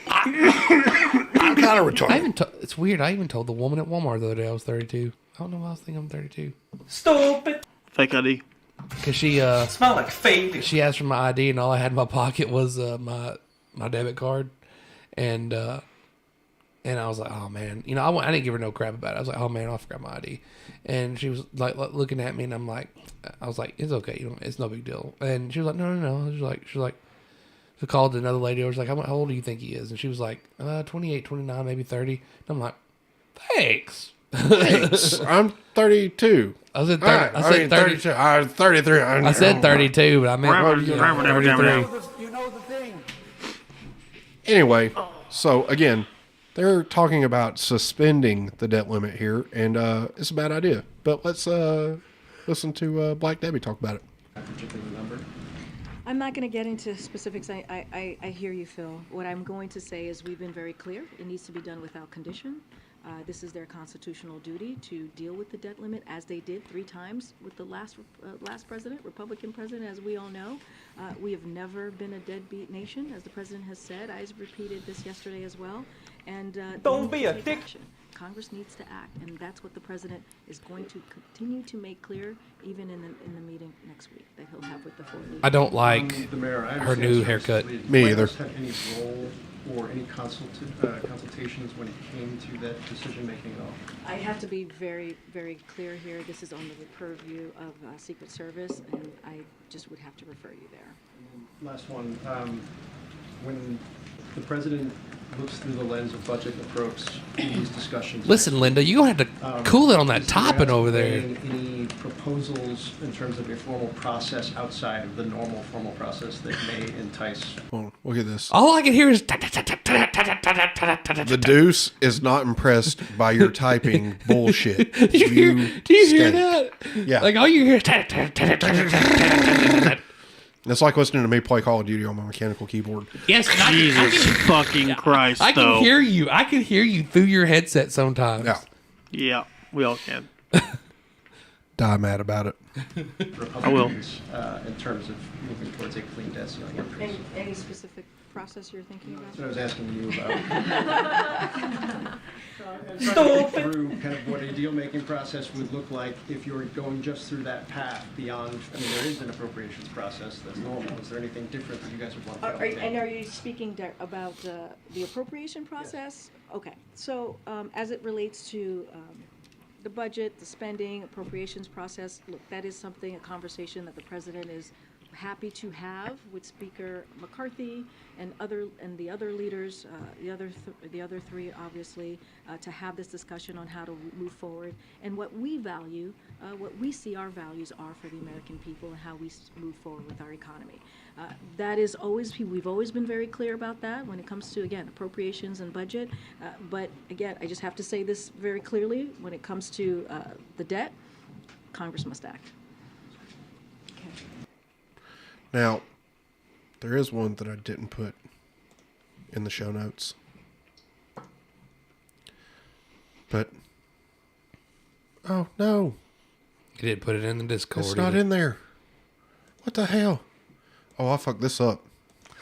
I'm kind of retarded. It's weird. I even told the woman at Walmart the other day I was 32. I don't know why I was thinking I'm 32. Stupid. Fake ID. Because she smell like fake. She asked for my ID, and all I had in my pocket was my debit card, and And I was like, oh, man. You know, I didn't give her no crap about it. I was like, oh, man, I forgot my ID. And she was like looking at me, and I was like, it's okay. You know, it's no big deal. And she was like, no. She was like, she called another lady. I was like, how old do you think he is? And she was like, 28, 29, maybe 30. And I'm like, thanks. I'm 32. I said 30. I said 32. I was 33. I said 32, but I meant 33. You know the thing. Anyway, so again, they're talking about suspending the debt limit here, and it's a bad idea. But let's listen to Black Debbie talk about it. I'm not going to get into specifics. I hear you, Phil. What I'm going to say is we've been very clear. It needs to be done without condition. This is their constitutional duty to deal with the debt limit, as they did 3 times with the last president, Republican president, as we all know. We have never been a deadbeat nation, as the president has said. I repeated this yesterday as well. And Don't be a dick. Action. Congress needs to act, and that's what the president is going to continue to make clear, even in the meeting next week that he'll have with the 4 leaders. I don't like her new haircut. Me either. Have any role or any consultations when it came to that decision making at all? I have to be very, very clear here. This is on the purview of Secret Service, and I just would have to refer you there. Last one. When the president looks through the lens of budget approach in these discussions. Listen, Linda, you're going to have to cool it on that topping over there. Any proposals in terms of a formal process outside of the normal formal process that may entice? Well, look at this. All I can hear is... The Deuce is not impressed by your typing bullshit. Do you hear that? Yeah. Like, all you hear is... It's like listening to me play Call of Duty on my mechanical keyboard. Yes, Jesus fucking Christ, I can though. hear you. I can hear you through your headset sometimes. Yeah. Yeah, we all can. Die mad about it. I will. In terms of moving towards a clean debt ceiling increase. Any specific process you're thinking about? That's what I was asking you about. Through kind of what a deal-making process would look like if you're going just through that path beyond, I mean, there is an appropriations process that's normal. Is there anything different that you guys would want to Are you speaking about the appropriation process? Yes. Okay. So as it relates to the budget, the spending, appropriations process, look, that is something, a conversation that the president is happy to have with Speaker McCarthy and the other leaders, the other 3 obviously, to have this discussion on how to move forward and what we value, what we see our values are for the American people and how we move forward with our economy. That is we've always been very clear about that when it comes to, again, appropriations and budget. But again, I just have to say this very clearly: when it comes to the debt, Congress must act. Now, there is one that I didn't put in the show notes. But, oh, no. You didn't put it in the Discord. It's not in there. What the hell? Oh, I fucked this up.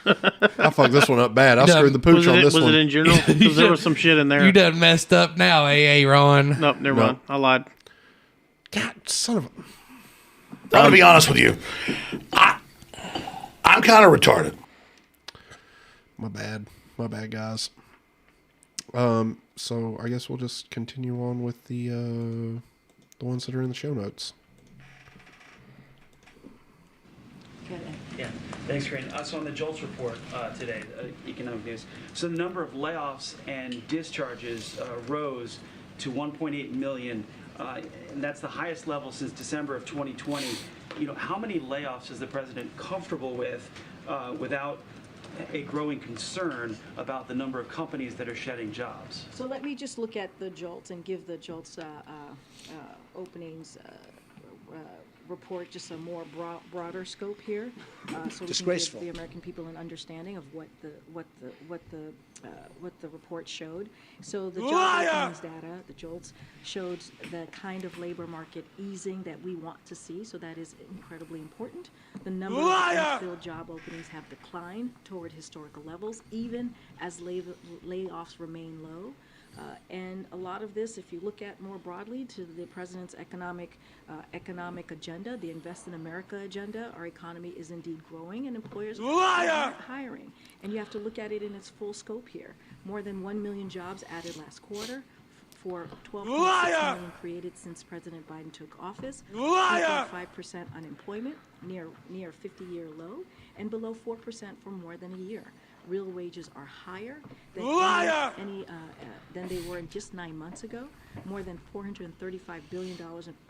I fucked this one up bad. I screwed the pooch on this one. Was it in general? Because there was some shit in there. You done messed up now, AA Ron. Nope, never mind. I lied. God, son of a... I'm going to be honest with you. I'm kind of retarded. My bad, guys. So I guess we'll just continue on with the ones that are in the show notes. Yeah, thanks, Corinne. So on the JOLTS report today, economic news. So the number of layoffs and discharges rose to 1.8 million, and that's the highest level since December of 2020. You know, how many layoffs is the president comfortable with without a growing concern about the number of companies that are shedding jobs? So let me just look at the JOLTS and give the JOLTS openings report just a more broader scope here, so we can give the American people an understanding of what the report showed. So the job openings data, the JOLTS, showed the kind of labor market easing that we want to see. So that is incredibly important. The number of unfilled job openings have declined toward historical levels, even as layoffs remain low. And a lot of this, if you look at more broadly to the president's economic agenda, the Invest in America agenda, our economy is indeed growing and employers are hiring. And you have to look at it in its full scope here. More than 1 million jobs added last quarter, for 12.6 million created since President Biden took office, 3.5% unemployment, near 50-year low, and below 4% for more than a year. Real wages are higher than they were just 9 months ago. More than $435 billion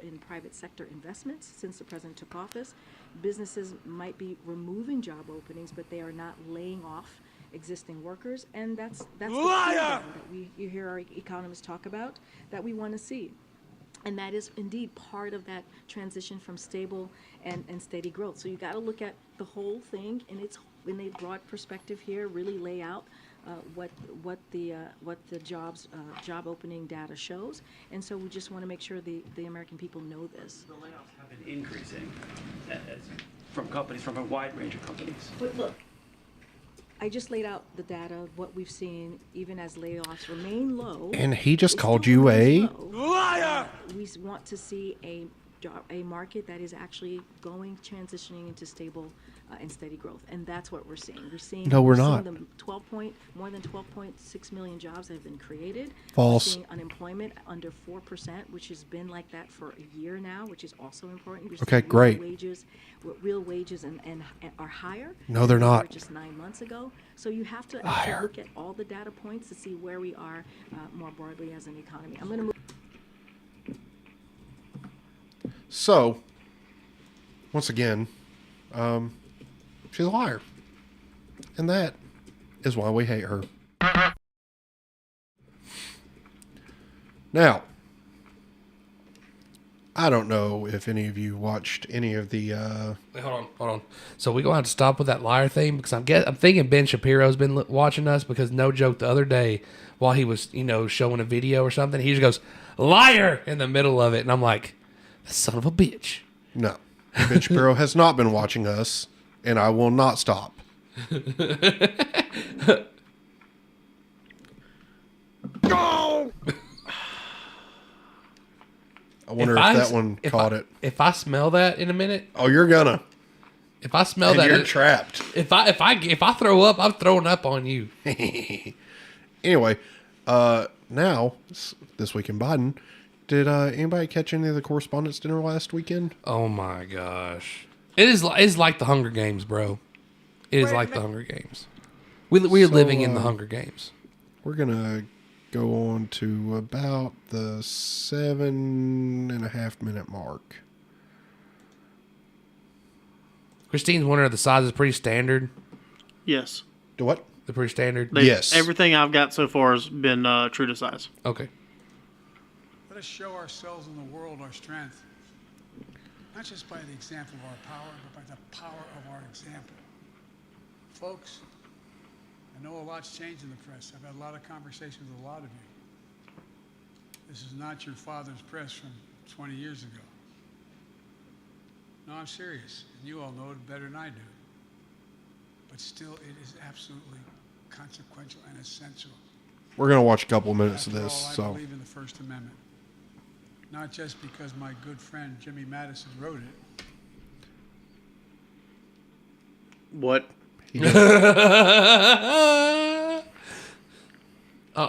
in private sector investments since the president took office. Businesses might be removing job openings, but they are not laying off existing workers, and that's the freedom that you hear our economists talk about that we want to see. And that is indeed part of that transition from stable and steady growth. So you got to look at the whole thing in a broad perspective here, really lay out what the job opening data shows. And so we just want to make sure the American people know this. The layoffs have been increasing from companies, from a wide range of companies. But look, I just laid out the data of what we've seen, even as layoffs remain low. And he just called you a liar. We want to see a market that is actually transitioning into stable and steady growth, and that's what we're seeing. No, we're not. More than 12.6 million jobs have been created. False. We're seeing unemployment under 4%, which has been like that for a year now, which is also important. We're Okay, seeing great. Real wages and are higher. No, they're than they not. were just 9 months ago. So you have to look at all the data points to see where we are more broadly as an economy. I'm going to move. So, once again, she's a liar. And that is why we hate her. Now, I don't know if any of you watched any of the... Wait, hold on. So we're going to have to stop with that liar thing because I'm thinking Ben Shapiro's been watching us because no joke the other day while he was, showing a video or something, he just goes, liar, in the middle of it. And I'm like, that son of a bitch. No. Ben Shapiro has not been watching us, and I will not stop. Go! I wonder if that one caught it. If I smell that in a minute. Oh, you're gonna. If I smell that, you're trapped. If I throw up, I'm throwing up on you. Anyway, now this week in Biden, did anybody catch any of the Correspondents' Dinner last weekend? Oh my gosh, it's like the Hunger Games, bro. It is like the Hunger Games. We're living in the Hunger Games. We're gonna go on to about the 7.5 minute mark. Christine's wondering if the size is pretty standard. Yes. The what? They're pretty standard? Yes. Everything I've got so far has been true to size. Okay. Let us show ourselves in the world our strength, not just by the example of our power, but by the power of our example. Folks, I know a lot's changed in the press. I've had a lot of conversations with a lot of you. This is not your father's press from 20 years ago. No, I'm serious, and you all know it better than I do. But still, it is absolutely consequential and essential. We're gonna watch a couple of minutes After of this. all, I So believe in the First Amendment, not just because my good friend Jimmy Madison wrote it. What?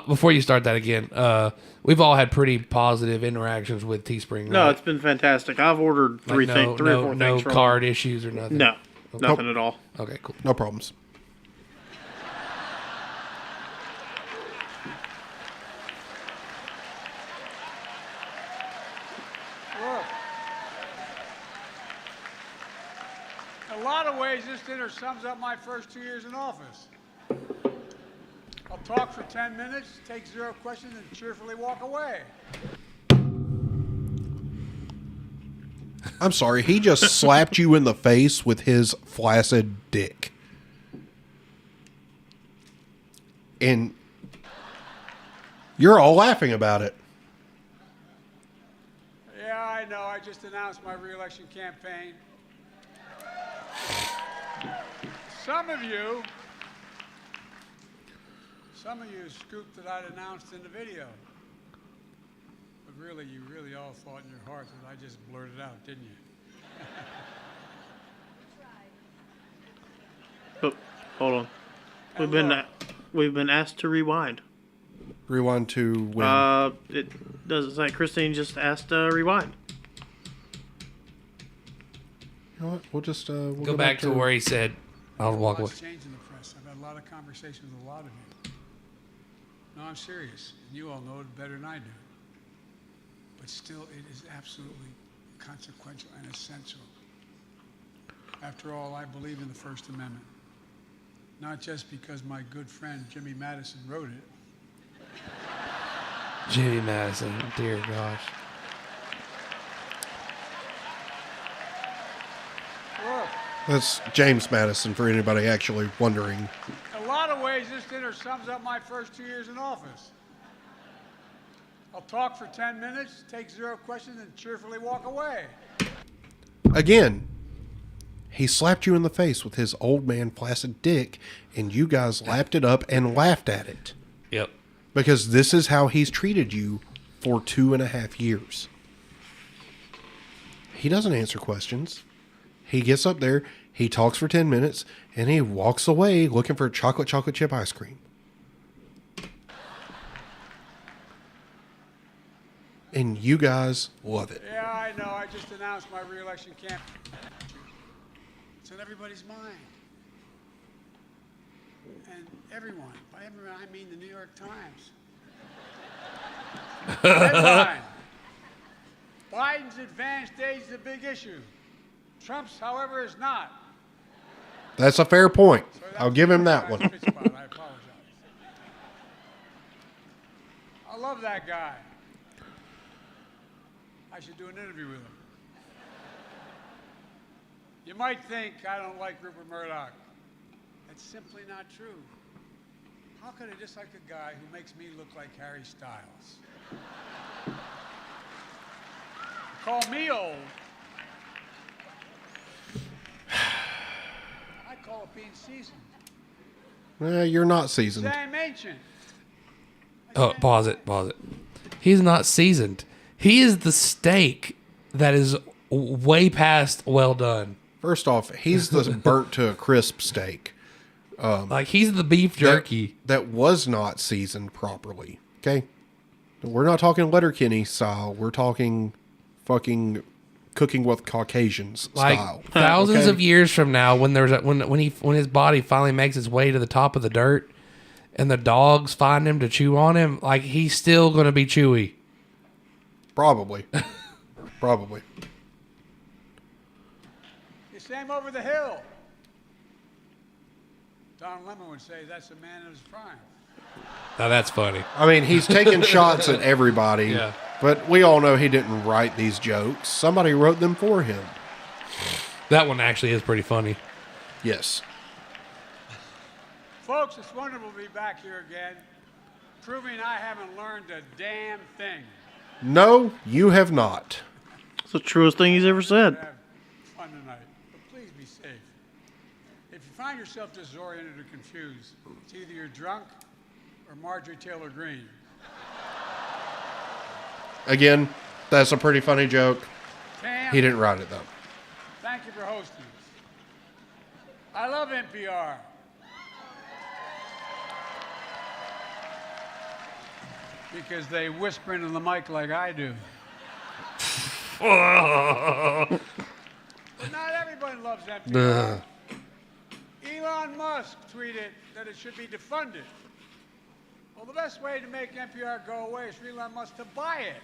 Before you start that again, we've all had pretty positive interactions with Teespring. No, right? it's been fantastic. I've ordered three or four things. No from card issues or nothing. No, Okay. nothing at all. Okay, cool. no problems. Look, in a lot of ways, this dinner sums up my first 2 years in office. I'll talk for 10 minutes, take 0 questions, and cheerfully walk away. I'm sorry, he just slapped you in the face with his flaccid dick. And you're all laughing about it. Yeah, I know. I just announced my re-election campaign. Some of you scooped that I'd announced in the video. But really, you really all thought in your heart that I just blurted out, didn't you? Oh, hold on. We've been asked to rewind. Rewind to when? It doesn't say. Christine just asked to rewind. You know what? We'll just we'll go back to where he said, "I'll walk away." Changing the press. I've had a lot of conversations with a lot of you. No, I'm serious. You all know it better than I do. But still, it is absolutely consequential and essential. After all, I believe in the First Amendment. Not just because my good friend Jimmy Madison wrote it. Jimmy Madison, dear gosh. Look, That's James Madison, for anybody actually wondering. in a lot of ways, this dinner sums up my first 2 years in office. I'll talk for 10 minutes, take 0 questions, and cheerfully walk away. Again, he slapped you in the face with his old man flaccid dick, and you guys lapped it up and laughed at it. Yep. Because this is how he's treated you for 2.5 years. He doesn't answer questions. He gets up there, he talks for 10 minutes, and he walks away looking for chocolate chip ice cream. And you guys love it. Yeah, I know. I just announced my re-election campaign. It's on everybody's mind. And everyone. By everyone, I mean the New York Times. Headline. Biden's advanced age is a big issue. Trump's, however, is not. That's a fair point. I'll give him that one. I apologize. I love that guy. I should do an interview with him. You might think I don't like Rupert Murdoch. That's simply not true. How could I dislike a guy who makes me look like Harry Styles? Call me old. I call it being seasoned. You're not seasoned. Say I'm ancient. Oh, pause it. He's not seasoned. He is the steak that is way past well done. First off, he's the burnt to a crisp steak. Like, he's the beef jerky. That was not seasoned properly. Okay? We're not talking Letterkenny style. We're talking fucking cooking with Caucasians style. Like, thousands of years from now, when his body finally makes its way to the top of the dirt and the dogs find him to chew on him, like, he's still going to be chewy. Probably. Probably. The same over the hill. Don Lemon would say that's a man in his prime. Now that's funny. I mean, he's taking shots at everybody, yeah. But we all know he didn't write these jokes. Somebody wrote them for him. That one actually is pretty funny. Yes. Folks, it's wonderful to be back here again, proving I haven't learned a damn thing. No, you have not. It's the truest thing he's ever said. Have fun tonight, but please be safe. If you find yourself disoriented or confused, it's either you're drunk or Marjorie Taylor Greene. Again, that's a pretty funny joke. Tam, He didn't write it, though. thank you for hosting us. I love NPR. Because they whisper into the mic like I do. But not everybody loves NPR. Elon Musk tweeted that it should be defunded. Well, the best way to make NPR go away is for Elon Musk to buy it.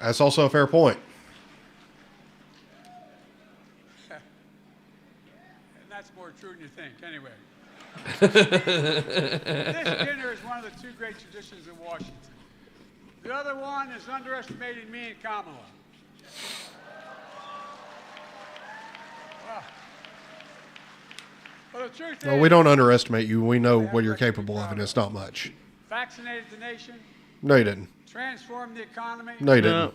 That's also a fair point. And that's more true than you think, anyway. This dinner is one of the two great traditions in Washington. The other one is underestimating me and Kamala. Well, the truth No, is, we don't underestimate you. We know what you're capable of, and it's not much. vaccinated the nation, No, you didn't. transformed the economy, No, you didn't.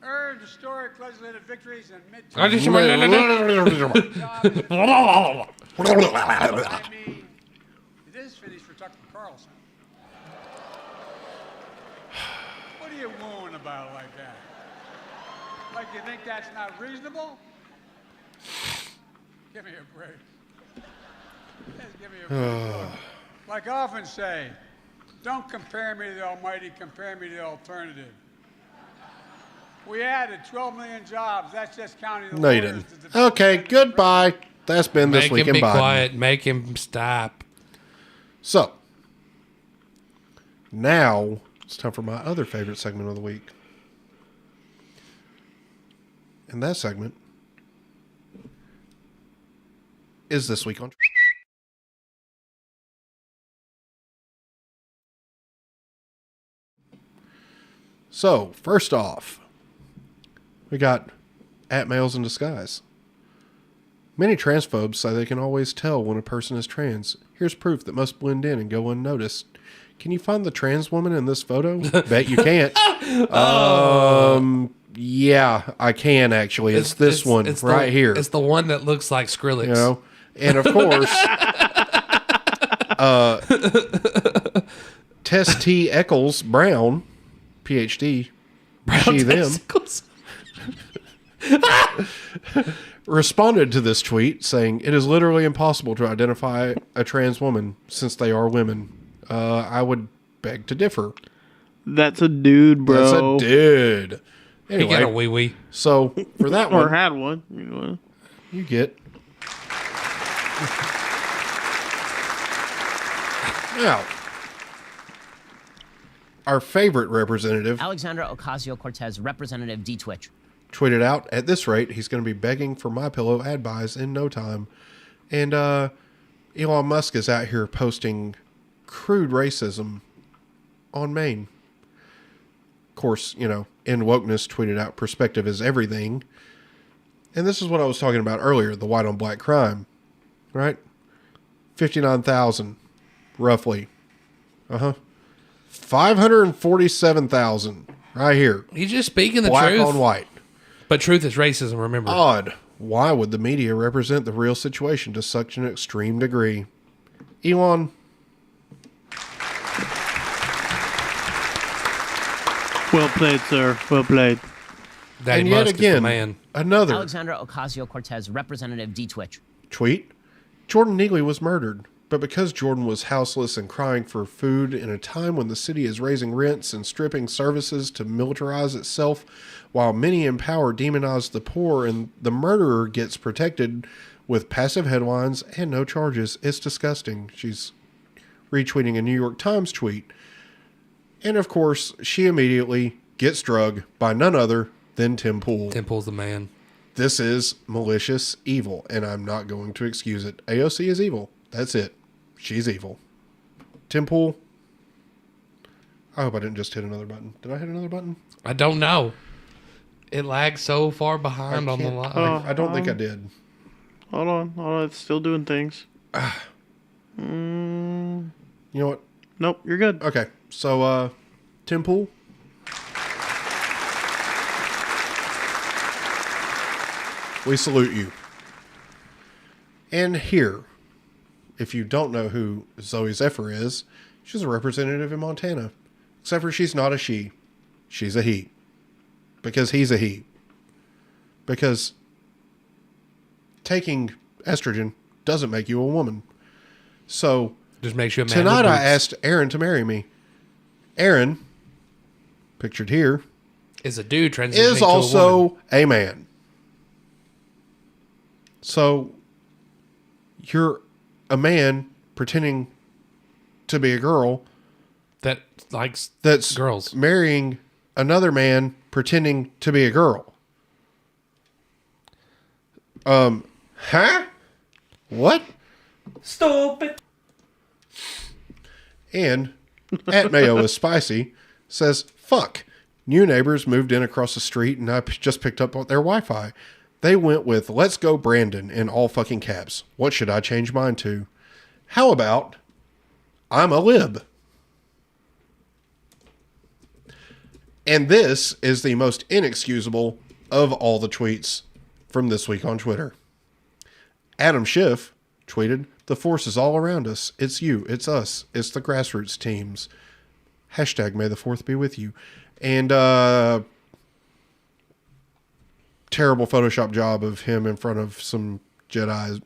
earned historic legislative victories and midterm. you think that's not reasonable? Give me a break. Just give me a break. Look, like I often say, don't compare me to the almighty, compare me to the alternative. We added 12 million jobs. That's just counting the No, you lawyers, didn't. the Okay, goodbye. That's been This Make Week him in be Biden. quiet. Make him stop. So, now it's time for my other favorite segment of the week. And that segment is This Week on... So, first off, we got at males in disguise. Many transphobes say they can always tell when a person is trans. Here's proof that must blend in and go unnoticed. Can you find the trans woman in this photo? Bet you can't. Yeah, I can actually. It's this one right here. It's the one that looks like Skrillex. You know, and of course, Tess T. Eccles Brown, PhD, she, them, responded to this tweet saying, "It is literally impossible to identify a trans woman since they are women. I would beg to differ." That's a dude, bro. That's a dude. Anyway, he got a wee-wee. So, for that one... or had one. You know. You get... Now, our favorite representative... Alexandra Ocasio-Cortez, Representative D. Twitch. Tweeted out, at this rate, he's going to be begging for MyPillow ad buys in no time. And Elon Musk is out here posting crude racism on Maine. Of course, you know, in wokeness tweeted out, perspective is everything. And this is what I was talking about earlier, the white on black crime, right? 59,000, roughly. 547,000, right here. He's just speaking the black truth. on white. But truth is racism, remember. Odd. Why would the media represent the real situation to such an extreme degree? Elon... Well played, sir. Well played. Daddy and yet Musk again, is the man. Another Alexandra Ocasio-Cortez, Representative D. Twitch. tweet. Jordan Neagley was murdered, but because Jordan was houseless and crying for food in a time when the city is raising rents and stripping services to militarize itself, while many in power demonize the poor and the murderer gets protected with passive headlines and no charges, it's disgusting. She's retweeting a New York Times tweet. And of course, she immediately gets drugged by none other than Tim Pool. Tim Pool's the man. This is malicious evil, and I'm not going to excuse it. AOC is evil. That's it. She's evil. Tim Pool. I hope I didn't just hit another button. Did I hit another button? I don't know. It lags so far behind on the line. I don't think I did. Hold on. It's still doing things. You know what? Nope, you're good. Okay, so, Tim Pool. We salute you. And here, if you don't know who Zoe Zephyr is, she's a representative in Montana. Except for she's not a she. She's a he. Because he's a he. Because taking estrogen doesn't make you a woman. So, just makes you a man. Tonight I asked Aaron to marry me. Aaron, pictured here, is a dude transitioning is to also a man. So, you're a man pretending to be a girl that likes that's girls, marrying another man pretending to be a girl. Huh? What? Stupid. And at Mayo is Spicy says, fuck, new neighbors moved in across the street and I just picked up their Wi-Fi. They went with let's go Brandon in all fucking caps. What should I change mine to? How about I'm a lib? And this is the most inexcusable of all the tweets from this week on Twitter. Adam Schiff tweeted, the force is all around us. It's you. It's us. It's the grassroots teams. Hashtag may the 4th be with you. And terrible Photoshop job of him in front of some Jedi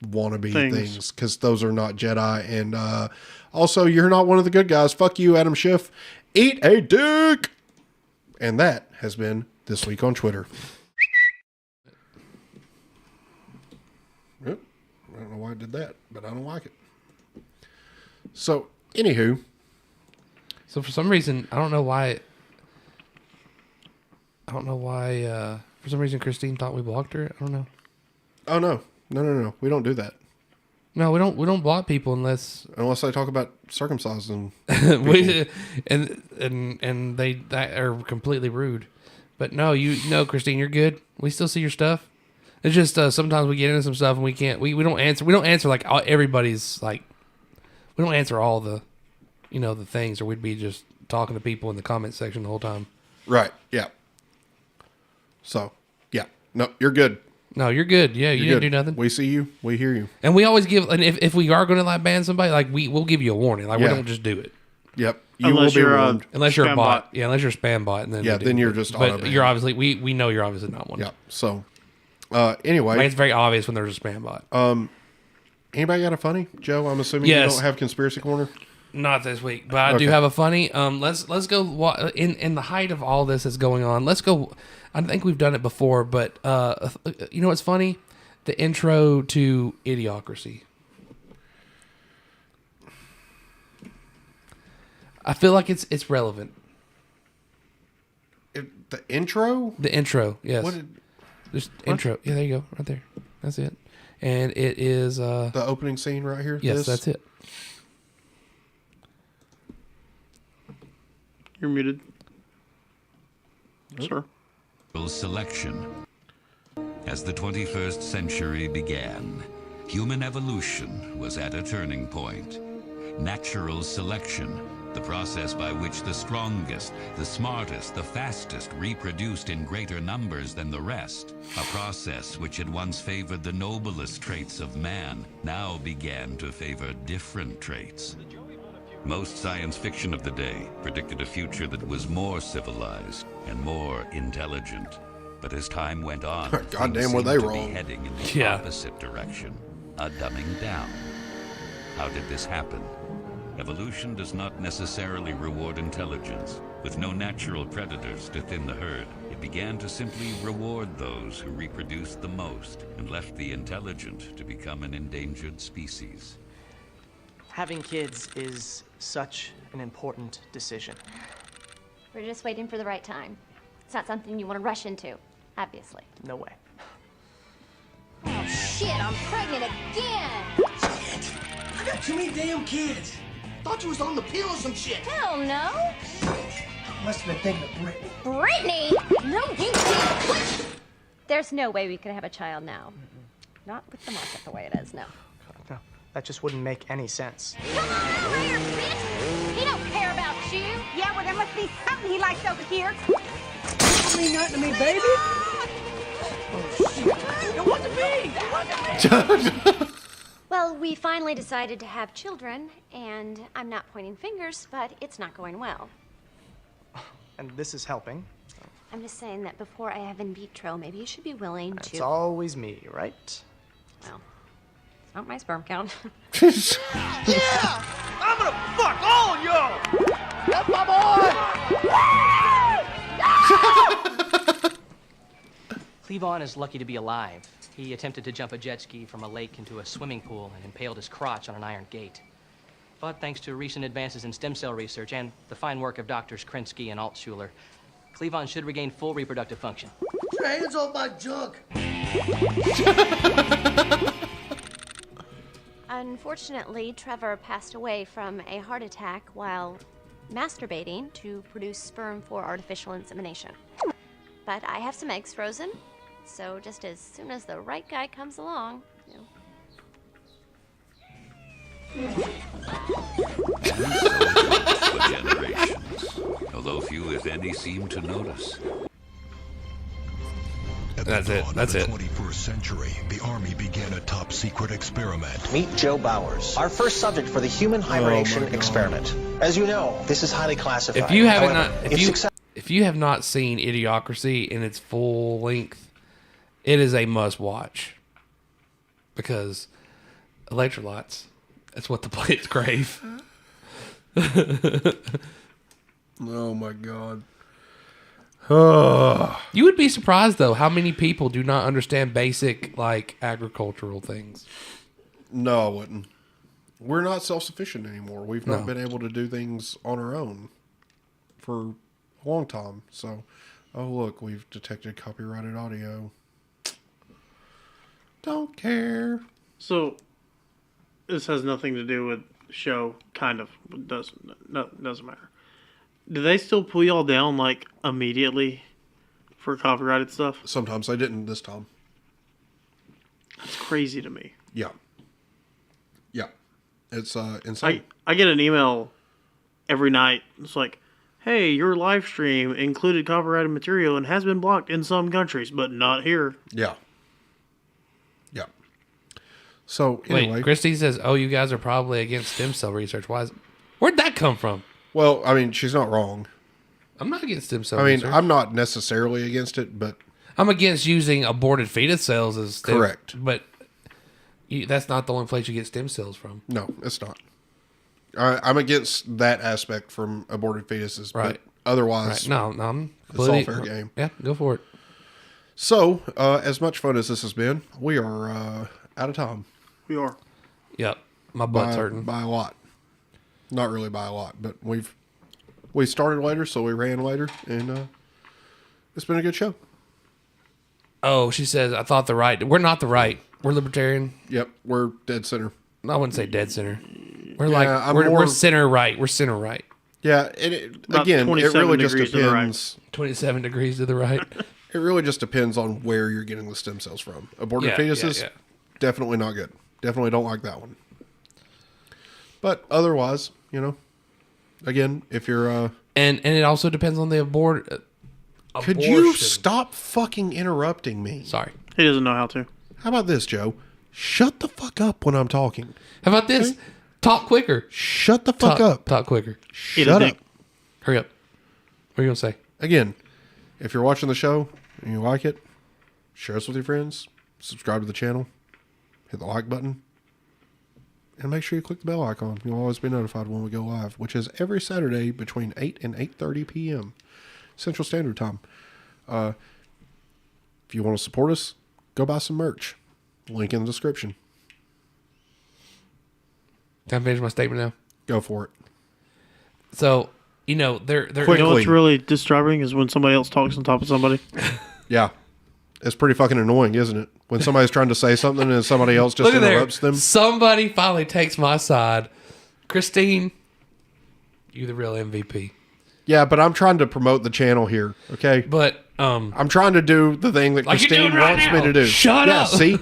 wannabe things, because those are not Jedi. And also, you're not one of the good guys. Fuck you, Adam Schiff. Eat a dick. And that has been This Week on Twitter. Yep. I don't know why I did that, but I don't like it. So, anywho. So for some reason, I don't know why. For some reason, Christine thought we blocked her. I don't know. Oh no. No. We don't do that. No, we don't block people unless they talk about circumcising. and they are completely rude. But no, Christine, you're good. We still see your stuff. It's just sometimes we get into some stuff and we can't. We don't answer. We don't answer like everybody's like. We don't answer all the, the things, or we'd be just talking to people in the comment section the whole time. Right. Yeah. So yeah. No, you're good. No, you're good. Yeah, you didn't do nothing. We see you. We hear you. And we always give. And if we are going to like ban somebody, like we'll give you a warning. Like we don't just do it. Yep. Unless you're a bot. Yeah, unless you're a spam bot, and then then you're just. But you're obviously we know you're obviously not one. Yeah. So, anyway, like it's very obvious when there's a spam bot. Anybody got a funny, Joe? I'm assuming you don't have Conspiracy Corner. Not this week, but I do have a funny. Let's go in the height of all this that's going on. Let's go. I think we've done it before, but you know what's funny? The intro to Idiocracy. I feel like it's relevant. The intro? The intro, yes. Just intro. Yeah, there you go, right there. That's it. And it is the opening scene right here. Yes, that's it. You're muted, sir. Selection. As the 21st century began, human evolution was at a turning point. Natural selection, the process by which the strongest, the smartest, the fastest reproduced in greater numbers than the rest, a process which had once favored the noblest traits of man, now began to favor different traits. Most science fiction of the day predicted a future that was more civilized and more intelligent. But as time went on, goddamn, were they wrong? Heading in the opposite direction, a dumbing down. How did this happen? Evolution does not necessarily reward intelligence. With no natural predators to thin the herd, it began to simply reward those who reproduced the most and left the intelligent to become an endangered species. Having kids is such an important decision. We're just waiting for the right time. It's not something you want to rush into, obviously. No way. Oh shit, I'm pregnant again! Shit! I got too many damn kids. Thought you was on the pill or some shit. Hell no! Must have been thinking of Brittany. Brittany? No, you didn't! There's no way we could have a child now. Not with the market the way it is, no. No, that just wouldn't make any sense. Come on over here, bitch! He don't care about you! Yeah, well, there must be something he likes over here. You mean nothing to me, baby? Oh, shit. It wasn't me! It wasn't me! Well, we finally decided to have children, and I'm not pointing fingers, but it's not going well. And this is helping. I'm just saying that before I have in vitro, maybe you should be willing to... It's always me, right? Well, it's not my sperm count. Yeah! I'm gonna fuck all of y'all! That's my boy! Cleavon is lucky to be alive. He attempted to jump a jet ski from a lake into a swimming pool and impaled his crotch on an iron gate. But thanks to recent advances in stem cell research and the fine work of Doctors Krinsky and Altshuler, Cleavon should regain full reproductive function. Get your hands off my junk! Unfortunately, Trevor passed away from a heart attack while masturbating to produce sperm for artificial insemination. But I have some eggs frozen, so just as soon as the right guy comes along, For generations, although few, if any, seem to notice. That's it. That's it. 21st century, the Army began a top-secret experiment. Meet Joe Bowers, our first subject for the human hibernation experiment. As you know, this is highly classified. If you haven't However, if if you have not seen Idiocracy in its full length, it is a must watch. Because electrolytes, that's what the planets crave. Oh my God. You would be surprised though how many people do not understand basic like agricultural things. No, I wouldn't. We're not self-sufficient anymore. We've not No. been able to do things on our own for a long time. So, oh look, we've detected copyrighted audio. Don't care. So, this has nothing to do with the show. Kind of. It doesn't matter. Do they still pull y'all down like immediately for copyrighted stuff? Sometimes I didn't this time. That's crazy to me. Yeah. Yeah. It's insane. I get an email every night. It's like, hey, your live stream included copyrighted material and has been blocked in some countries, but not here. Yeah. Yeah. So anyway, Wait, Christy says, "Oh, you guys are probably against stem cell research. Where'd that come from?" Well, I mean, she's not wrong. I'm not against stem cell I mean, research. I'm not necessarily against it, but I'm against using aborted fetus cells as stem, correct. But that's not the only place you get stem cells from. No, it's not. I'm against that aspect from aborted fetuses, Right. But otherwise, Right. No, I'm it's all fair game. Yeah, go for it. So, as much fun as this has been, we are out of time. We are. Yep, my butt's by, hurting. by a lot. Not really by a lot, but we started later, so we ran later, and it's been a good show. Oh, she says, I thought the right. We're not the right. We're libertarian. Yep, we're dead center. I wouldn't say dead center. We're Yeah, we're center right. We're center right. Yeah, and About again, it 27 really just degrees to the right. depends. 27 degrees to the right. It really just depends on where you're getting the stem cells from. Aborted fetuses, definitely not good. Definitely don't like that one. But otherwise, again, if you're and it also depends on the abortion. Could you stop fucking interrupting me? Sorry. He doesn't know how to. How about this, Joe? Shut the fuck up when I'm talking. How about this? Okay. Talk quicker. Shut the fuck up. Talk quicker. Shut up. Hurry up. What are you going to say? Again, if you're watching the show and you like it, share us with your friends, subscribe to the channel, hit the like button, and make sure you click the bell icon. You'll always be notified when we go live, which is every Saturday between 8 and 8:30 p.m. Central Standard Time. If you want to support us, go buy some merch. Link in the description. Can I finish my statement now? Go for it. So, they're You know what's really disturbing is when somebody else talks on top of somebody. Yeah. It's pretty fucking annoying, isn't it? When somebody's trying to say something and somebody else just interrupts them. Somebody finally takes my side. Christine, you're the real MVP. Yeah, but I'm trying to promote the channel here, okay? But I'm trying to do the thing that like Christine right wants now. me to do. Shut up. See?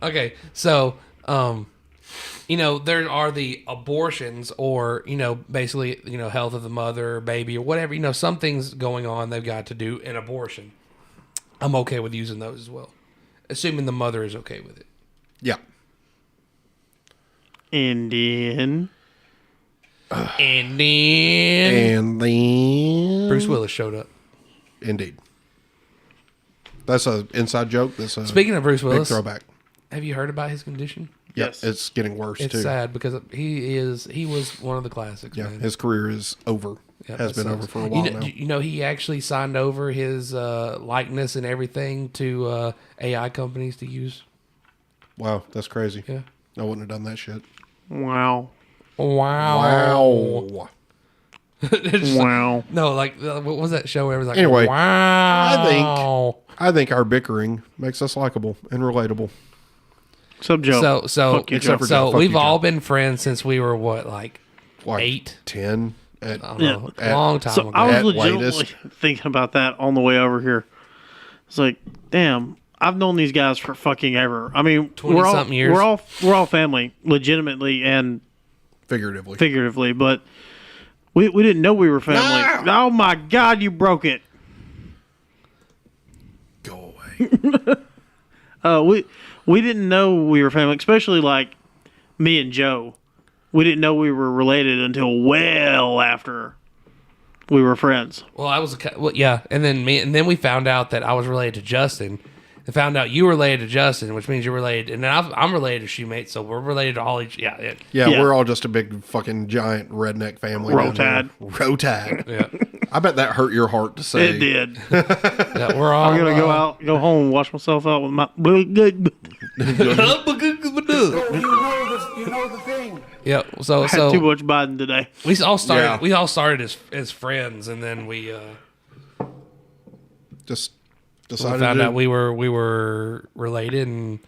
Okay, so there are the abortions or, basically, health of the mother or baby or whatever, something's going on, they've got to do an abortion. I'm okay with using those as well. Assuming the mother is okay with it. Yeah. Indian. And then Bruce Willis showed up. Indeed. That's an inside joke. That's a Speaking of Bruce Willis, big throwback. Have you heard about his condition? Yes. It's getting worse, too. It's sad because he was one of the classics, Yeah, man. his career is over. Yeah, Has been over for a while now. He actually signed over his likeness and everything to AI companies to use. Wow, that's crazy. Yeah. I wouldn't have done that shit. Wow. Wow. Wow. No, like what was that show where it was like, Anyway, wow. I think our bickering makes us likable and relatable. Except Joe. So we've all been friends since we were like 8, 10, a long time so ago. I was legitimately thinking about that on the way over here. It's like, damn, I've known these guys for fucking ever. I mean, 20-something years. We're all family, legitimately and figuratively, but we didn't know we were family. Oh my God, you broke it. Go away. We didn't know we were family, especially like me and Joe. We didn't know we were related until well after we were friends. Well, yeah, and then we found out that I was related to Justin. And found out you were related to Justin, which means you're related, and then I'm related to Shoemate, so we're related to all each. Yeah, we're all just a big fucking giant redneck family. Rotad. Yeah. I bet that hurt your heart to say. It did. Yeah, we're all. I'm gonna go home and wash myself out with my. You know the thing. Yeah. So I had too much Biden today. We all started as friends, and then we just we decided found out we were related, and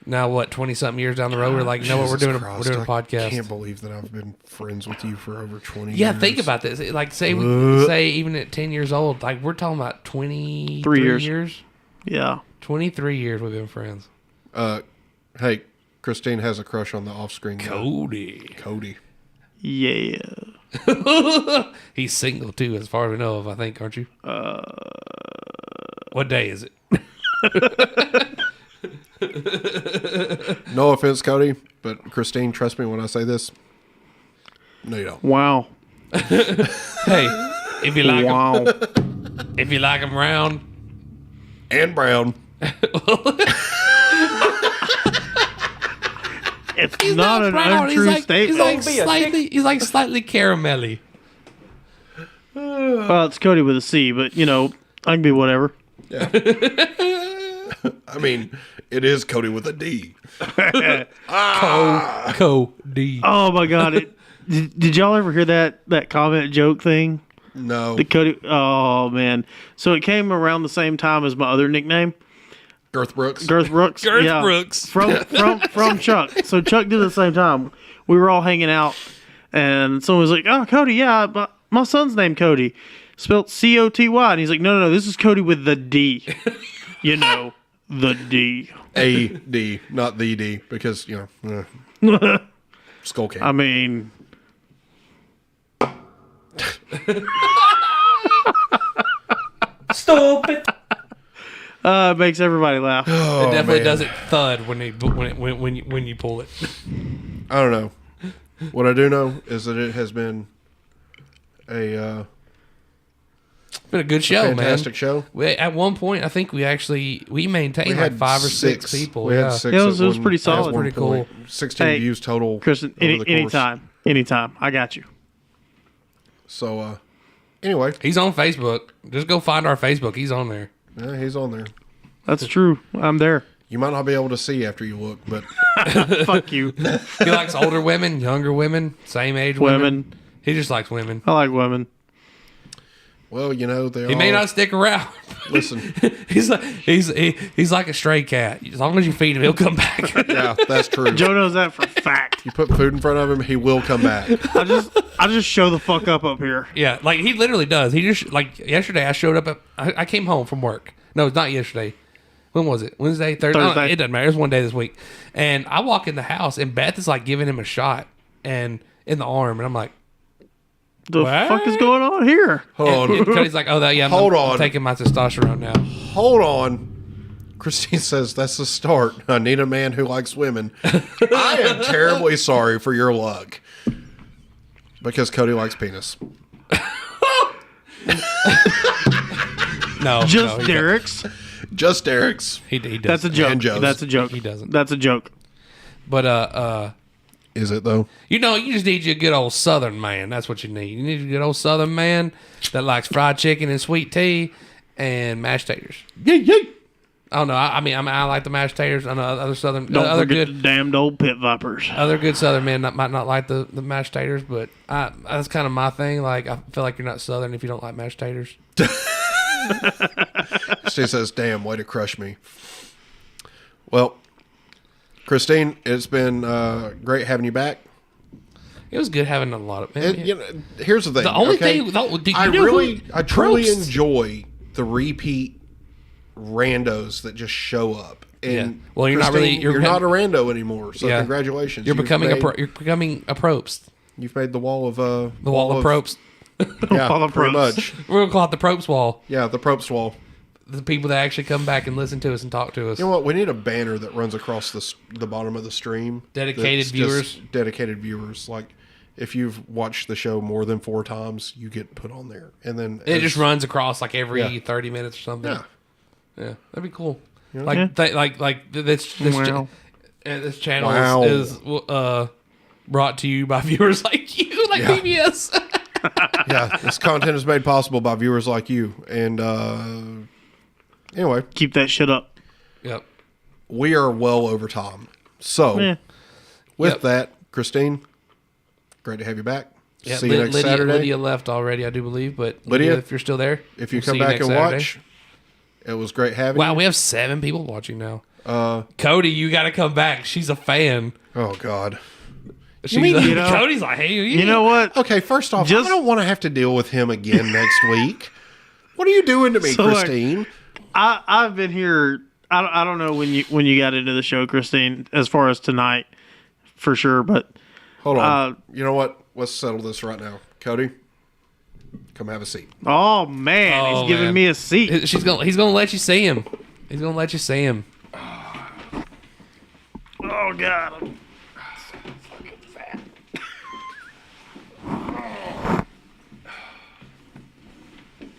now 20-something years down the road, we're like, you know what, we're doing a podcast. I can't believe that I've been friends with you for over 20 years. Yeah, think about this. Like, say even at 10 years old, like we're talking about 23 years. Yeah, 23 years we've been friends. Hey, Christine has a crush on the off-screen guy. Cody. Yeah. He's single too, as far as we know of. I think, aren't you? What day is it? No offense, Cody, but Christine, trust me when I say this. No, you don't. Wow. Hey, if you like if you like them round and brown, it's not an untrue statement. He's like slightly caramelly. Well, it's Cody with a C, but I can be whatever. Yeah. I mean, it is Cody with a D. Cody. Oh my God! Did y'all ever hear that comment joke thing? No. The Cody. Oh man! So it came around the same time as my other nickname, Girth Brooks. Brooks. Brooks from Chuck. So Chuck did it at the same time. We were all hanging out, and someone was like, "Oh, Cody, yeah, but my son's named Cody, spelled Coty." And he's like, "No, this is Cody with the D." The D. A D, not the D, because skull can. I mean. Stupid. It makes everybody laugh. Oh, it definitely man. doesn't thud when you pull it. I don't know. What I do know is that it has been it's been a good show, fantastic show. At one point, I think we maintained like 5 or 6 people. We had 6. It was pretty solid. That was pretty cool. 16 views total. Kristen, anytime. I got you. So, anyway. He's on Facebook. Just go find our Facebook. He's on there. Yeah, he's on there. That's true. I'm there. You might not be able to see after you look, but... Fuck you. He likes older women, younger women, same age women. He just likes women. I like women. Well, they He may not stick around. Listen. he's like a stray cat. As long as you feed him, he'll come back. Yeah, that's true. Joe knows that for a fact. You put food in front of him, he will come back. I just show the fuck up here. Yeah, like he literally does. He just, like yesterday I showed up I came home from work. No, it's not yesterday. When was it? Wednesday? Thursday? It doesn't matter. It was one day this week. And I walk in the house and Beth is like giving him a shot and in the arm. And I'm like, the fuck is going on here? Hold on. Cody's like, I'm taking my testosterone now. Hold on. Christine says, that's the start. I need a man who likes women. I am terribly sorry for your luck. Because Cody likes penis. No. Just Derek's. Just Derek's. He does. That's a joke. And Joe's. That's a joke. He doesn't. That's a joke. But is it though? You just need you a good old Southern man. That's what you need. You need a good old Southern man that likes fried chicken and sweet tea and mashed taters. Yay. I don't know. I like the mashed taters. I know other Southern, Don't other forget good the damned old pit vipers. Other good Southern men might not like the mashed taters, but that's kind of my thing. Like I feel like you're not Southern if you don't like mashed taters. She says, "Damn, way to crush me." Well, Christine, it's been great having you back. It was good having a lot of. Here's the thing. The only thing, I truly enjoy the repeat randos that just show up. And well, you're Christine, not really. You're not a rando anymore. So congratulations. You're becoming a propst. You've made the wall of the wall of propst. Yeah, pretty much. We're gonna call it the propst wall. Yeah, the propst wall. The people that actually come back and listen to us and talk to us. You know what? We need a banner that runs across the bottom of the stream. Dedicated viewers. Dedicated viewers. Like, if you've watched the show more than 4 times, you get put on there. And then it just runs across like every 30 minutes or something. Yeah, that'd be cool. Yeah. This Wow. this channel is brought to you by viewers like you, like PBS. Yeah, this content is made possible by viewers like you. And anyway, keep that shit up. Yep. We are well over time. So, with that, Christine, great to have you back. Yeah, See you next Saturday. Lydia left already, I do believe. But Lydia, if you're still there, if you we'll come see back next and Saturday. watch, it was great having you. Wow, we have 7 people watching now. Cody, you got to come back. She's a fan. Oh, God. Cody's like, hey, you know what? Okay, first off, I don't want to have to deal with him again next week. What are you doing to me, So, Christine? I've been here. I don't know when you got into the show, Christine, as far as tonight, for sure. But hold on. You know what? Let's settle this right now. Cody, come have a seat. Oh man, he's giving me a seat. He's gonna let you see him. He's gonna let you see him. Oh God.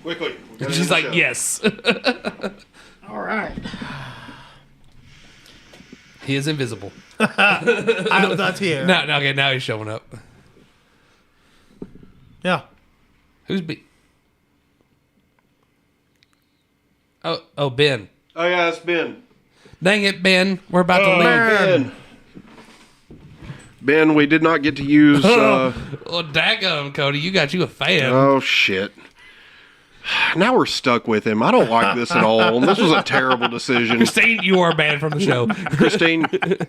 Quickly. She's like, yes. All right. He is invisible. I'm not here. No, okay, now he's showing up. Yeah. Who's Oh, Ben. Oh yeah, it's Ben. Dang it, Ben. We're about to leave. Ben, we did not get to use. Well, daggum, Cody, you got you a fan. Oh shit. Now we're stuck with him. I don't like this at all. This was a terrible decision. Christine, you are banned from the show. Christine,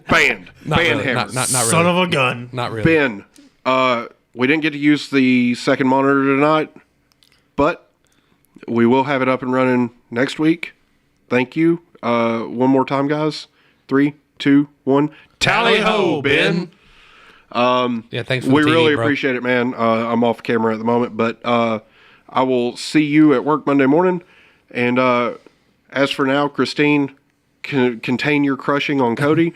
banned. Not Banned really. hammers. Not really. Son of a gun. Not really. Ben, we didn't get to use the second monitor tonight, but we will have it up and running next week. Thank you. One more time, guys. 3, 2, 1. Tally ho, Ben. Yeah, thanks for we the TV, really bro. appreciate it, man. I'm off camera at the moment, but I will see you at work Monday morning. And as for now, Christine, contain your crushing on Cody.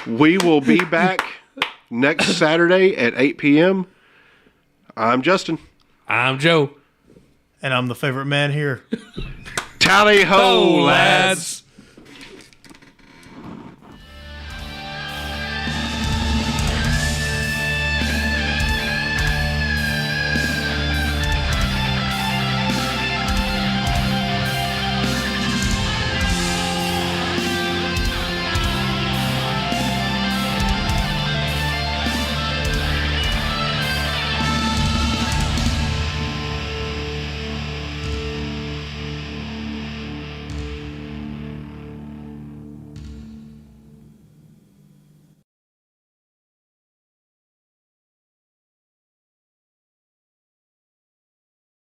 We will be back next Saturday at 8 p.m. I'm Justin. I'm Joe. And I'm the favorite man here. Tally ho, lads.